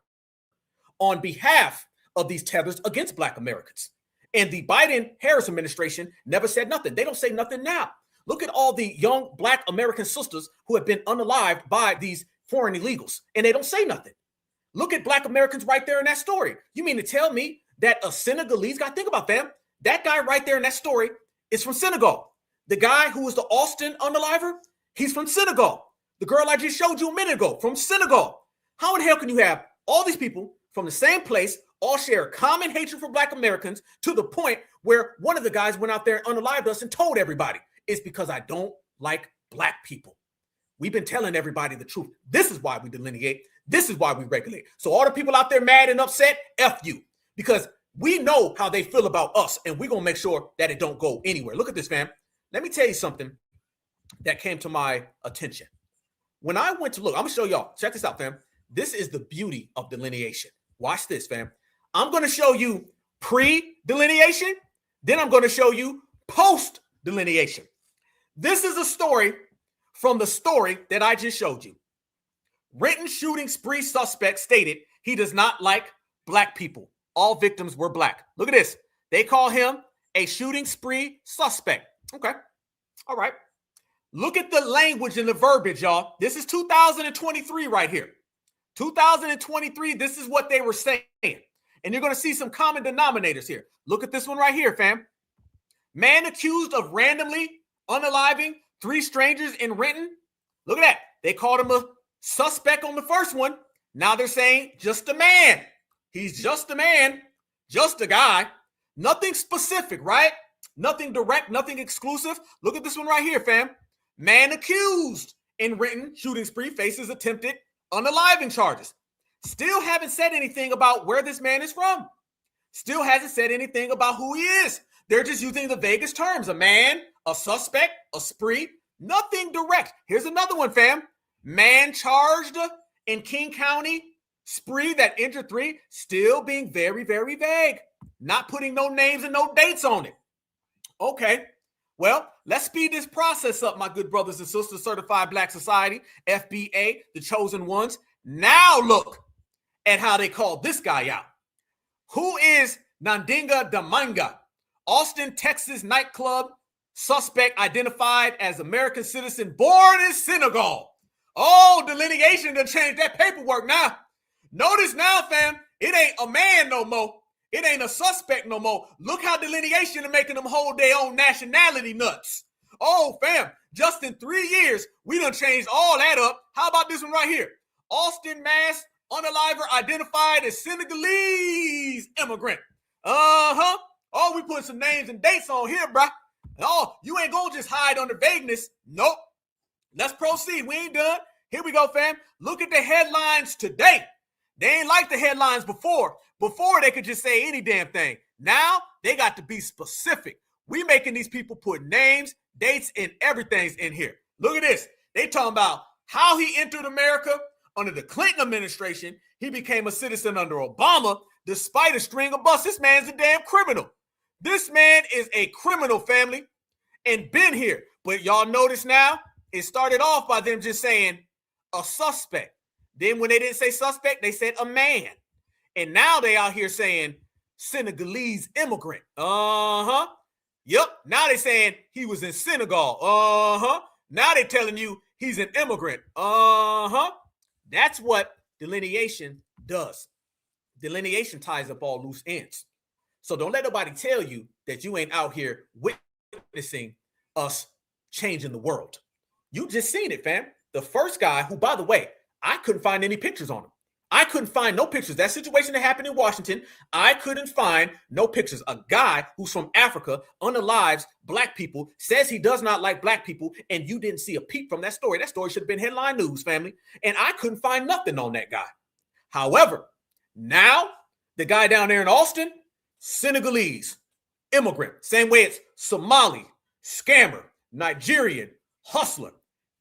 on behalf of these tethers against Black Americans. And the Biden-Harris administration never said nothing. They don't say nothing now. Look at all the young Black American sisters who have been unalived by these foreign illegals, and they don't say nothing. Look at Black Americans right there in that story. You mean to tell me that a Senegalese guy, think about them, that guy right there in that story is from Senegal. The guy who was the Austin unaliver, he's from Senegal. The girl I just showed you a minute ago, from Senegal. How in hell can you have all these people from the same place all share a common hatred for Black Americans to the point where one of the guys went out there and unalived us and told everybody, it's because I don't like Black people. We've been telling everybody the truth. This is why we delineate. This is why we regulate. So all the people out there mad and upset, F you. Because we know how they feel about us, and we're going to make sure that it don't go anywhere. Look at this, fam. Let me tell you something that came to my attention. When I went to look, I'm going to show y'all. Check this out, fam. This is the beauty of delineation. Watch this, fam. I'm going to show you pre-delineation. Then I'm going to show you post-delineation. This is a story from the story that I just showed you. Written shooting spree suspect stated he does not like Black people. All victims were Black. Look at this. They call him a shooting spree suspect. Okay. All right. Look at the language and the verbiage, y'all. This is 2023 right here. 2023, this is what they were saying. And you're going to see some common denominators here. Look at this one right here, fam. Man accused of randomly unaliving 3 strangers in Renton. Look at that. They called him a suspect on the first one. Now they're saying just a man. He's just a man, just a guy. Nothing specific, right? Nothing direct, nothing exclusive. Look at this one right here, fam. Man accused in Renton shooting spree faces attempted unaliving charges. Still haven't said anything about where this man is from. Still hasn't said anything about who he is. They're just using the vaguest terms. A man, a suspect, a spree. Nothing direct. Here's another one, fam. Man charged in King County. Spree that injured 3, still being very, very vague. Not putting no names and no dates on it. Okay. Well, let's speed this process up, my good brothers and sisters. Certified Black Society, FBA, the chosen ones. Now look at how they call this guy out. Who is Nandinga Damanga? Austin, Texas nightclub suspect identified as American citizen born in Senegal. Oh, delineation done changed that paperwork now. Notice now, fam, it ain't a man no more. It ain't a suspect no more. Look how delineation is making them hold their own nationality nuts. Oh, fam, just in 3 years, we done changed all that up. How about this one right here? Austin, Mass, unaliver identified as Senegalese immigrant. Uh-huh. Oh, we put some names and dates on here, bruh. Oh, you ain't gonna just hide under vagueness. Nope. Let's proceed. We ain't done. Here we go, fam. Look at the headlines today. They ain't like the headlines before. Before, they could just say any damn thing. Now, they got to be specific. We making these people put names, dates, and everything's in here. Look at this. They talking about how he entered America under the Clinton administration. He became a citizen under Obama, despite a string of busts. This man's a damn criminal. This man is a criminal, family, and been here. But y'all notice now, it started off by them just saying a suspect. Then when they didn't say suspect, they said a man. And now they out here saying Senegalese immigrant. Uh-huh. Yep. Now they saying he was in Senegal. Uh-huh. Now they telling you he's an immigrant. Uh-huh. That's what delineation does. Delineation ties up all loose ends. So don't let nobody tell you that you ain't out here witnessing us changing the world. You just seen it, fam. The first guy who, by the way, I couldn't find any pictures on him. I couldn't find no pictures. That situation that happened in Washington, I couldn't find no pictures. A guy who's from Africa, unalives Black people, says he does not like Black people, and you didn't see a peep from that story. That story should have been headline news, family. And I couldn't find nothing on that guy. However, now the guy down there in Austin, Senegalese, immigrant. Same way it's Somali, scammer, Nigerian, hustler.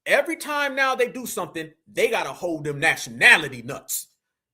Every time now they do something, they got to hold them nationality nuts.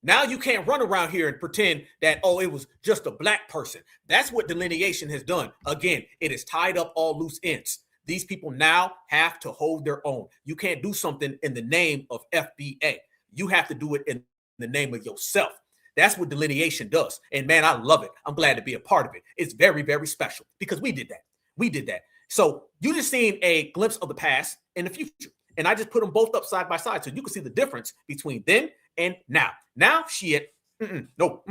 Now you can't run around here and pretend that, oh, it was just a black person. That's what delineation has done. Again, it has tied up all loose ends. These people now have to hold their own. You can't do something in the name of FBA. You have to do it in the name of yourself. That's what delineation does. And man, I love it. I'm glad to be a part of it. It's very, very special because we did that. We did that. So you just seen a glimpse of the past and the future. And I just put them both up side by side so you can see the difference between then and now. Now, shit, no.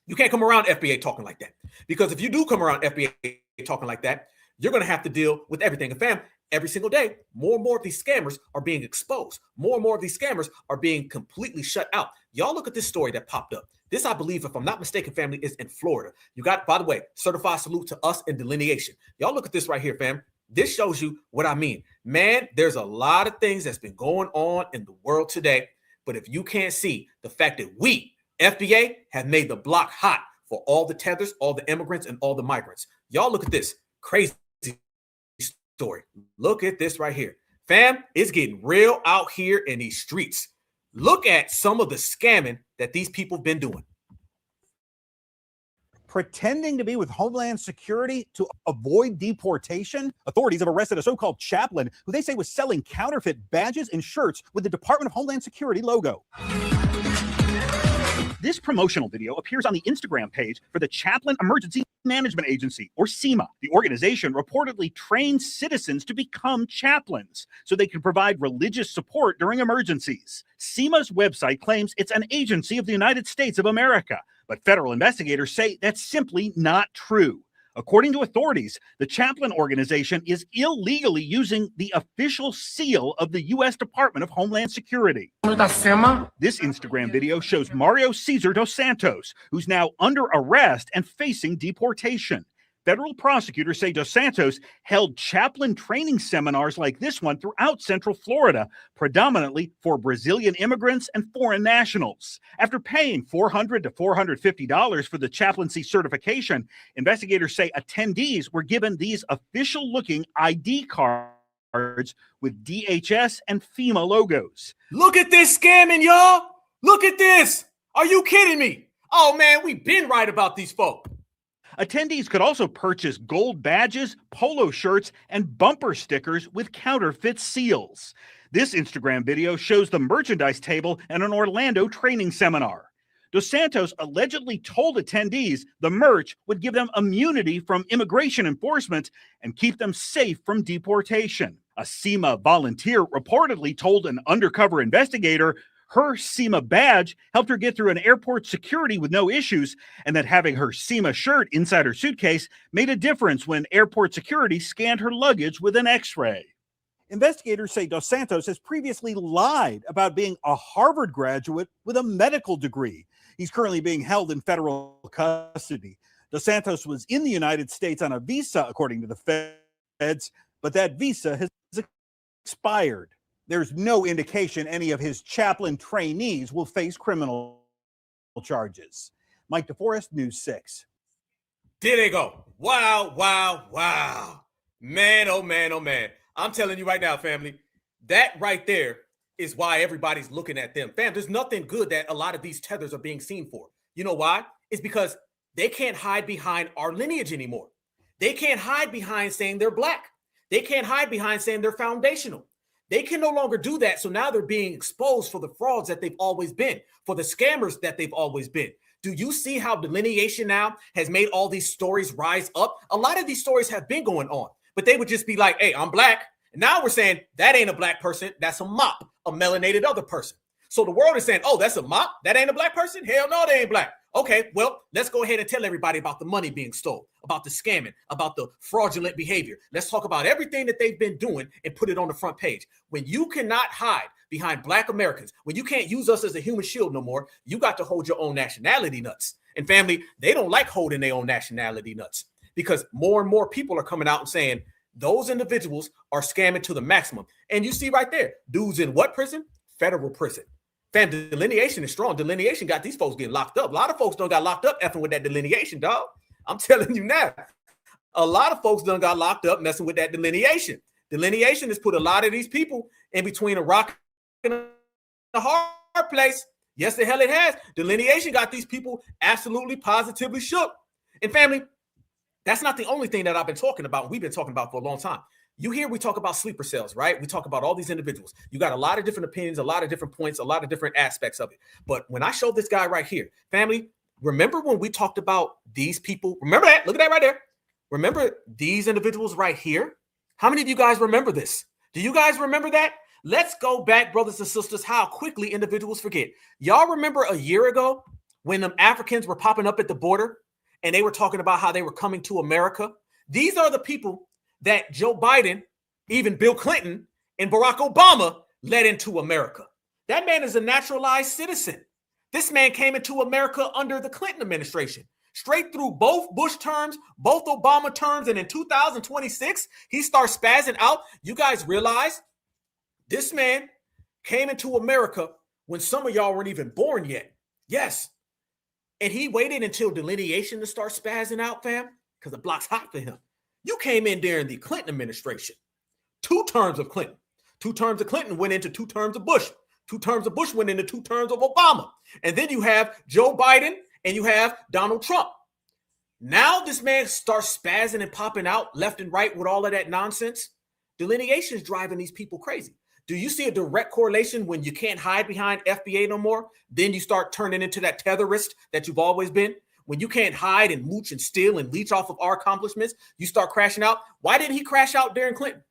You can't come around FBA talking like that. Because if you do come around FBA talking like that, you're going to have to deal with everything. And fam, every single day, more and more of these scammers are being exposed. More and more of these scammers are being completely shut out. Y'all look at this story that popped up. This, I believe, if I'm not mistaken, family, is in Florida. You got, by the way, certified salute to us in delineation. Y'all look at this right here, fam. This shows you what I mean. Man, there's a lot of things that's been going on in the world today. But if you can't see the fact that we, FBA, have made the block hot for all the tethers, all the immigrants, and all the migrants. Y'all look at this crazy story. Look at this right here. Fam, it's getting real out here in these streets. Look at some of the scamming that these people have been doing. Pretending to be with Homeland Security to avoid deportation? Authorities have arrested a so-called chaplain who they say was selling counterfeit badges and shirts with the Department of Homeland Security logo. This promotional video appears on the Instagram page for the Chaplain Emergency Management Agency, or CEMA. The organization reportedly trains citizens to become chaplains so they can provide religious support during emergencies. CEMA's website claims it's an agency of the United States of America, but federal investigators say that's simply not true. According to authorities, the chaplain organization is illegally using the official seal of the U.S. Department of Homeland Security. This Instagram video shows Mario Cesar dos Santos, who's now under arrest and facing deportation. Federal prosecutors say dos Santos held chaplain training seminars like this one throughout Central Florida, predominantly for Brazilian immigrants and foreign nationals. After paying $400 to $450 for the chaplaincy certification, investigators say attendees were given these official-looking ID cards with DHS and FEMA logos. Look at this scamming, y'all. Look at this. Are you kidding me? Oh, man, we've been right about these folks. Attendees could also purchase gold badges, polo shirts, and bumper stickers with counterfeit seals. This Instagram video shows the merchandise table at an Orlando training seminar. Dos Santos allegedly told attendees the merch would give them immunity from immigration enforcement and keep them safe from deportation. A CEMA volunteer reportedly told an undercover investigator her CEMA badge helped her get through an airport security with no issues, and that having her CEMA shirt inside her suitcase made a difference when airport security scanned her luggage with an X-ray. Investigators say Dos Santos has previously lied about being a Harvard graduate with a medical degree. He's currently being held in federal custody. Dos Santos was in the United States on a visa, according to the feds, but that visa has expired. There's no indication any of his chaplain trainees will face criminal charges. Mike DeForest, News 6. There they go. Wow, wow, wow. Man, oh man, oh man. I'm telling you right now, family, that right there is why everybody's looking at them. Fam, there's nothing good that a lot of these tethers are being seen for. You know why? It's because they can't hide behind our lineage anymore. They can't hide behind saying they're black. They can't hide behind saying they're foundational. They can no longer do that. So now they're being exposed for the frauds that they've always been, for the scammers that they've always been. Do you see how delineation now has made all these stories rise up? A lot of these stories have been going on, but they would just be like, hey, I'm black. And now we're saying that ain't a black person. That's a mop, a melanated other person. So the world is saying, oh, that's a mop. That ain't a black person. Hell no, they ain't black. Okay, well, let's go ahead and tell everybody about the money being stolen, about the scamming, about the fraudulent behavior. Let's talk about everything that they've been doing and put it on the front page. When you cannot hide behind black Americans, when you can't use us as a human shield no more, you got to hold your own nationality nuts. And family, they don't like holding their own nationality nuts because more and more people are coming out and saying those individuals are scamming to the maximum. And you see right there, dudes in what prison? Federal prison. Fam, delineation is strong. Delineation got these folks getting locked up. A lot of folks don't got locked up effing with that delineation, dog. I'm telling you now. A lot of folks done got locked up messing with that delineation. Delineation has put a lot of these people in between a rock and a hard place. Yes, the hell it has. Delineation got these people absolutely positively shook. And family, that's not the only thing that I've been talking about. We've been talking about for a long time. You hear we talk about sleeper cells, right? We talk about all these individuals. You got a lot of different opinions, a lot of different points, a lot of different aspects of it. But when I show this guy right here, family, remember when we talked about these people? Remember that? Look at that right there. Remember these individuals right here? How many of you guys remember this? Do you guys remember that? Let's go back, brothers and sisters, how quickly individuals forget. Y'all remember a year ago when them Africans were popping up at the border and they were talking about how they were coming to America? These are the people that Joe Biden, even Bill Clinton, and Barack Obama led into America. That man is a naturalized citizen. This man came into America under the Clinton administration, straight through both Bush terms, both Obama terms, and in 2026, he starts spazzing out. You guys realize this man came into America when some of y'all weren't even born yet. Yes. And he waited until delineation to start spazzing out, fam, because the block's hot for him. You came in during the Clinton administration. 2 terms of Clinton. 2 terms of Clinton went into 2 terms of Bush. 2 terms of Bush went into 2 terms of Obama. And then you have Joe Biden and you have Donald Trump. Now this man starts spazzing and popping out left and right with all of that nonsense. Delineation is driving these people crazy. Do you see a direct correlation when you can't hide behind FBA no more? Then you start turning into that tetherist that you've always been. When you can't hide and mooch and steal and leech off of our accomplishments, you start crashing out. Why didn't he crash out during Clinton?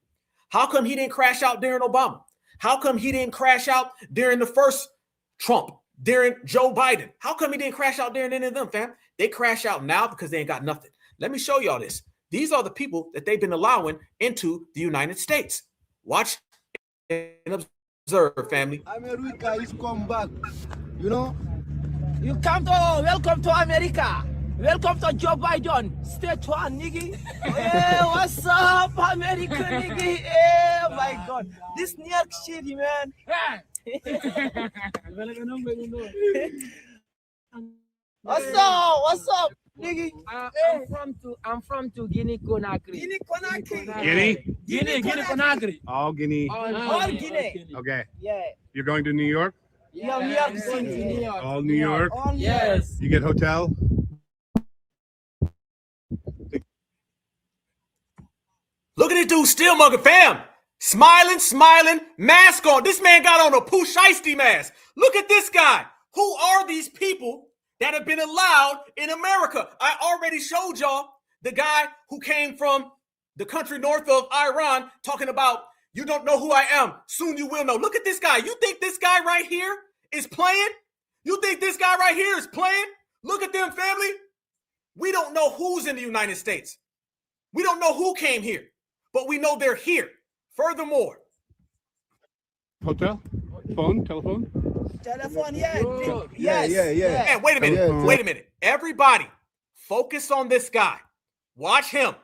How come he didn't crash out during Obama? How come he didn't crash out during the first Trump, during Joe Biden? How come he didn't crash out during any of them, fam? They crash out now because they ain't got nothing. Let me show y'all this. These are the people that they've been allowing into the United States. Watch and observe, family. America is come back. You know? You welcome to America. Welcome to Joe Biden. State one, nigga. Hey, what's up, America, nigga? Hey, my God. This New York City, man. What's up, nigga? I'm from Guinea Conakry. Guinea Conakry. Guinea Conakry. All Guinea. All Guinea. Okay. Yeah. You're going to New York? Yeah, New York City, New York. All New York? Yes. You get hotel? Look at this dude still mugging, fam. Smiling, mask on. This man got on a Pooh Shiesty mask. Look at this guy. Who are these people that have been allowed in America? I already showed y'all the guy who came from the country north of Iran talking about, you don't know who I am. Soon you will know. Look at this guy. You think this guy right here is playing? You think this guy right here is playing? Look at them, family. We don't know who's in the United States. We don't know who came here, but we know they're here. Furthermore. Hotel? Phone? Telephone? Telephone, yeah. Yeah. Man, wait a minute. Everybody, focus on this guy. Watch him.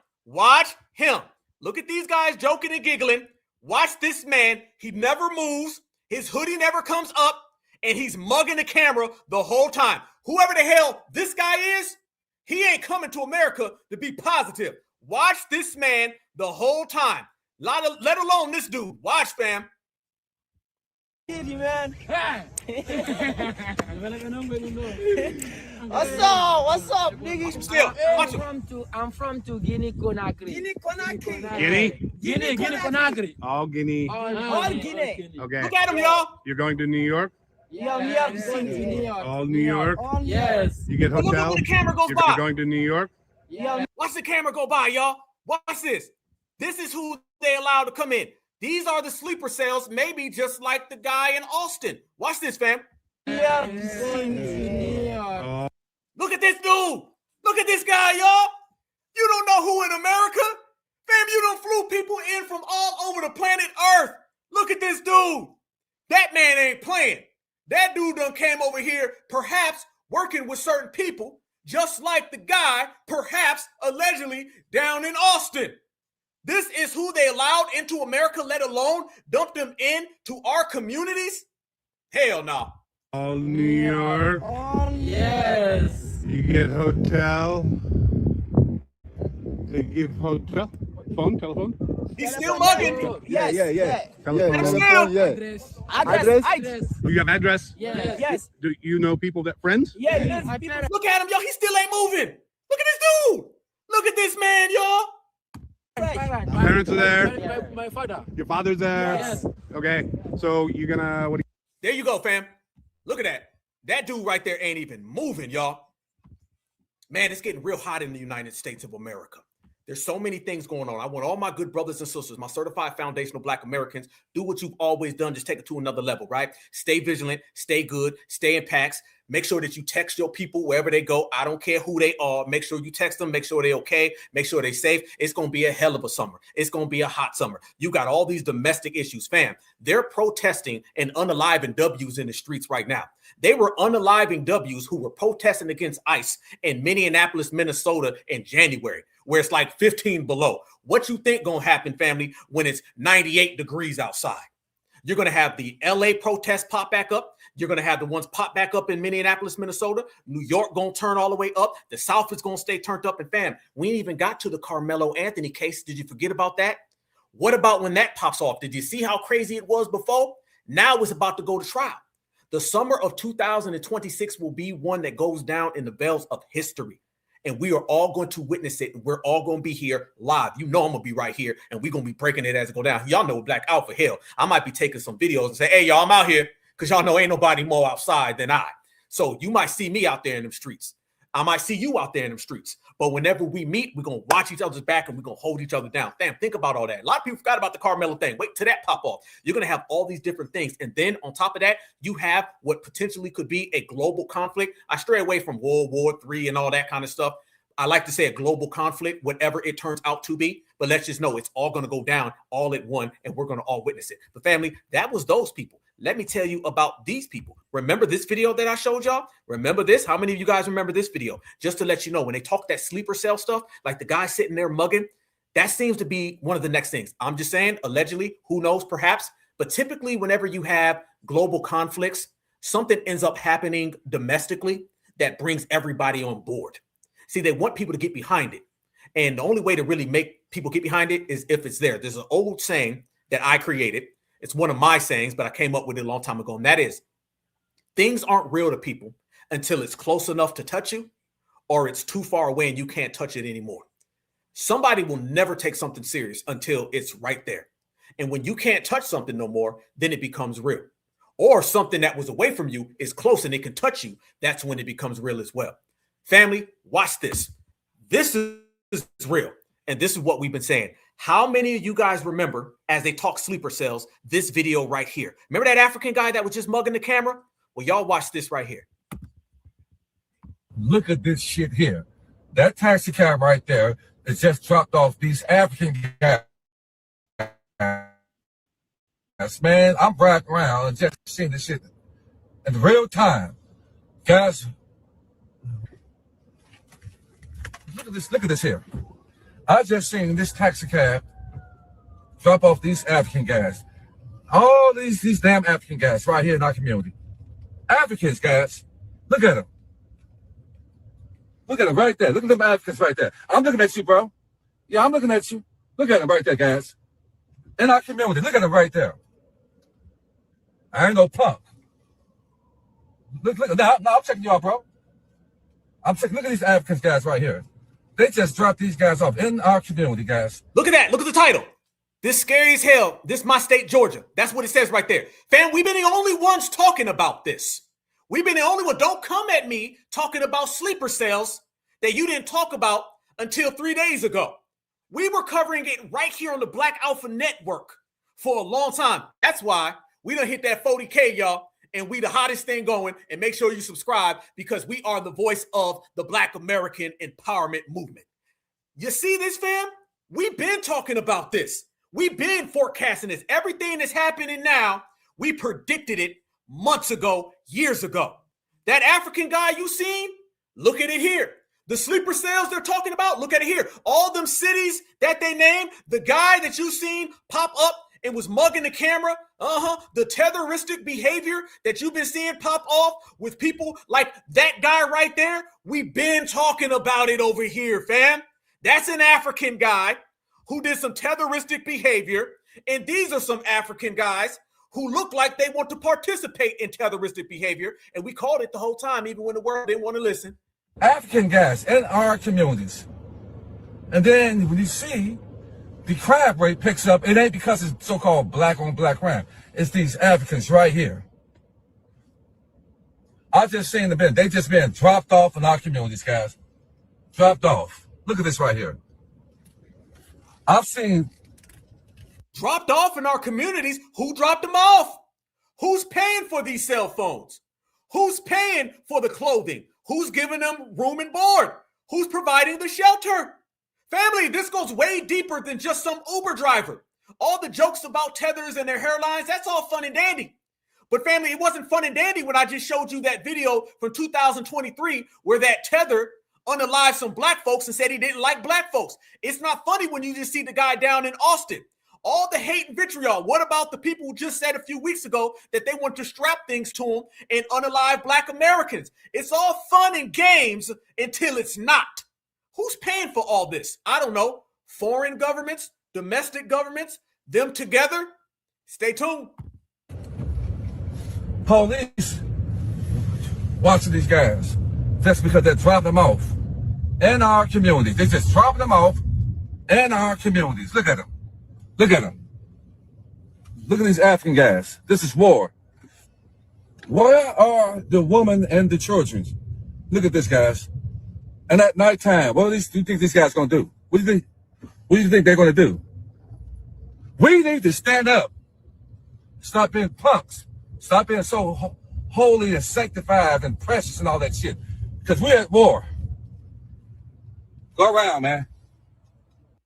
Look at these guys joking and giggling. Watch this man. He never moves. His hoodie never comes up, and he's mugging the camera the whole time. Whoever the hell this guy is, he ain't coming to America to be positive. Watch this man the whole time. Let alone this dude. Watch, fam. Man. What's up, nigga? Watch him. I'm from Guinea Conakry. Guinea Conakry. All Guinea. All Guinea. Okay. Look at him, y'all. You're going to New York? Yeah, New York City, New York. All New York? Yes. You get Look hotel? when the camera goes You're by. going to New York? Yeah. Watch the camera go by, y'all. Watch this. This is who they allowed to come in. These are the sleeper cells, maybe just like the guy in Austin. Watch this, fam. Yeah. Look at this dude. Look at this guy, y'all. You don't know who in America? Fam, you done flew people in from all over the planet Earth. Look at this dude. That man ain't playing. That dude done came over here, perhaps working with certain people, just like the guy, perhaps allegedly down in Austin. This is who they allowed into America, let alone dump them into our communities? Hell no. All New York? Yes. You get hotel? They give hotel? Telephone? He's still mugging. Yeah. Telephone, Address. Do you have address? Yes. Do you know people friends? Yes. Look at him, y'all. He still ain't moving. Look at this dude. Look at this man, y'all. Parents are there. My father. Your father's there. Yes. Okay. So you're gonna what? There you go, fam. Look at that. That dude right there ain't even moving, y'all. Man, it's getting real hot in the United States of America. There's so many things going on. I want all my good brothers and sisters, my certified foundational Black Americans, do what you've always done. Just take it to another level, right? Stay vigilant, stay good, stay in packs. Make sure that you text your people wherever they go. I don't care who they are. Make sure you text them. Make sure they're okay. Make sure they're safe. It's going to be a hell of a summer. It's going to be a hot summer. You got all these domestic issues, fam. They're protesting and unaliving W's in the streets right now. They were unaliving W's who were protesting against ICE in Minneapolis, Minnesota in January, where it's like 15 below. What you think going to happen, family, when it's 98 degrees outside? You're going to have the LA protests pop back up. You're going to have the ones pop back up in Minneapolis, Minnesota. New York going to turn all the way up. The South is going to stay turned up. And fam, we ain't even got to the Carmelo Anthony case. Did you forget about that? What about when that pops off? Did you see how crazy it was before? Now it's about to go to trial. The summer of 2026 will be one that goes down in the veils of history. And we are all going to witness it. And we're all going to be here live. You know I'm going to be right here. And we're going to be breaking it as it go down. Y'all know Black Alpha, hell, I might be taking some videos and say, hey, y'all, I'm out here. Because y'all know ain't nobody more outside than I. So you might see me out there in them streets. I might see you out there in them streets. But whenever we meet, we're going to watch each other's back and we're going to hold each other down. Damn, think about all that. A lot of people forgot about the Carmelo thing. Wait till that pop off. You're going to have all these different things. And then on top of that, you have what potentially could be a global conflict. I stray away from World War III and all that kind of stuff. I like to say a global conflict, whatever it turns out to be. But let's just know it's all going to go down all at one and we're going to all witness it. But family, that was those people. Let me tell you about these people. Remember this video that I showed y'all? Remember this? How many of you guys remember this video? Just to let you know, when they talk that sleeper cell stuff, like the guy sitting there mugging, that seems to be one of the next things. I'm just saying, allegedly, who knows, perhaps. But typically, whenever you have global conflicts, something ends up happening domestically that brings everybody on board. See, they want people to get behind it. And the only way to really make people get behind it is if it's there. There's an old saying that I created. It's one of my sayings, but I came up with it a long time ago. And that is, things aren't real to people until it's close enough to touch you or it's too far away and you can't touch it anymore. Somebody will never take something serious until it's right there. And when you can't touch something no more, then it becomes real. Or something that was away from you is close and it can touch you. That's when it becomes real as well. Family, watch this. This is real. And this is what we've been saying. How many of you guys remember, as they talk sleeper cells, this video right here? Remember that African guy that was just mugging the camera? Well, y'all watch this right here. Look at this shit here. That taxi cab right there is just dropped off these African guys. Man, I'm riding around and just seeing this shit in real time. Guys, look at this here. I just seen this taxi cab drop off these African guys. All these damn African guys right here in our community. Africans, guys. Look at them. Look at them right there. Look at them Africans right there. I'm looking at you, bro. Yeah, I'm looking at you. Look at them right there, guys. In our community. Look at them right there. I ain't no punk. Look, now I'm checking y'all, bro. I'm checking. Look at these Africans guys right here. They just dropped these guys off in our community, guys. Look at that. Look at the title. This scary as hell. This my state, Georgia. That's what it says right there. Fam, we've been the only ones talking about this. We've been the only one. Don't come at me talking about sleeper cells that you didn't talk about until 3 days ago. We were covering it right here on the Black Alpha Network for a long time. That's why we done hit that 40K, y'all. And we the hottest thing going. And make sure you subscribe because we are the voice of the Black American empowerment movement. You see this, fam? We've been talking about this. We've been forecasting this. Everything that's happening now, we predicted it months ago, years ago. That African guy you seen, look at it here. The sleeper cells they're talking about, look at it here. All them cities that they named, the guy that you seen pop up and was mugging the camera, the terroristic behavior that you've been seeing pop off with people like that guy right there, we've been talking about it over here, fam. That's an African guy who did some terroristic behavior, and these are some African guys who look like they want to participate in terroristic behavior, and we called it the whole time, even when the world didn't want to listen. African guys in our communities. And then when you see the crime rate picks up, it ain't because it's so-called black on black crime. It's these Africans right here. I've just seen the been. They just been dropped off in our communities, guys. Dropped off. Look at this right here. I've seen dropped off in our communities. Who dropped them off? Who's paying for these cell phones? Who's paying for the clothing? Who's giving them room and board? Who's providing the shelter? Family, this goes way deeper than just some Uber driver. All the jokes about tethers and their hairlines, that's all fun and dandy. But family, it wasn't fun and dandy when I just showed you that video from 2023 where that tether unalived some black folks and said he didn't like black folks. It's not funny when you just see the guy down in Austin. All the hate and vitriol. What about the people who just said a few weeks ago that they want to strap things to them and unalive black Americans? It's all fun and games until it's not. Who's paying for all this? I don't know. Foreign governments, domestic governments, them together? Stay tuned. Police watching these guys just because they're dropping them off in our communities. They just dropping them off in our communities. Look at them. Look at them. Look at these African guys. This is war. Where are the women and the children? Look at this, guys. And at nighttime, what do you think these guys going to do? What do you think they're going to do? We need to stand up. Stop being punks. Stop being so holy and sanctified and precious and all that shit. Because we're at war. Go around, man.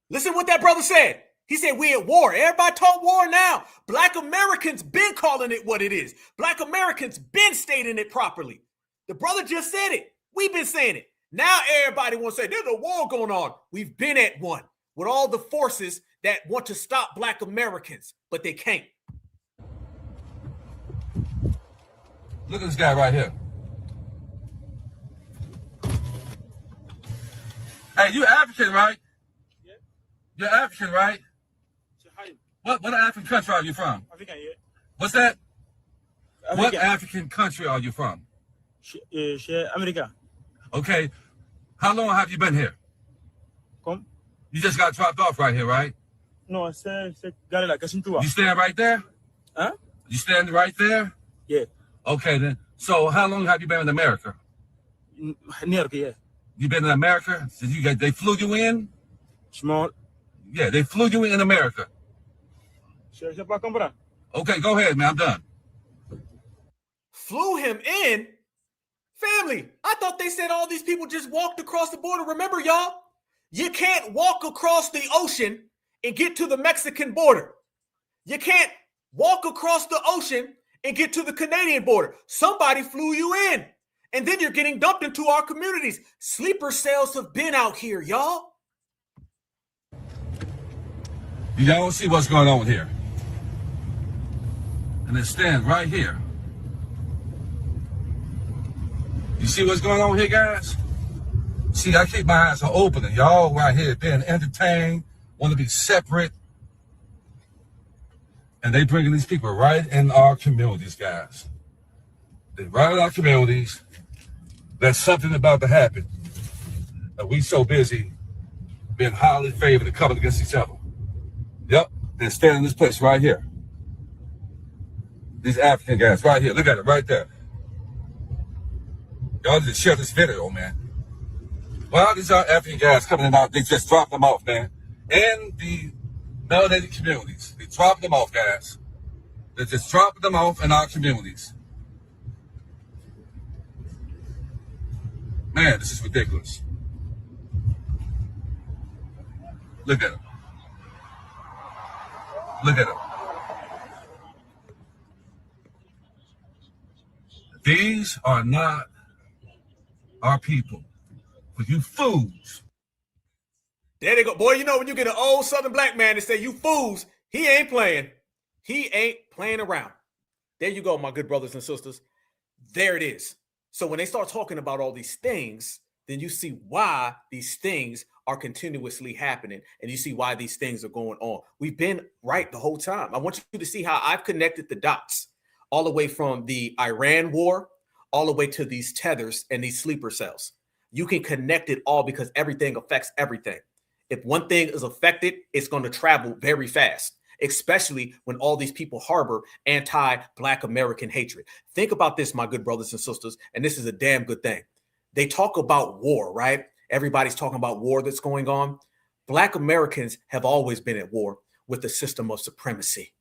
Listen what that brother said. He said we at war. Everybody talk war now. Black Americans been calling it what it is. Black Americans been stating it properly. The brother just said it. We've been saying it. Now everybody wants to say there's a war going on. We've been at one with all the forces that want to stop Black Americans, but they can't. Look at this guy right here. Hey, you African, right? Yeah. You're African, right? What African country are you from? African, yeah. What's that? Africa. What African country are you from? America. Okay. How long have you been here? Come. You just got dropped off right here, right? No, c'est garé la question toi. You stand right there? Huh? You stand right there? Yeah. Okay, then. So how long have you been in America? New York, yeah. You been in America? So they flew you in? Small. Yeah, they flew you in America. Okay, go ahead, man. I'm done. Flew him in? Family, I thought they said all these people just walked across the border. Remember, y'all? You can't walk across the ocean and get to the Mexican border. You can't walk across the ocean and get to the Canadian border. Somebody flew you in. And then you're getting dumped into our communities. Sleeper cells have been out here, y'all. You don't see what's going on here. And then stand right here. You see what's going on here, guys? See, I keep my eyes open, and y'all right here being entertained, want to be separate. And they bringing these people right in our communities, guys. They right in our communities. There's something about to happen. And we so busy being highly favored and coming against each other. Yep, they're standing in this place right here. These African guys right here. Look at it right there. Y'all need to share this video, man. Well, these are African guys coming in out. They just dropped them off, man. In the melanated communities. They dropped them off, guys. They're just dropping them off in our communities. Man, this is ridiculous. Look at them. Look at them. These are not our people. But you fools. There they go. Boy, you know when you get an old Southern black man to say, you fools, he ain't playing. He ain't playing around. There you go, my good brothers and sisters. There it is. So when they start talking about all these things, then you see why these things are continuously happening. And you see why these things are going on. We've been right the whole time. I want you to see how I've connected the dots all the way from the Iran war, all the way to these tethers and these sleeper cells. You can connect it all because everything affects everything. If one thing is affected, it's going to travel very fast, especially when all these people harbor anti-Black American hatred. Think about this, my good brothers and sisters, and this is a damn good thing. They talk about war, right? Everybody's talking about war that's going on. Black Americans have always been at war with the system of supremacy.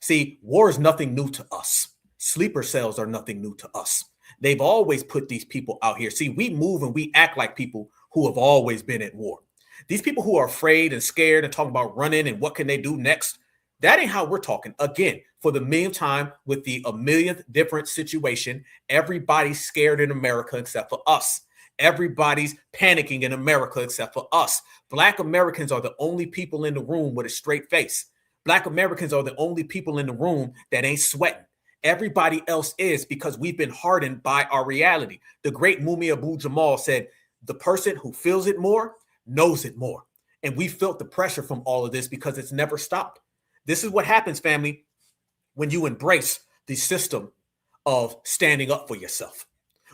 See, war is nothing new to us. Sleeper cells are nothing new to us. They've always put these people out here. See, we move and we act like people who have always been at war. These people who are afraid and scared and talking about running and what can they do next, that ain't how we're talking. Again, for the millionth time with the a millionth different situation, everybody's scared in America except for us. Everybody's panicking in America except for us. Black Americans are the only people in the room with a straight face. Black Americans are the only people in the room that ain't sweating. Everybody else is, because we've been hardened by our reality. The great Mumi Abu Jamal said, the person who feels it more knows it more. And we felt the pressure from all of this because it's never stopped. This is what happens, family, when you embrace the system of standing up for yourself.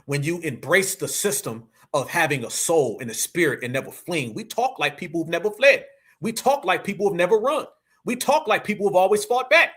When you embrace the system of having a soul and a spirit and never fleeing. We talk like people who've never fled. We talk like people who've never run. We talk like people who've always fought back.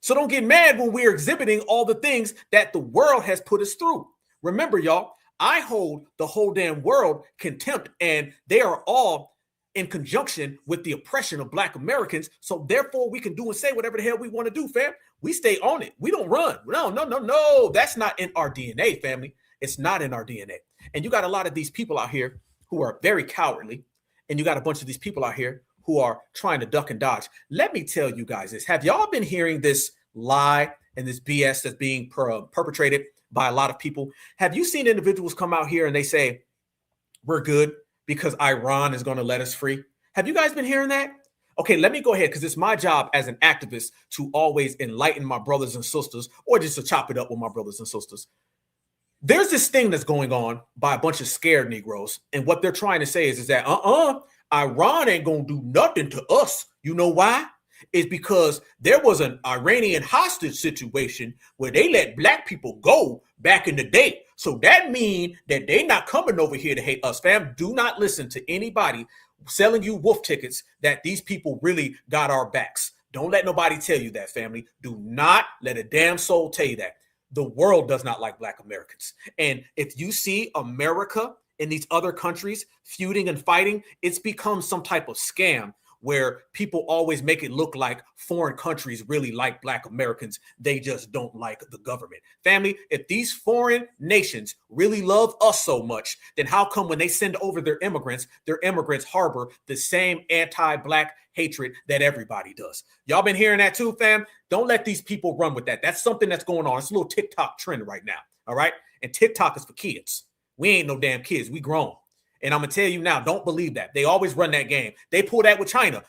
So don't get mad when we're exhibiting all the things that the world has put us through. Remember, y'all, I hold the whole damn world contempt, and they are all in conjunction with the oppression of Black Americans. So therefore, we can do and say whatever the hell we want to do, fam. We stay on it. We don't run. No. That's not in our DNA, family. It's not in our DNA. And you got a lot of these people out here who are very cowardly, and you got a bunch of these people out here who are trying to duck and dodge. Let me tell you guys this. Have y'all been hearing this lie and this BS that's being perpetrated by a lot of people? Have you seen individuals come out here and they say, we're good because Iran is going to let us free? Have you guys been hearing that? Okay, let me go ahead, because it's my job as an activist to always enlighten my brothers and sisters, or just to chop it up with my brothers and sisters. There's this thing that's going on by a bunch of scared Negroes, and what they're trying to say is that Iran ain't gonna do nothing to us. You know why? It's because there was an Iranian hostage situation where they let Black people go back in the day. So that means that they not coming over here to hate us, fam. Do not listen to anybody selling you wolf tickets that these people really got our backs. Don't let nobody tell you that, family. Do not let a damn soul tell you that. The world does not like Black Americans. And if you see America in these other countries feuding and fighting, it's become some type of scam where people always make it look like foreign countries really like Black Americans. They just don't like the government. Family, if these foreign nations really love us so much, then how come when they send over their immigrants harbor the same anti-Black hatred that everybody does? Y'all been hearing that too, fam? Don't let these people run with that. That's something that's going on. It's a little TikTok trend right now, all right? And TikTok is for kids. We ain't no damn kids. We grown. And I'm going to tell you now, don't believe that. They always run that game. They pull that with China.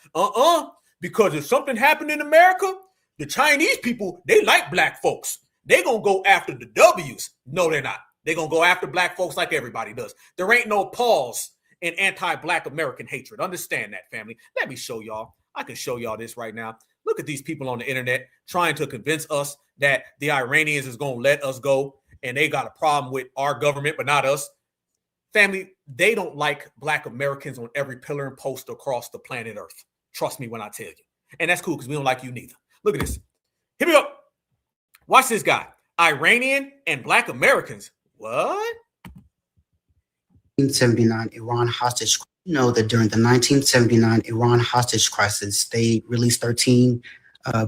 Because if something happened in America, the Chinese people, they like Black folks. They going to go after the W's. No, they're not. They're going to go after Black folks like everybody does. There ain't no pause in anti-Black American hatred. Understand that, family. Let me show y'all. I can show y'all this right now. Look at these people on the internet trying to convince us that the Iranians is going to let us go and they got a problem with our government, but not us. Family, they don't like Black Americans on every pillar and post across the planet Earth. Trust me when I tell you. And that's cool because we don't like you neither. Look at this. Hit me up. Watch this guy. Iranian and Black Americans. What? 1979 Iran hostage. You know that during the 1979 Iran hostage crisis, they released 13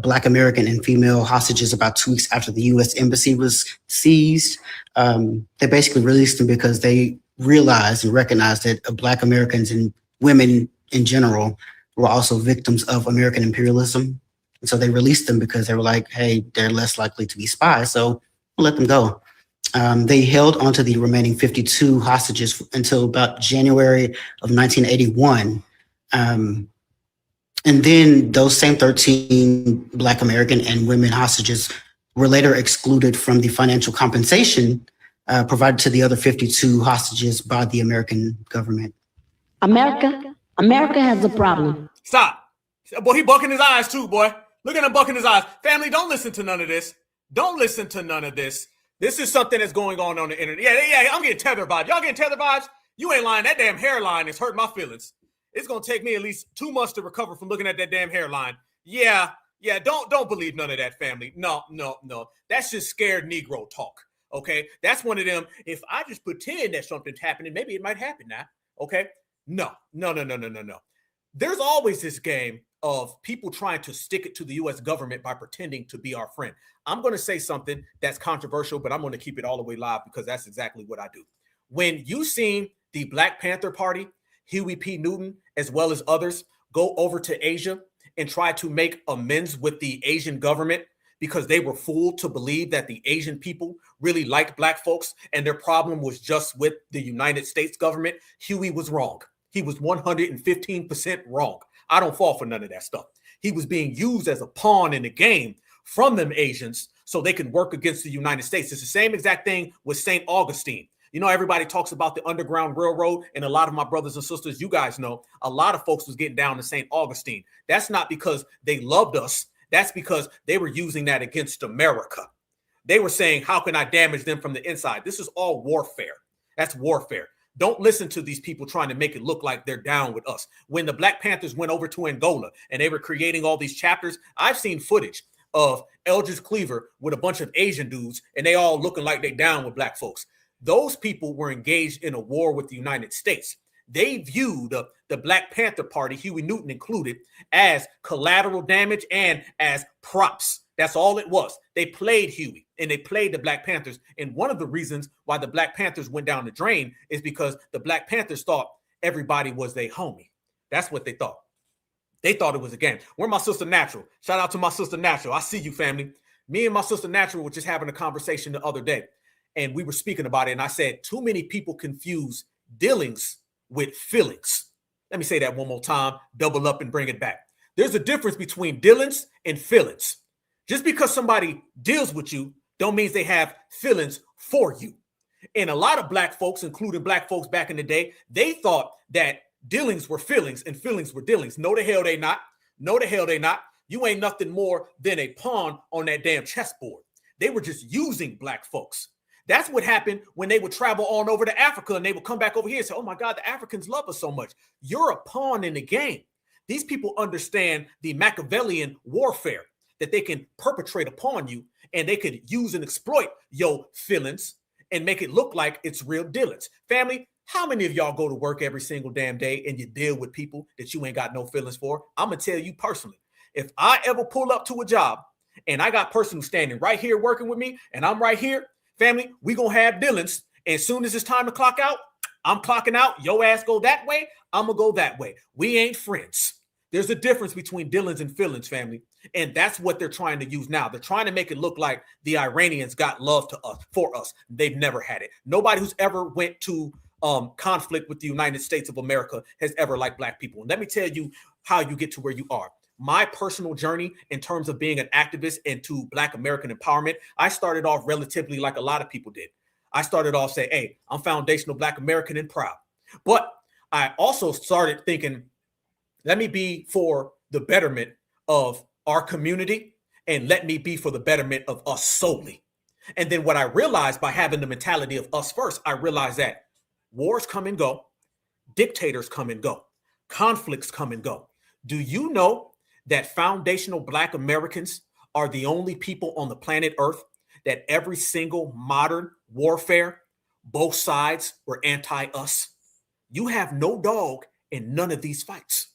Black American and female hostages about 2 weeks after the U.S. embassy was seized. They basically released them because they realized and recognized that Black Americans and women in general were also victims of American imperialism. And so they released them because they were like, hey, they're less likely to be spies, so we'll let them go. They held onto the remaining 52 hostages until about January of 1981. And then those same 13 Black American and women hostages were later excluded from the financial compensation provided to the other 52 hostages by the American government. America America has a problem. Stop. Boy, he bucking his eyes too, boy. Look at him bucking his eyes. Family, don't listen to none of this. Don't listen to none of this. This is something that's going on the internet. Yeah, I'm getting tether vibes. Y'all getting tether vibes? You ain't lying. That damn hairline is hurting my feelings. It's going to take me at least 2 months to recover from looking at that damn hairline. Yeah, don't believe none of that, family. No. That's just scared Negro talk, okay? That's one of them, if I just pretend that something's happening, maybe it might happen now, okay? No. There's always this game of people trying to stick it to the U.S. government by pretending to be our friend. I'm going to say something that's controversial, but I'm going to keep it all the way live because that's exactly what I do. When you seen the Black Panther Party, Huey P. Newton, as well as others, go over to Asia and try to make amends with the Asian government because they were fooled to believe that the Asian people really liked Black folks and their problem was just with the United States government, Huey was wrong. He was 115% wrong. I don't fall for none of that stuff. He was being used as a pawn in the game from them Asians so they can work against the United States. It's the same exact thing with St. Augustine. You know, everybody talks about the Underground Railroad, and a lot of my brothers and sisters, you guys know, a lot of folks was getting down to St. Augustine. That's not because they loved us. That's because they were using that against America. They were saying, how can I damage them from the inside? This is all warfare. That's warfare. Don't listen to these people trying to make it look like they're down with us. When the Black Panthers went over to Angola and they were creating all these chapters, I've seen footage of Eldridge Cleaver with a bunch of Asian dudes and they all looking like they down with Black folks. Those people were engaged in a war with the United States. They viewed the Black Panther Party, Huey Newton included, as collateral damage and as props. That's all it was. They played Huey and they played the Black Panthers. And one of the reasons why the Black Panthers went down the drain is because the Black Panthers thought everybody was their homie. That's what they thought. They thought it was a game. Where my sister Natural? Shout out to my sister Natural. I see you, family. Me and my sister Natural were just having a conversation the other day. And we were speaking about it. And I said, too many people confuse dealings with feelings. Let me say that one more time. Double up and bring it back. There's a difference between dealings and feelings. Just because somebody deals with you don't mean they have feelings for you. And a lot of Black folks, including Black folks back in the day, they thought that dealings were feelings and feelings were dealings. No, the hell they not. No, the hell they not. You ain't nothing more than a pawn on that damn chessboard. They were just using Black folks. That's what happened when they would travel on over to Africa and they would come back over here and say, oh my God, the Africans love us so much. You're a pawn in the game. These people understand the Machiavellian warfare that they can perpetrate upon you and they could use and exploit your feelings and make it look like it's real dealings. Family, how many of y'all go to work every single damn day and you deal with people that you ain't got no feelings for? I'm going to tell you personally, if I ever pull up to a job and I got a person who's standing right here working with me and I'm right here, family, we going to have dealings. And as soon as it's time to clock out, I'm clocking out. Your ass go that way. I'm going to go that way. We ain't friends. There's a difference between dealings and feelings, family. And that's what they're trying to use now. They're trying to make it look like the Iranians got love to us for us. They've never had it. Nobody who's ever went to conflict with the United States of America has ever liked Black people. And let me tell you how you get to where you are. My personal journey in terms of being an activist into Black American empowerment, I started off relatively like a lot of people did. I started off saying, hey, I'm foundational Black American and proud. But I also started thinking, let me be for the betterment of our community and let me be for the betterment of us solely. And then what I realized by having the mentality of us first, I realized that wars come and go, dictators come and go, conflicts come and go. Do you know that foundational Black Americans are the only people on the planet Earth that every single modern warfare, both sides were anti-us? You have no dog in none of these fights.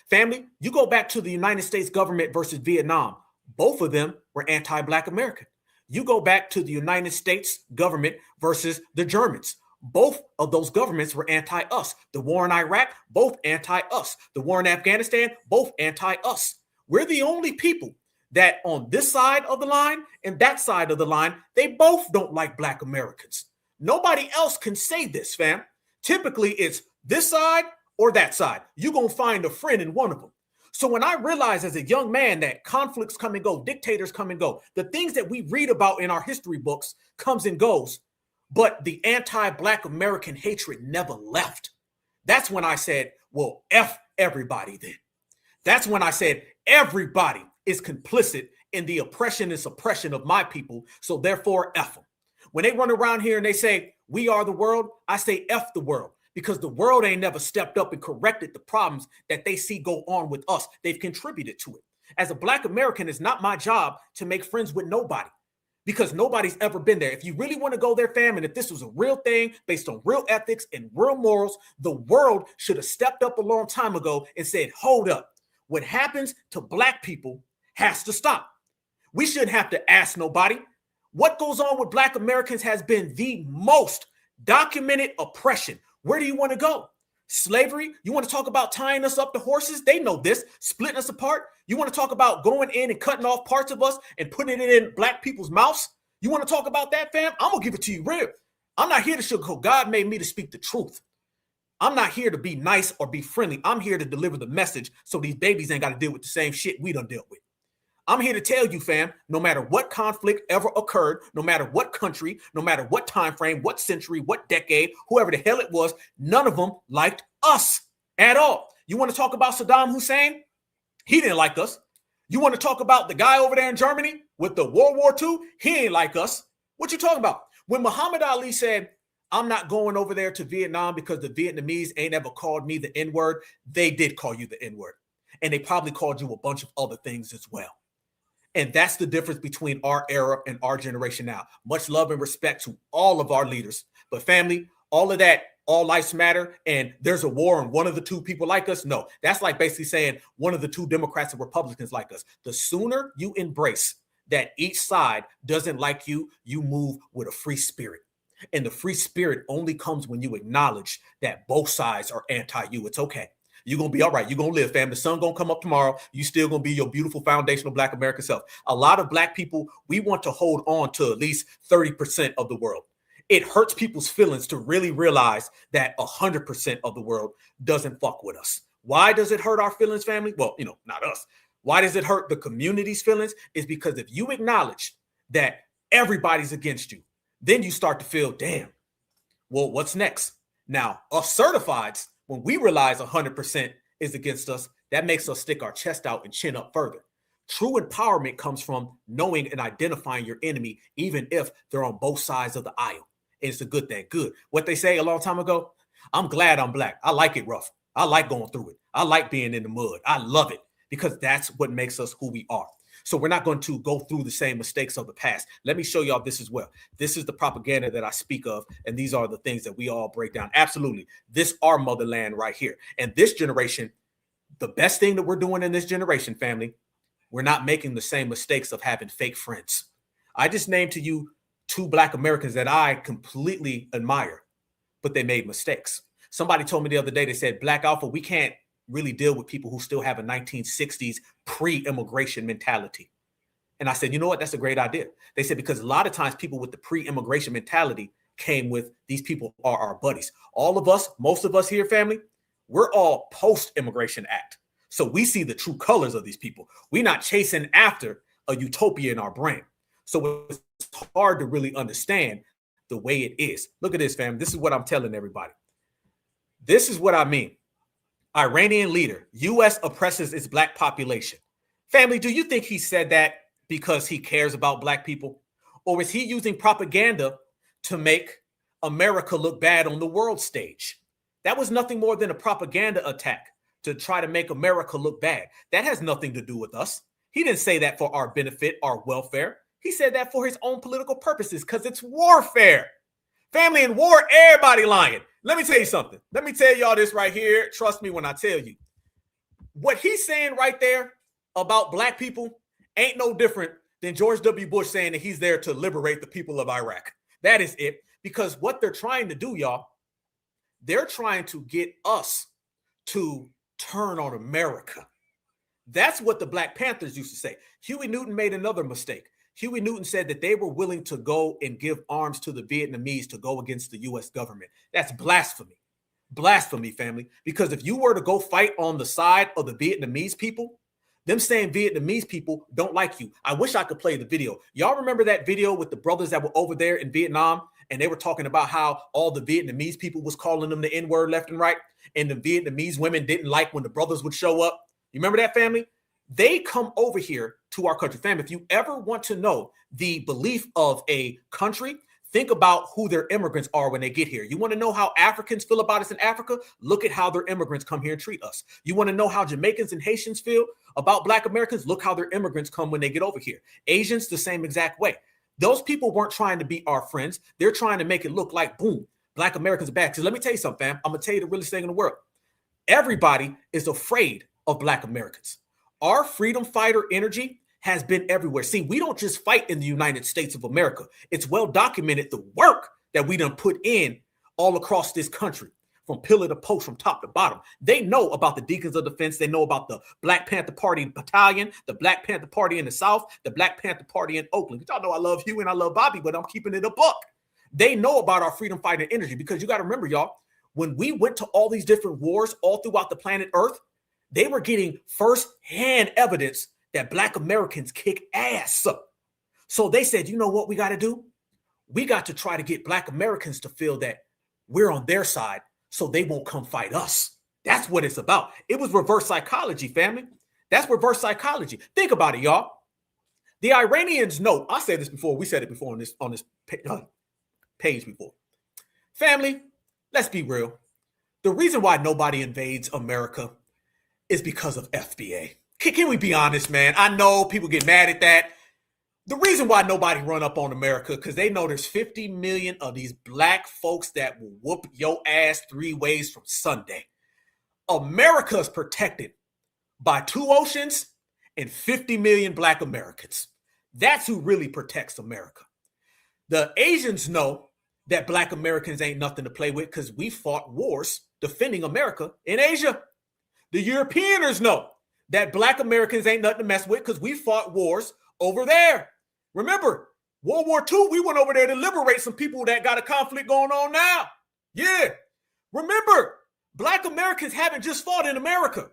Family, you go back to the United States government versus Vietnam. Both of them were anti-Black American. You go back to the United States government versus the Germans. Both of those governments were anti-us. The war in Iraq, both anti-us. The war in Afghanistan, both anti-us. We're the only people that on this side of the line and that side of the line, they both don't like Black Americans. Nobody else can say this, fam. Typically, it's this side or that side. You're going to find a friend in one of them. So when I realized as a young man that conflicts come and go, dictators come and go, the things that we read about in our history books comes and goes, but the anti-Black American hatred never left. That's when I said, well, F everybody then. That's when I said everybody is complicit in the oppression and suppression of my people, so therefore F them. When they run around here and they say, we are the world, I say F the world, because the world ain't never stepped up and corrected the problems that they see go on with us. They've contributed to it. As a Black American, it's not my job to make friends with nobody, because nobody's ever been there. If you really want to go there, fam, and if this was a real thing based on real ethics and real morals, the world should have stepped up a long time ago and said, hold up, what happens to Black people has to stop. We shouldn't have to ask nobody. What goes on with Black Americans has been the most documented oppression. Where do you want to go? Slavery? You want to talk about tying us up to horses? They know this. Splitting us apart? You want to talk about going in and cutting off parts of us and putting it in Black people's mouths? You want to talk about that, fam? I'm going to give it to you real. I'm not here to sugarcoat. God made me to speak the truth. I'm not here to be nice or be friendly. I'm here to deliver the message so these babies ain't got to deal with the same shit we done dealt with. I'm here to tell you, fam, no matter what conflict ever occurred, no matter what country, no matter what time frame, what century, what decade, whoever the hell it was, none of them liked us at all. You want to talk about Saddam Hussein? He didn't like us. You want to talk about the guy over there in Germany with the World War II? He ain't like us. What you talking about? When Muhammad Ali said, I'm not going over there to Vietnam because the Vietnamese ain't ever called me the N-word, they did call you the N-word. And they probably called you a bunch of other things as well. And that's the difference between our era and our generation now. Much love and respect to all of our leaders. But family, all of that, all lives matter, and there's a war on one of the two people like us. No, that's like basically saying one of the two Democrats and Republicans like us. The sooner you embrace that each side doesn't like you, you move with a free spirit. And the free spirit only comes when you acknowledge that both sides are anti-you. It's okay. You're going to be all right. You're going to live, fam. The sun going to come up tomorrow. You still going to be your beautiful foundational Black American self. A lot of Black people, we want to hold on to at least 30% of the world. It hurts people's feelings to really realize that 100% of the world doesn't fuck with us. Why does it hurt our feelings, family? Well, not us. Why does it hurt the community's feelings? Is because if you acknowledge that everybody's against you, then you start to feel, damn, well, what's next? Now, us certifieds, when we realize 100% is against us, that makes us stick our chest out and chin up further. True empowerment comes from knowing and identifying your enemy, even if they're on both sides of the aisle. And it's a good thing. Good. What they say a long time ago, I'm glad I'm Black. I like it rough. I like going through it. I like being in the mud. I love it because that's what makes us who we are. So we're not going to go through the same mistakes of the past. Let me show y'all this as well. This is the propaganda that I speak of, and these are the things that we all break down. Absolutely. This our motherland right here. And this generation, the best thing that we're doing in this generation, family, we're not making the same mistakes of having fake friends. I just named to you two Black Americans that I completely admire, but they made mistakes. Somebody told me the other day, they said, Black Alpha, we can't really deal with people who still have a 1960s pre-immigration mentality. And I said, you know what? That's a great idea. They said, because a lot of times people with the pre-immigration mentality came with, these people are our buddies. All of us, most of us here, family, we're all post-immigration act. So we see the true colors of these people. We're not chasing after a utopia in our brain. So it's hard to really understand the way it is. Look at this, fam. This is what I'm telling everybody. This is what I mean. Iranian leader, U.S. oppresses its Black population. Family, do you think he said that because he cares about Black people? Or is he using propaganda to make America look bad on the world stage? That was nothing more than a propaganda attack to try to make America look bad. That has nothing to do with us. He didn't say that for our benefit, our welfare. He said that for his own political purposes because it's warfare. Family, in war, everybody lying. Let me tell you something. Let me tell y'all this right here. Trust me when I tell you. What he's saying right there about Black people ain't no different than George W. Bush saying that he's there to liberate the people of Iraq. That is it. Because what they're trying to do, y'all, they're trying to get us to turn on America. That's what the Black Panthers used to say. Huey Newton made another mistake. Huey Newton said that they were willing to go and give arms to the Vietnamese to go against the U.S. government. That's blasphemy. Blasphemy, family. Because if you were to go fight on the side of the Vietnamese people, them saying Vietnamese people don't like you. I wish I could play the video. Y'all remember that video with the brothers that were over there in Vietnam and they were talking about how all the Vietnamese people was calling them the N-word left and right, and the Vietnamese women didn't like when the brothers would show up. You remember that, family? They come over here to our country. Fam, if you ever want to know the belief of a country, think about who their immigrants are when they get here. You want to know how Africans feel about us in Africa? Look at how their immigrants come here and treat us. You want to know how Jamaicans and Haitians feel about Black Americans? Look how their immigrants come when they get over here. Asians, the same exact way. Those people weren't trying to be our friends. They're trying to make it look like, boom, Black Americans are back. Because let me tell you something, fam. I'm going to tell you the realest thing in the world. Everybody is afraid of Black Americans. Our freedom fighter energy has been everywhere. See, we don't just fight in the United States of America. It's well documented the work that we done put in all across this country, from pillar to post, from top to bottom. They know about the Deacons of Defense. They know about the Black Panther Party Battalion, the Black Panther Party in the South, the Black Panther Party in Oakland. Y'all know I love Hugh and I love Bobby, but I'm keeping it a buck. They know about our freedom fighter energy, because you got to remember, y'all, when we went to all these different wars all throughout the planet Earth, they were getting first-hand evidence that Black Americans kick ass. So they said, you know what we got to do? We got to try to get Black Americans to feel that we're on their side so they won't come fight us. That's what it's about. It was reverse psychology, family. That's reverse psychology. Think about it, y'all. The Iranians know, I said this before, we said it before on this page before. Family, let's be real. The reason why nobody invades America is because of FBA. Can we be honest, man? I know people get mad at that. The reason why nobody run up on America, because they know there's 50 million of these Black folks that will whoop your ass 3 ways from Sunday. America is protected by 2 oceans and 50 million Black Americans. That's who really protects America. The Asians know that Black Americans ain't nothing to play with, because we fought wars defending America in Asia. The Europeans know that Black Americans ain't nothing to mess with, because we fought wars over there. Remember, World War II, we went over there to liberate some people that got a conflict going on now. Yeah. Remember, Black Americans haven't just fought in America.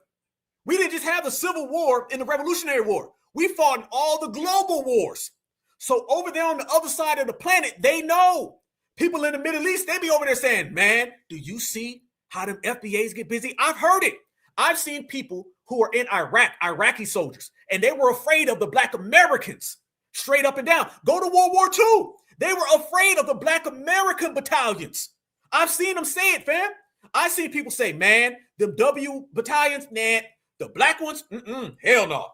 We didn't just have the Civil War and the Revolutionary War. We fought in all the global wars. So over there on the other side of the planet, they know. People in the Middle East, they be over there saying, man, do you see how them FBAs get busy? I've heard it. I've seen people who are in Iraq, Iraqi soldiers, and they were afraid of the Black Americans, straight up and down. Go to World War II. They were afraid of the Black American battalions. I've seen them say it, fam. I've seen people say, man, them W battalions, nah, the Black ones, hell no.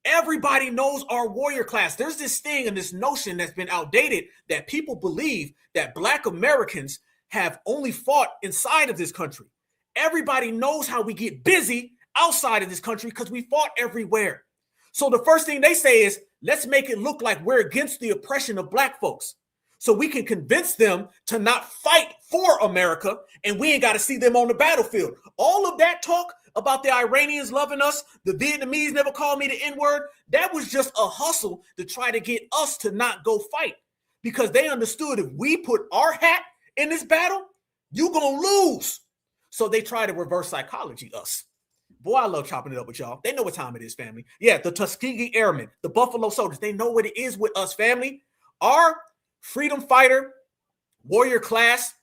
Everybody knows our warrior class. There's this thing and this notion that's been outdated that people believe that Black Americans have only fought inside of this country. Everybody knows how we get busy outside of this country, because we fought everywhere. So the first thing they say is, let's make it look like we're against the oppression of Black folks, so we can convince them to not fight for America, and we ain't got to see them on the battlefield. All of that talk about the Iranians loving us, the Vietnamese never called me the N-word, that was just a hustle to try to get us to not go fight, because they understood if we put our hat in this battle, you gonna lose. So they try to reverse psychology us. Boy, I love chopping it up with y'all. They know what time it is, family. Yeah, the Tuskegee Airmen, the Buffalo Soldiers, they know what it is with us, family. Our freedom fighter warrior class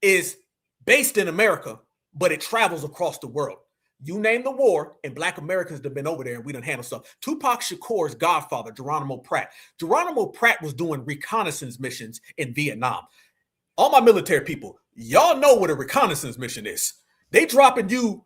is based in America, but it travels across the world. You name the war, and Black Americans have been over there, and we done handled stuff. Tupac Shakur's godfather, Geronimo Pratt. Geronimo Pratt was doing reconnaissance missions in Vietnam. All my military people, y'all know what a reconnaissance mission is. They dropping you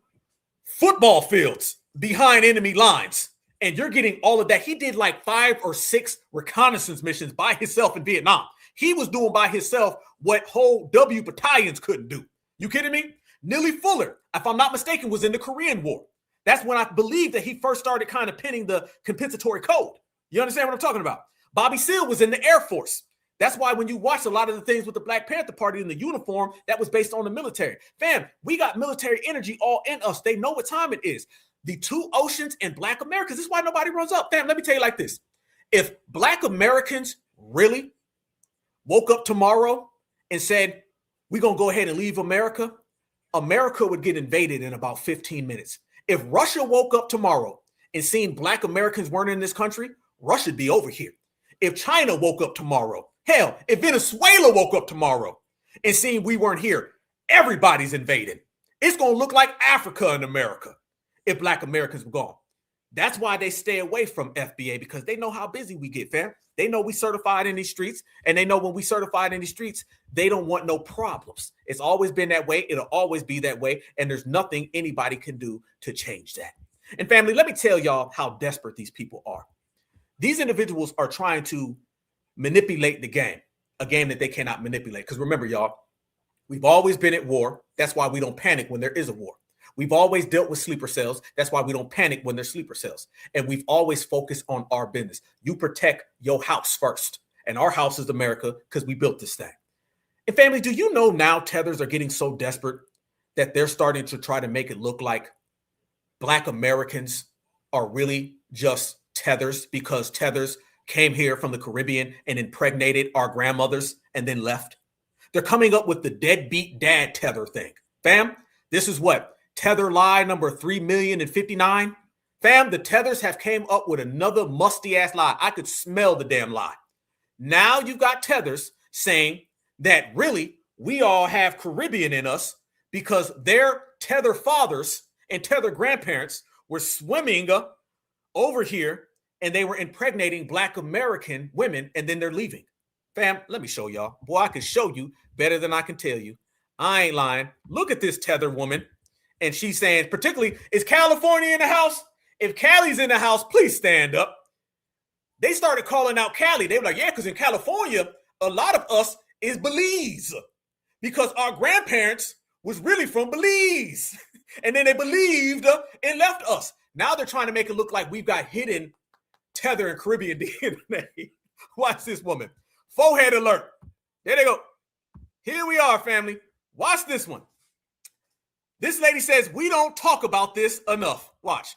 football fields behind enemy lines, and you're getting all of that. He did like 5 or 6 reconnaissance missions by himself in Vietnam. He was doing by himself what whole W battalions couldn't do. You kidding me? Neely Fuller, if I'm not mistaken, was in the Korean War. That's when I believe that he first started kind of penning the compensatory code. You understand what I'm talking about? Bobby Seale was in the Air Force. That's why when you watch a lot of the things with the Black Panther Party in the uniform, that was based on the military. Fam, we got military energy all in us. They know what time it is. The 2 oceans and Black Americans, this is why nobody runs up. Fam, let me tell you like this. If Black Americans really woke up tomorrow and said, we're going to go ahead and leave America, America would get invaded in about 15 minutes. If Russia woke up tomorrow and seen Black Americans weren't in this country, Russia'd be over here. If China woke up tomorrow Hell, if Venezuela woke up tomorrow and seen we weren't here, everybody's invading. It's going to look like Africa in America if Black Americans were gone. That's why they stay away from FBA, because they know how busy we get, fam. They know we certified in these streets, and they know when we certified in these streets, they don't want no problems. It's always been that way. It'll always be that way, and there's nothing anybody can do to change that. And family, let me tell y'all how desperate these people are. These individuals are trying to manipulate the game, a game that they cannot manipulate. Because remember, y'all, we've always been at war. That's why we don't panic when there is a war. We've always dealt with sleeper cells. That's why we don't panic when there's sleeper cells. And we've always focused on our business. You protect your house first. And our house is America because we built this thing. And family, do you know now tethers are getting so desperate that they're starting to try to make it look like Black Americans are really just tethers because tethers came here from the Caribbean and impregnated our grandmothers and then left? They're coming up with the deadbeat dad tether thing. Fam, this is what? Tether lie number 3,059,000. Fam, the tethers have came up with another musty ass lie. I could smell the damn lie. Now you've got tethers saying that really we all have Caribbean in us because their tether fathers and tether grandparents were swimming over here and they were impregnating Black American women and then they're leaving. Fam, let me show y'all. Boy, I can show you better than I can tell you. I ain't lying. Look at this tether woman. And she's saying, particularly, is California in the house? If Cali's in the house, please stand up. They started calling out Cali. They were like, yeah, because in California, a lot of us is Belize because our grandparents was really from Belize. And then they believed and left us. Now they're trying to make it look like we've got hidden tether and Caribbean DNA. Watch this woman. Forehead alert. There they go. Here we are, family. Watch this one. This lady says, we don't talk about this enough. Watch.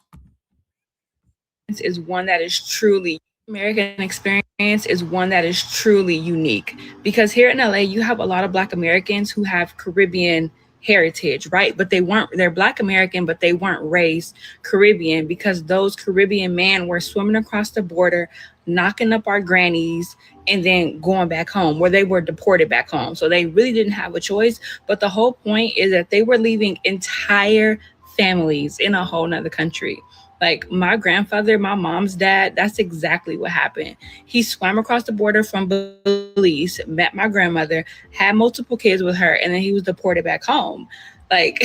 Is one that is truly American experience is one that is truly unique because here in LA, you have a lot of Black Americans who have Caribbean heritage, right? But they're Black American, but they weren't raised Caribbean because those Caribbean men were swimming across the border, knocking up our grannies and then going back home where they were deported back home. So they really didn't have a choice. But the whole point is that they were leaving entire families in a whole nother country. Like my grandfather, my mom's dad, that's exactly what happened. He swam across the border from Belize, met my grandmother, had multiple kids with her, and then he was deported back home. Like,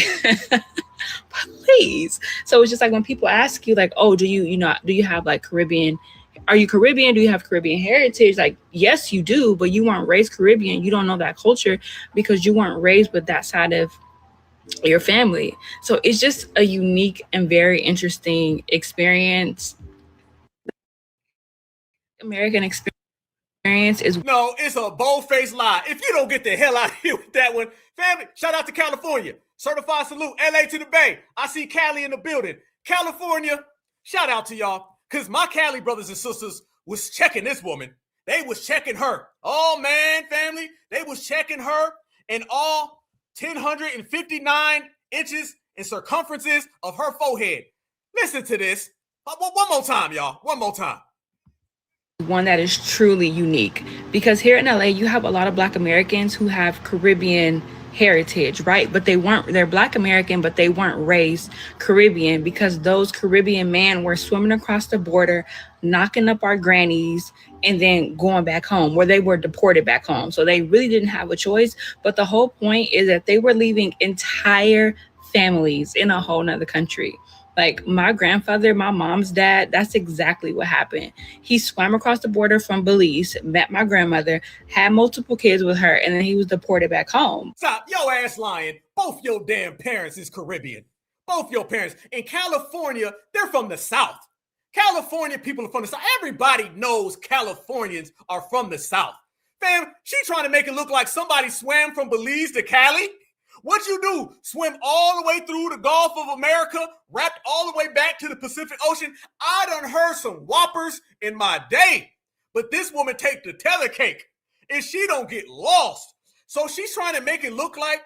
please. So it's just like when people ask you like, oh, do you have like Caribbean? Are you Caribbean? Do you have Caribbean heritage? Like, yes, you do, but you weren't raised Caribbean. You don't know that culture because you weren't raised with that side of your family. So it's just a unique and very interesting experience. American experience is no, it's a bold-faced lie. If you don't get the hell out of here with that one, family, shout out to California. Certified salute, LA to the Bay. I see Cali in the building. California, shout out to y'all. Because my Cali brothers and sisters was checking this woman. They was checking her. Oh, man, family. They was checking her and all 1,059 inches in circumferences of her forehead. Listen to this. One more time, y'all. One more time. One that is truly unique because here in LA, you have a lot of Black Americans who have Caribbean heritage, right? But they're Black American, but they weren't raised Caribbean because those Caribbean men were swimming across the border, knocking up our grannies and then going back home where they were deported back home. So they really didn't have a choice. But the whole point is that they were leaving entire families in a whole nother country. Like my grandfather, my mom's dad, that's exactly what happened. He swam across the border from Belize, met my grandmother, had multiple kids with her, and then he was deported back home. Stop, your ass lying. Both your damn parents is Caribbean. Both your parents. In California, they're from the South. California people are from the South. Everybody knows Californians are from the South. Fam, she trying to make it look like somebody swam from Belize to Cali. What you do? Swim all the way through the Gulf of America, wrapped all the way back to the Pacific Ocean? I done heard some whoppers in my day, but this woman take the tether cake and she don't get lost. So she's trying to make it look like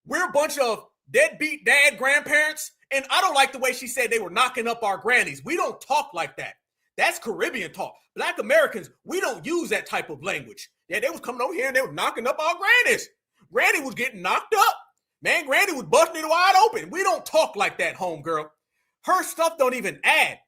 we're a bunch of deadbeat dad grandparents. And I don't like the way she said they were knocking up our grannies. We don't talk like that. That's Caribbean talk. Black Americans, we don't use that type of language. Yeah, they was coming over here and they were knocking up our grannies. Granny was getting knocked up. Man, Granny was busting it wide open. We don't talk like that, homegirl. Her stuff don't even add.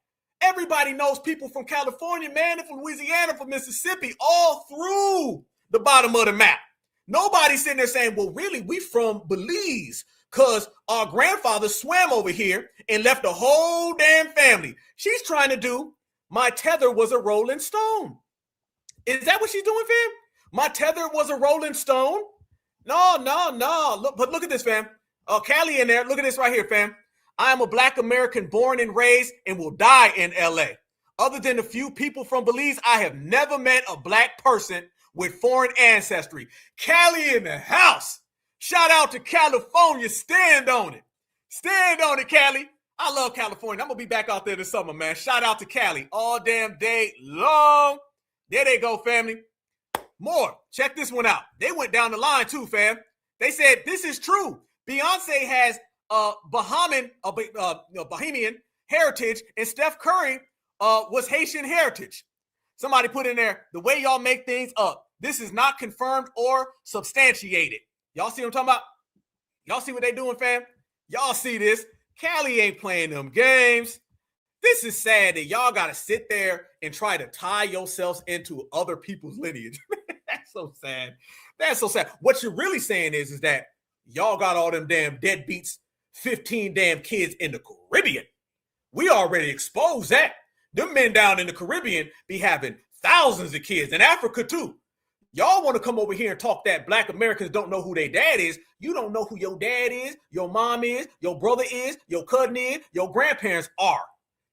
Everybody knows people from California, man, and from Louisiana, from Mississippi, all through the bottom of the map. Nobody's sitting there saying, well, really, we from Belize because our grandfather swam over here and left a whole damn family. She's trying to do, my tether was a rolling stone. Is that what she's doing, fam? My tether was a rolling stone? No. Look at this, fam. Callie in there. Look at this right here, fam. I am a Black American born and raised and will die in LA. Other than a few people from Belize, I have never met a Black person with foreign ancestry. Callie in the house. Shout out to California. Stand on it. Stand on it, Callie. I love California. I'm going to be back out there this summer, man. Shout out to Cali all damn day long. There they go, family. More. Check this one out. They went down the line too, fam. They said, this is true. Beyonce has Bahamian heritage and Steph Curry was Haitian heritage. Somebody put in there, the way y'all make things up. This is not confirmed or substantiated. Y'all see what I'm talking about? Y'all see what they doing, fam? Y'all see this? Callie ain't playing them games. This is sad that y'all got to sit there and try to tie yourselves into other people's lineage. That's so sad. That's so sad. What you're really saying is that y'all got all them damn deadbeats, 15 damn kids in the Caribbean. We already exposed that. Them men down in the Caribbean be having thousands of kids. In Africa, too. Y'all want to come over here and talk that Black Americans don't know who their dad is. You don't know who your dad is, your mom is, your brother is, your cousin is, your grandparents are.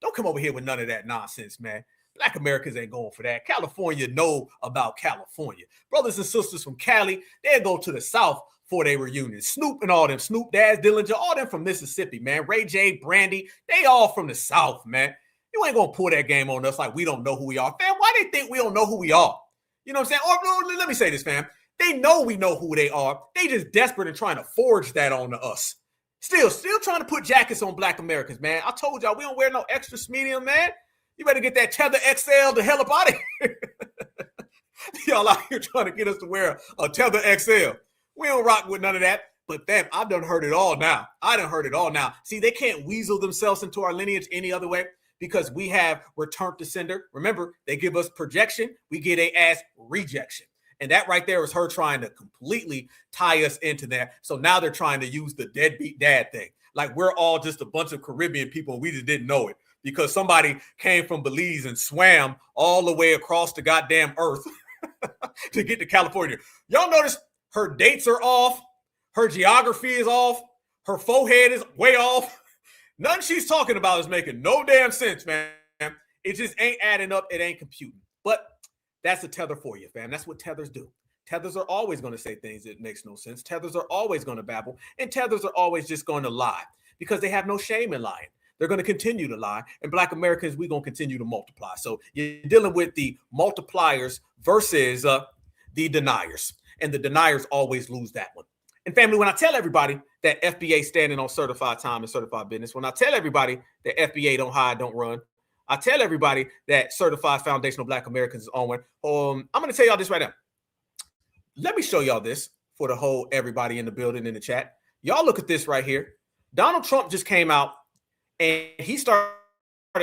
Don't come over here with none of that nonsense, man. Black Americans ain't going for that. California know about California. Brothers and sisters from Cali, they'll go to the South for their reunion. Snoop and all them, Snoop, Daz, Dillinger, all them from Mississippi, man. Ray J, Brandy, they all from the South, man. You ain't going to pull that game on us like we don't know who we are. Fam, why they think we don't know who we are? You know what I'm saying? Or let me say this, fam. They know we know who they are. They just desperate and trying to forge that onto us. Still trying to put jackets on Black Americans, man. I told y'all, we don't wear no extra medium, man. You better get that Tether XL the hell up out of here. Y'all out here trying to get us to wear a Tether XL. We don't rock with none of that. But fam, I've done heard it all now. I done heard it all now. See, they can't weasel themselves into our lineage any other way because we have returned to sender. Remember, they give us projection. We get a ass rejection. And that right there is her trying to completely tie us into that. So now they're trying to use the deadbeat dad thing. Like we're all just a bunch of Caribbean people and we just didn't know it because somebody came from Belize and swam all the way across the goddamn earth to get to California. Y'all notice her dates are off. Her geography is off. Her forehead is way off. Nothing she's talking about is making no damn sense, man. It just ain't adding up. It ain't computing. But that's a tether for you, fam. That's what tethers do. Tethers are always going to say things that makes no sense. Tethers are always going to babble. And tethers are always just going to lie because they have no shame in lying. They're going to continue to lie. And Black Americans, we're going to continue to multiply. So you're dealing with the multipliers versus the deniers. And the deniers always lose that one. And family, when I tell everybody that FBA standing on certified time and certified business, when I tell everybody that FBA don't hide, don't run, I tell everybody that certified foundational Black Americans is on one. I'm going to tell y'all this right now. Let me show y'all this for the whole everybody in the building in the chat. Y'all look at this right here. Donald Trump just came out and he started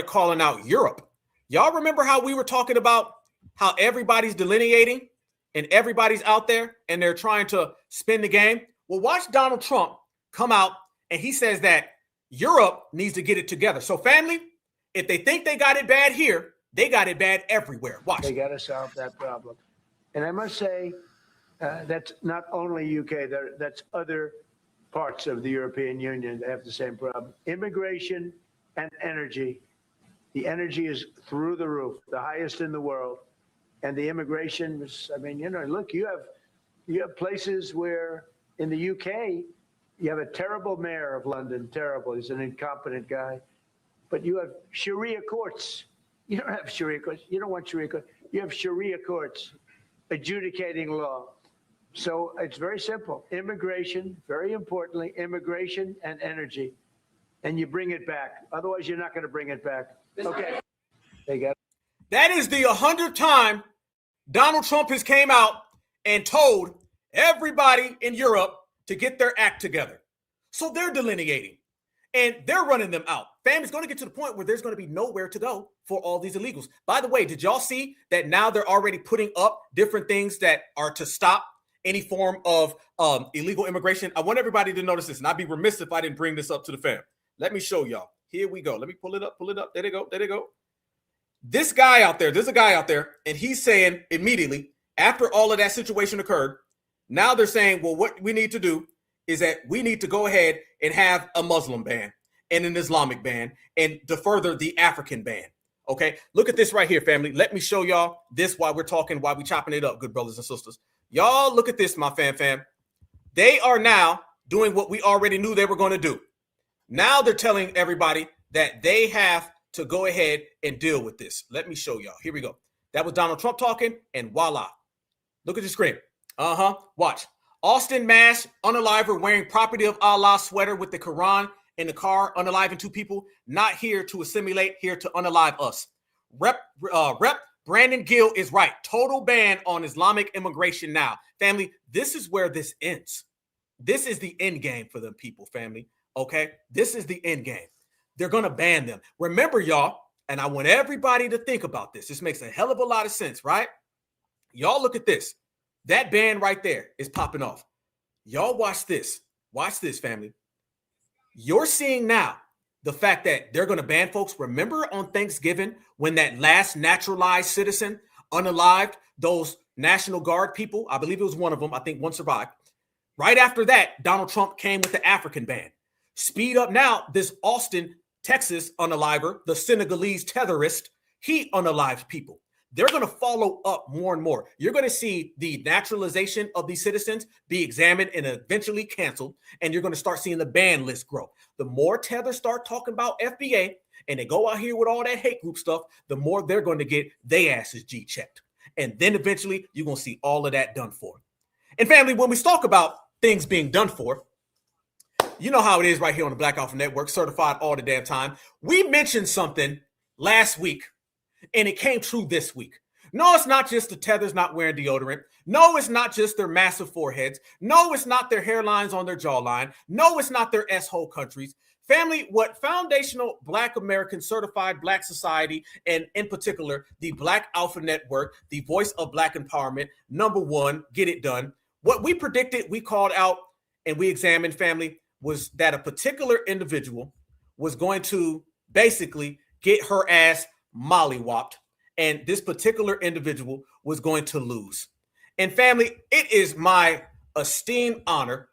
calling out Europe. Y'all remember how we were talking about how everybody's delineating and everybody's out there and they're trying to spin the game? Well, watch Donald Trump come out and he says that Europe needs to get it together. So family, if they think they got it bad here, they got it bad everywhere. Watch. They got to solve that problem. And I must say, that's not only UK, that's other parts of the European Union that have the same problem. Immigration and energy. The energy is through the roof, the highest in the world. And the immigration is, I mean, you know, look, you have places where in the UK, you have a terrible mayor of London, terrible. He's an incompetent guy. But you have Sharia courts. You don't have Sharia courts. You don't want Sharia courts. You have Sharia courts adjudicating law. So it's very simple. Immigration, very importantly, immigration and energy. And you bring it back. Otherwise, you're not going to bring it back. Okay. They got it. That is the 100th time Donald Trump has came out and told everybody in Europe to get their act together. So they're delineating and they're running them out. Fam, it's going to get to the point where there's going to be nowhere to go for all these illegals. By the way, did y'all see that now they're already putting up different things that are to stop any form of illegal immigration? I want everybody to notice this, and I'd be remiss if I didn't bring this up to the fam. Let me show y'all. Here we go. Let me pull it up. There they go. There they go. This guy out there, there's a guy out there, and he's saying immediately after all of that situation occurred, now they're saying, well, what we need to do is that we need to go ahead and have a Muslim ban and an Islamic ban and to further the African ban. Okay, look at this right here, family. Let me show y'all this while we're talking, while we're chopping it up, good brothers and sisters. Y'all look at this, my fam. They are now doing what we already knew they were going to do. Now they're telling everybody that they have to go ahead and deal with this. Let me show y'all. Here we go. That was Donald Trump talking, and voila. Look at the screen. Watch. Austin Mass, unaliver, wearing property of Allah sweater with the Quran in the car, unaliving 2 people. Not here to assimilate, here to unalive us. Rep Brandon Gill is right. Total ban on Islamic immigration now. Family, this is where this ends. This is the end game for them people, family. Okay? This is the end game. They're going to ban them. Remember, y'all, and I want everybody to think about this. This makes a hell of a lot of sense, right? Y'all look at this. That ban right there is popping off. Y'all watch this. Watch this, family. You're seeing now the fact that they're going to ban folks. Remember on Thanksgiving when that last naturalized citizen unalived those National Guard people? I believe it was one of them. I think one survived. Right after that, Donald Trump came with the African ban. Speed up now, this Austin, Texas unaliver, the Senegalese terrorist, he unalived people. They're going to follow up more and more. You're going to see the naturalization of these citizens be examined and eventually canceled, and you're going to start seeing the ban list grow. The more tethers start talking about FBA and they go out here with all that hate group stuff, the more they're going to get their asses G-checked. And then eventually you're going to see all of that done for. And family, when we talk about things being done for, you know how it is right here on the Black Alpha Network, certified all the damn time. We mentioned something last week, and it came true this week. No, it's not just the tethers not wearing deodorant. No, it's not just their massive foreheads. No, it's not their hairlines on their jawline. No, it's not their S-hole countries. Family, what foundational Black American certified Black society, and in particular, the Black Alpha Network, the voice of Black empowerment, #1, get it done. What we predicted, we called out, and we examined, family, was that a particular individual was going to basically get her ass mollywopped, and this particular individual was going to lose. And family, it is my esteemed honor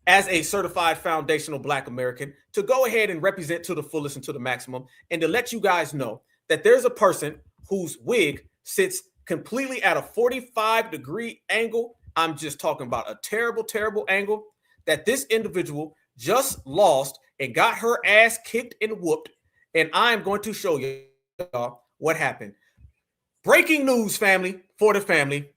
as a certified foundational Black American to go ahead and represent to the fullest and to the maximum, and to let you guys know that there's a person whose wig sits completely at a 45-degree angle. I'm just talking about a terrible, terrible angle that this individual just lost and got her ass kicked and whooped. And I'm going to show you what happened. Breaking news, family, for the family.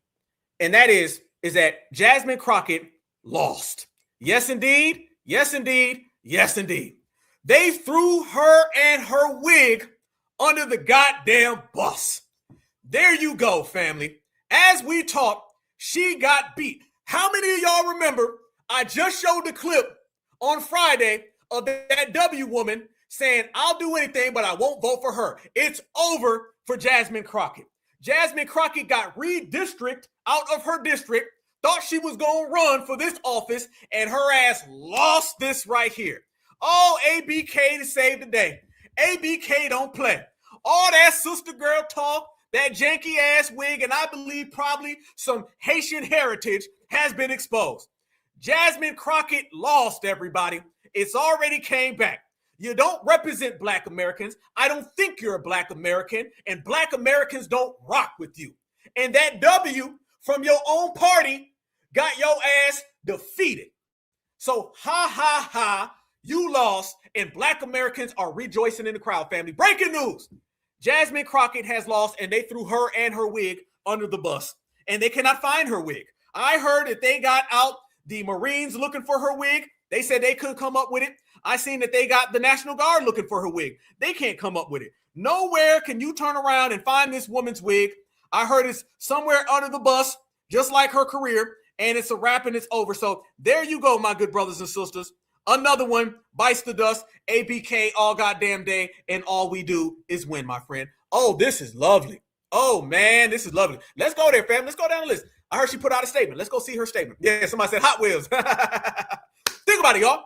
And that is that Jasmine Crockett lost. Yes, indeed. Yes, indeed. Yes, indeed. They threw her and her wig under the goddamn bus. There you go, family. As we talk, she got beat. How many of y'all remember I just showed the clip on Friday of that W woman saying, I'll do anything, but I won't vote for her. It's over for Jasmine Crockett. Jasmine Crockett got redistricted out of her district, thought she was going to run for this office, and her ass lost this right here. Oh, ABK to save the day. ABK don't play. All that sister girl talk, that janky ass wig, and I believe probably some Haitian heritage has been exposed. Jasmine Crockett lost, everybody. It's already came back. You don't represent Black Americans. I don't think you're a Black American, and Black Americans don't rock with you. And that W from your own party got your ass defeated. So ha, ha, ha, you lost, and Black Americans are rejoicing in the crowd, family. Breaking news. Jasmine Crockett has lost, and they threw her and her wig under the bus, and they cannot find her wig. I heard that they got out the Marines looking for her wig. They said they couldn't come up with it. I seen that they got the National Guard looking for her wig. They can't come up with it. Nowhere can you turn around and find this woman's wig. I heard it's somewhere under the bus. just like her career, and it's a wrap and it's over. So there you go, my good brothers and sisters. Another one bites the dust. ABK all goddamn day, and all we do is win, my friend. Oh, this is lovely. Oh, man, this is lovely. Let's go there, fam. Let's go down the list. I heard she put out a statement. Let's go see her statement. Yeah, somebody said Hot Wheels. Think about it, y'all.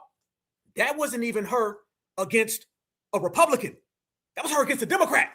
That wasn't even her against a Republican. That was her against a Democrat.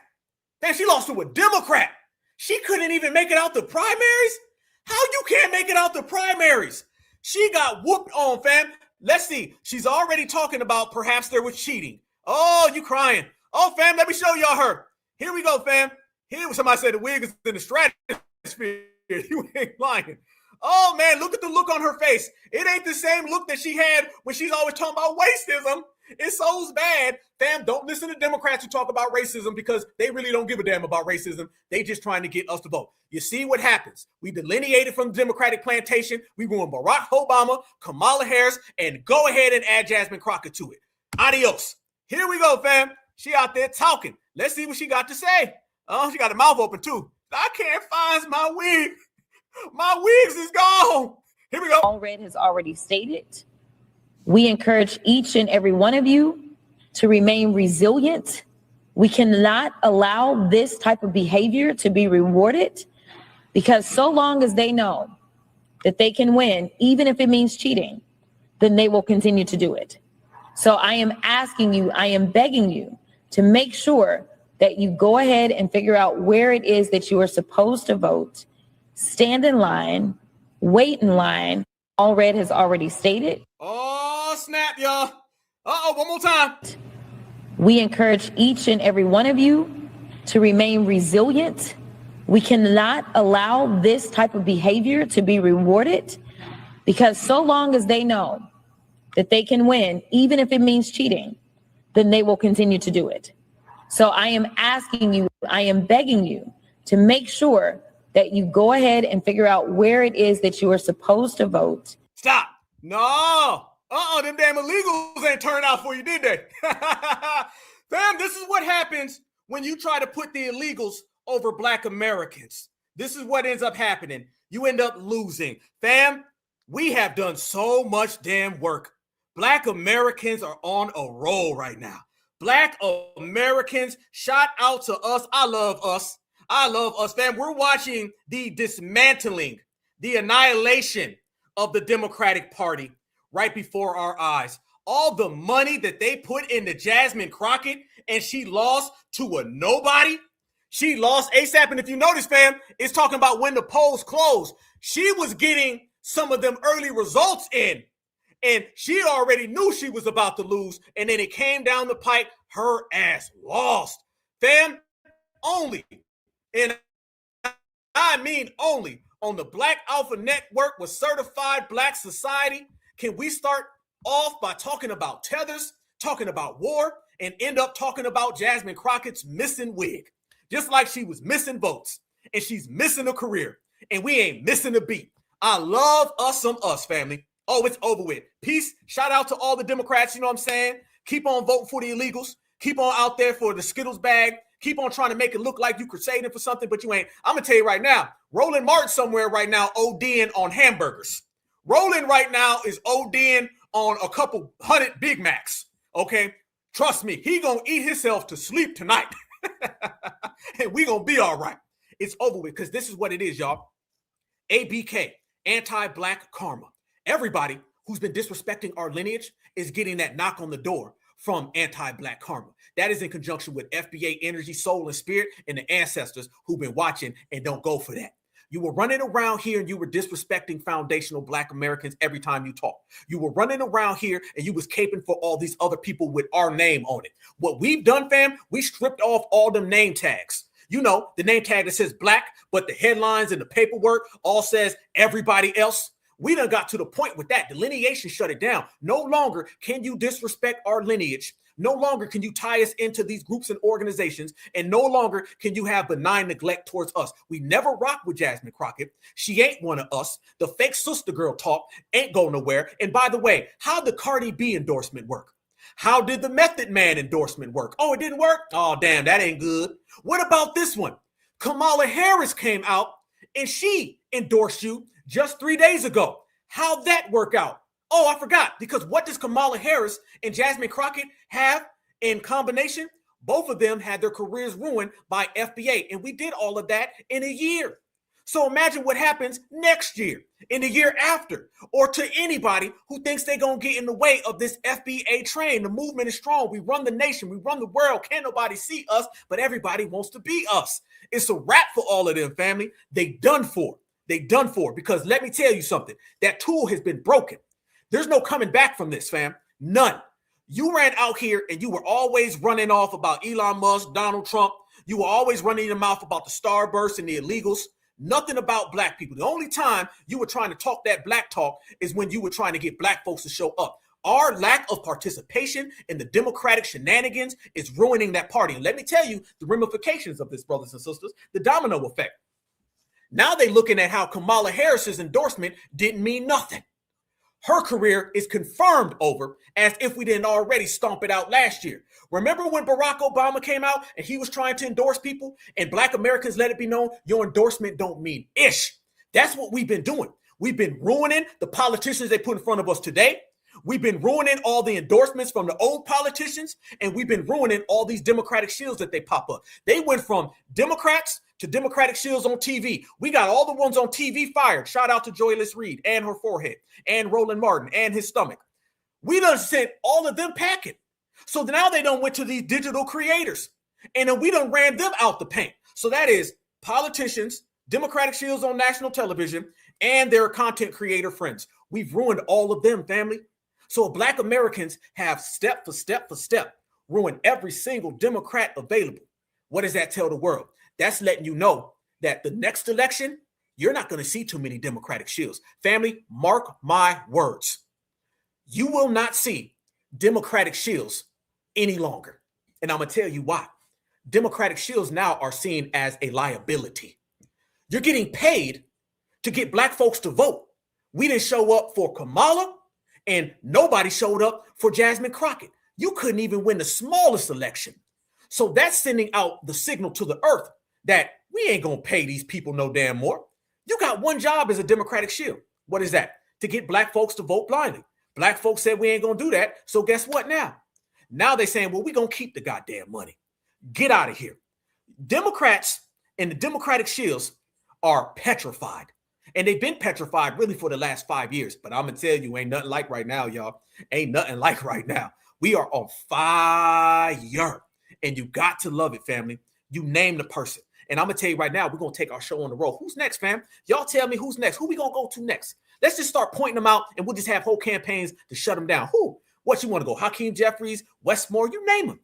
Man, she lost to a Democrat. She couldn't even make it out the primaries? How you can't make it out the primaries? She got whooped on, fam. Let's see. She's already talking about perhaps there was cheating. Oh, you crying. Oh, fam, let me show y'all her. Here we go, fam. Here, somebody said the wig is in the stratosphere. You ain't lying. Oh, man, look at the look on her face. It ain't the same look that she had when she's always talking about racism. It's so bad. Fam, don't listen to Democrats who talk about racism because they really don't give a damn about racism. They just trying to get us to vote. You see what happens. We delineated from the Democratic plantation. We went Barack Obama, Kamala Harris, and go ahead and add Jasmine Crockett to it. Adios. Here we go, fam. She out there talking. Let's see what she got to say. Oh, she got her mouth open, too. I can't find my wig. My wigs is gone. Here we go. Allred has already stated. We encourage each and every one of you to remain resilient. We cannot allow this type of behavior to be rewarded because so long as they know that they can win, even if it means cheating, then they will continue to do it. So I am asking you, I am begging you to make sure that you go ahead and figure out where it is that you are supposed to vote. Stand in line, wait in line. Allred has already stated. Oh, snap, y'all. Uh-oh, one more time. We encourage each and every one of you to remain resilient. We cannot allow this type of behavior to be rewarded because so long as they know that they can win, even if it means cheating, then they will continue to do it. So I am asking you, I am begging you to make sure that you go ahead and figure out where it is that you are supposed to vote. Stop. No. Them damn illegals ain't turned out for you, did they? Fam, this is what happens when you try to put the illegals over Black Americans. This is what ends up happening. You end up losing. Fam, we have done so much damn work. Black Americans are on a roll right now. Black Americans, shout out to us. I love us. I love us, fam. We're watching the dismantling, the annihilation of the Democratic Party right before our eyes. All the money that they put into Jasmine Crockett and she lost to a nobody. She lost ASAP. And if you notice, fam, it's talking about when the polls closed. She was getting some of them early results in. And she already knew she was about to lose. And then it came down the pipe. Her ass lost. Fam, only. And I mean only on the Black Alpha Network with Certified Black Society can we start off by talking about tethers, talking about war, and end up talking about Jasmine Crockett's missing wig. Just like she was missing votes and she's missing a career and we ain't missing a beat. I love us some us, family. Oh, it's over with. Peace. Shout out to all the Democrats, you know what I'm saying? Keep on voting for the illegals. Keep on out there for the Skittles bag. Keep on trying to make it look like you crusading for something, but you ain't. I'm going to tell you right now, Roland Martin somewhere right now ODing on hamburgers. Roland right now is ODing on a couple 100 Big Macs, okay? Trust me, he going to eat himself to sleep tonight. And we going to be all right. It's over with because this is what it is, y'all. ABK, anti-Black karma. Everybody who's been disrespecting our lineage is getting that knock on the door from anti-Black karma. That is in conjunction with FBA energy, soul, and spirit, and the ancestors who've been watching and don't go for that. You were running around here and you were disrespecting foundational Black Americans every time you talk. You were running around here and you was caping for all these other people with our name on it. What we've done, fam, we stripped off all them name tags. You know, the name tag that says Black, but the headlines and the paperwork all says everybody else. We done got to the point with that. Delineation shut it down. No longer can you disrespect our lineage. No longer can you tie us into these groups and organizations. And no longer can you have benign neglect towards us. We never rock with Jasmine Crockett. She ain't one of us. The fake sister girl talk ain't go nowhere. And by the way, how did Cardi B endorsement work? How did the Method Man endorsement work? Oh, it didn't work? Oh, damn, that ain't good. What about this one? Kamala Harris came out and she endorsed you just 3 days ago. How'd that work out? Oh, I forgot, because what does Kamala Harris and Jasmine Crockett have in combination? Both of them had their careers ruined by FBA, and we did all of that in a year. So imagine what happens next year, in the year after, or to anybody who thinks they're going to get in the way of this FBA train. The movement is strong. We run the nation. We run the world. Can't nobody see us, but everybody wants to be us. It's a wrap for all of them, family. They done for. They done for, because let me tell you something. That tool has been broken. There's no coming back from this, fam. None. You ran out here and you were always running off about Elon Musk, Donald Trump. You were always running your mouth about the starbursts and the illegals. Nothing about black people. The only time you were trying to talk that black talk is when you were trying to get black folks to show up. Our lack of participation in the Democratic shenanigans is ruining that party. And let me tell you the ramifications of this, brothers and sisters, the domino effect. Now they're looking at how Kamala Harris's endorsement didn't mean nothing. Her career is confirmed over, as if we didn't already stomp it out last year. Remember when Barack Obama came out and he was trying to endorse people, and black Americans let it be known your endorsement don't mean ish. That's what we've been doing. We've been ruining the politicians they put in front of us today. We've been ruining all the endorsements from the old politicians, and we've been ruining all these Democratic shields that they pop up. They went from Democrats to Democratic shields on TV. We got all the ones on TV fired. Shout out to Joyless Reed and her forehead, and Roland Martin and his stomach. We done sent all of them packing. So now they done went to these digital creators, and then we done ran them out the paint. So that is politicians, Democratic shields on national television, and their content creator friends. We've ruined all of them, family. So black Americans have step for step ruined every single Democrat available. What does that tell the world? That's letting you know that the next election, you're not going to see too many Democratic shields. Family, mark my words. You will not see Democratic shields any longer. And I'm going to tell you why. Democratic shields now are seen as a liability. You're getting paid to get black folks to vote. We didn't show up for Kamala, and nobody showed up for Jasmine Crockett. You couldn't even win the smallest election. So that's sending out the signal to the earth that we ain't going to pay these people no damn more. You got one job as a Democratic shield. What is that? To get black folks to vote blindly. Black folks said we ain't going to do that. So guess what now? Now they're saying, well, we're going to keep the goddamn money. Get out of here. Democrats and the Democratic shields are petrified. And they've been petrified really for the last 5 years. But I'm going to tell you, ain't nothing like right now, y'all. Ain't nothing like right now. We are on fire. And you got to love it, family. You name the person. And I'm going to tell you right now, we're going to take our show on the road. Who's next, fam? Y'all tell me who's next. Who we going to go to next? Let's just start pointing them out, and we'll just have whole campaigns to shut them down. Who? What you want to go? Hakeem Jeffries, Westmore, you name them.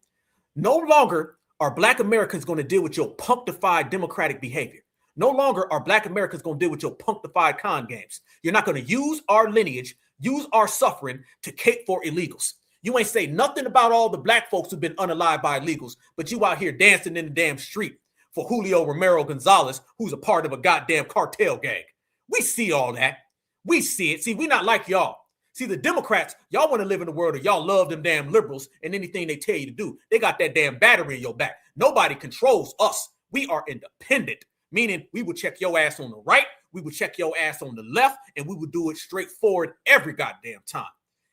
No longer are black Americans going to deal with your punctified Democratic behavior. No longer are black Americans going to deal with your punctified con games. You're not going to use our lineage, use our suffering to cape for illegals. You ain't say nothing about all the black folks who've been unalived by illegals, but you out here dancing in the damn street for Julio Romero Gonzalez, who's a part of a goddamn cartel gang. We see all that. We see it. See, we not like y'all. See, the Democrats, y'all want to live in a world of y'all love them damn liberals and anything they tell you to do. They got that damn battery in your back. Nobody controls us. We are independent, meaning we will check your ass on the right, we will check your ass on the left, and we will do it straightforward every goddamn time.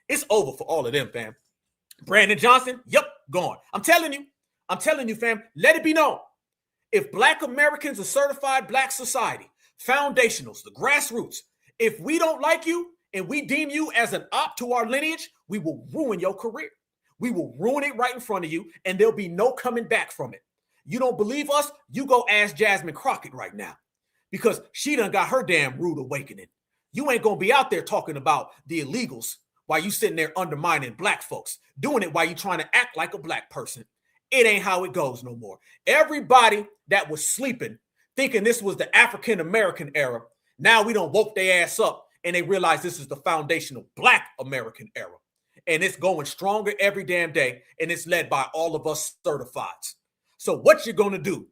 It's over for all of them, fam. Brandon Johnson, yep, gone. I'm telling you, fam, let it be known. If black Americans are certified black society, foundationals, the grassroots, if we don't like you and we deem you as an op to our lineage, we will ruin your career. We will ruin it right in front of you, and there'll be no coming back from it. You don't believe us? You go ask Jasmine Crockett right now, because she done got her damn rude awakening. You ain't gonna be out there talking about the illegals while you sitting there undermining black folks, doing it while you trying to act like a black person. It ain't how it goes no more. Everybody that was sleeping, thinking this was the African-American era, now we don't woke their ass up and they realize this is the foundational black American era. And it's going stronger every damn day, and it's led by all of us certifieds. So what you gonna do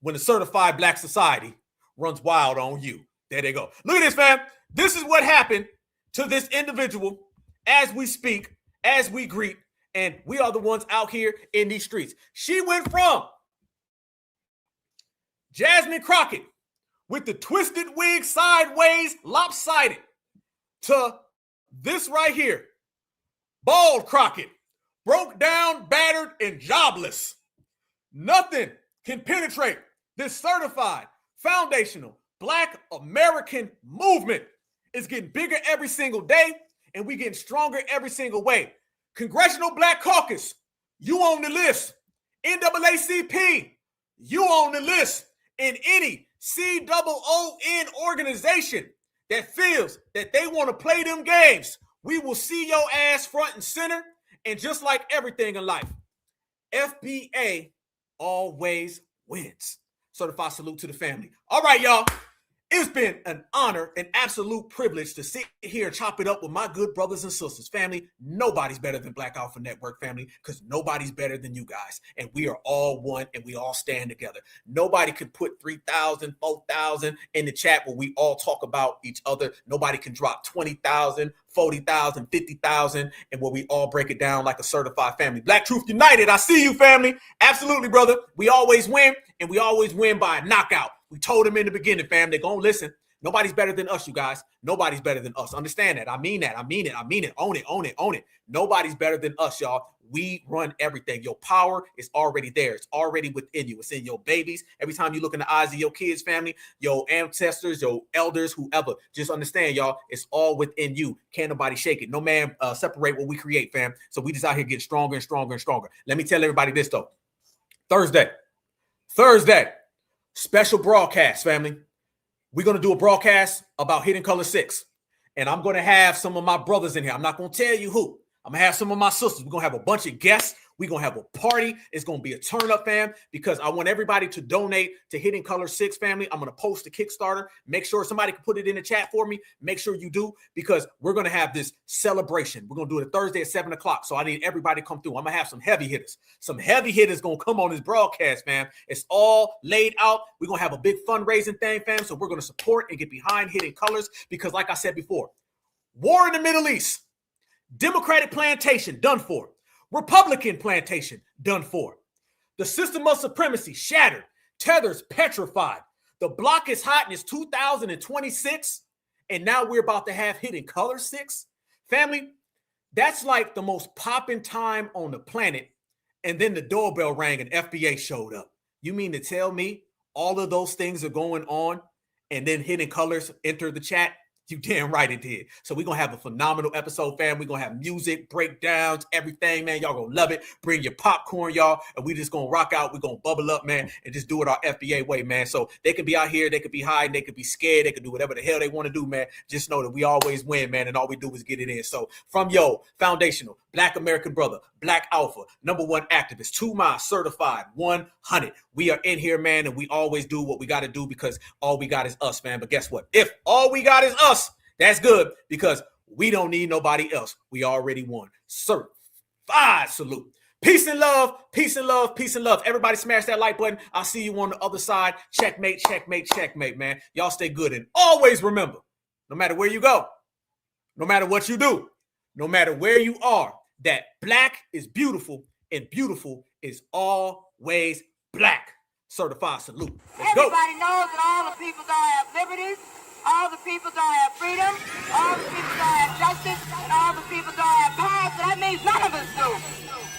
when the certified black society runs wild on you? There they go. Look at this, fam. This is what happened to this individual as we speak, as we greet, and we are the ones out here in these streets. She went from Jasmine Crockett, with the twisted wig sideways, lopsided, to this right here, bald Crockett, broke down, battered, and jobless. Nothing can penetrate this certified, foundational Black American movement. It's getting bigger every single day, and we getting stronger every single way. Congressional Black Caucus, you on the list. NAACP, you on the list. And any COON organization that feels that they want to play them games, we will see your ass front and center. And just like everything in life, FBA always wins. Certified salute to the family. All right, y'all. It's been an honor, an absolute privilege to sit here and chop it up with my good brothers and sisters. Family, nobody's better than Black Alpha Network, family, because nobody's better than you guys. And we are all one, and we all stand together. Nobody can put 3,000, 4,000 in the chat where we all talk about each other. Nobody can drop 20,000, 40,000, 50,000, and where we all break it down like a certified family. Black Truth United, I see you, family. Absolutely, brother. We always win, and we always win by a knockout. We told them in the beginning, fam, they're going to listen. Nobody's better than us, you guys. Nobody's better than us. Understand that. I mean that. I mean it. I mean it. Own it. Own it. Own it. Nobody's better than us, y'all. We run everything. Your power is already there. It's already within you. It's in your babies. Every time you look in the eyes of your kids, family, your ancestors, your elders, whoever, just understand, y'all, it's all within you. Can't nobody shake it. No man separate what we create, fam. So we just out here getting stronger and stronger and stronger. Let me tell everybody this, though. Thursday. Special broadcast, family. We're going to do a broadcast about Hidden Color 6. And I'm going to have some of my brothers in here. I'm not going to tell you who. I'm going to have some of my sisters. We're going to have a bunch of guests. We're going to have a party. It's going to be a turn up, fam, because I want everybody to donate to Hidden Color 6, family. I'm going to post a Kickstarter. Make sure somebody can put it in the chat for me. Make sure you do, because we're going to have this celebration. We're going to do it Thursday at 7 o'clock. So I need everybody to come through. I'm going to have some heavy hitters. Some heavy hitters going to come on this broadcast, fam. It's all laid out. We're going to have a big fundraising thing, fam. So we're going to support and get behind Hidden Colors, because like I said before, war in the Middle East, Democratic plantation, done for. Republican plantation, done for. The system of supremacy shattered. Tethers petrified. The block is hot and it's 2026. And now we're about to have Hidden Color 6. Family, that's like the most popping time on the planet. And then the doorbell rang and FBA showed up. You mean to tell me all of those things are going on and then Hidden Colors entered the chat? You damn right it did. So we're going to have a phenomenal episode, fam. We're going to have music, breakdowns, everything, man. Y'all going to love it. Bring your popcorn, y'all. And we just going to rock out. We're going to bubble up, man, and just do it our FBA way, man. So they can be out here. They could be hiding. They could be scared. They could do whatever the hell they want to do, man. Just know that we always win, man. And all we do is get it in. So from yo, foundational, Black American brother, Black Alpha, #1 activist, 2 miles certified, 100. We are in here, man. And we always do what we got to do, because all we got is us, man. But guess what? If all we got is us, that's good, because we don't need nobody else. We already won. Certified salute. Peace and love. Peace and love. Peace and love. Everybody smash that like button. I'll see you on the other side. Checkmate, checkmate, checkmate, man. Y'all stay good. And always remember, no matter where you go, no matter what you do, no matter where you are, that black is beautiful and beautiful is always black. Certified salute. Let's go. Everybody knows that all the people don't have liberties. All the people don't have freedom, all the people don't have justice, and all the people don't have power, so that means none of us do.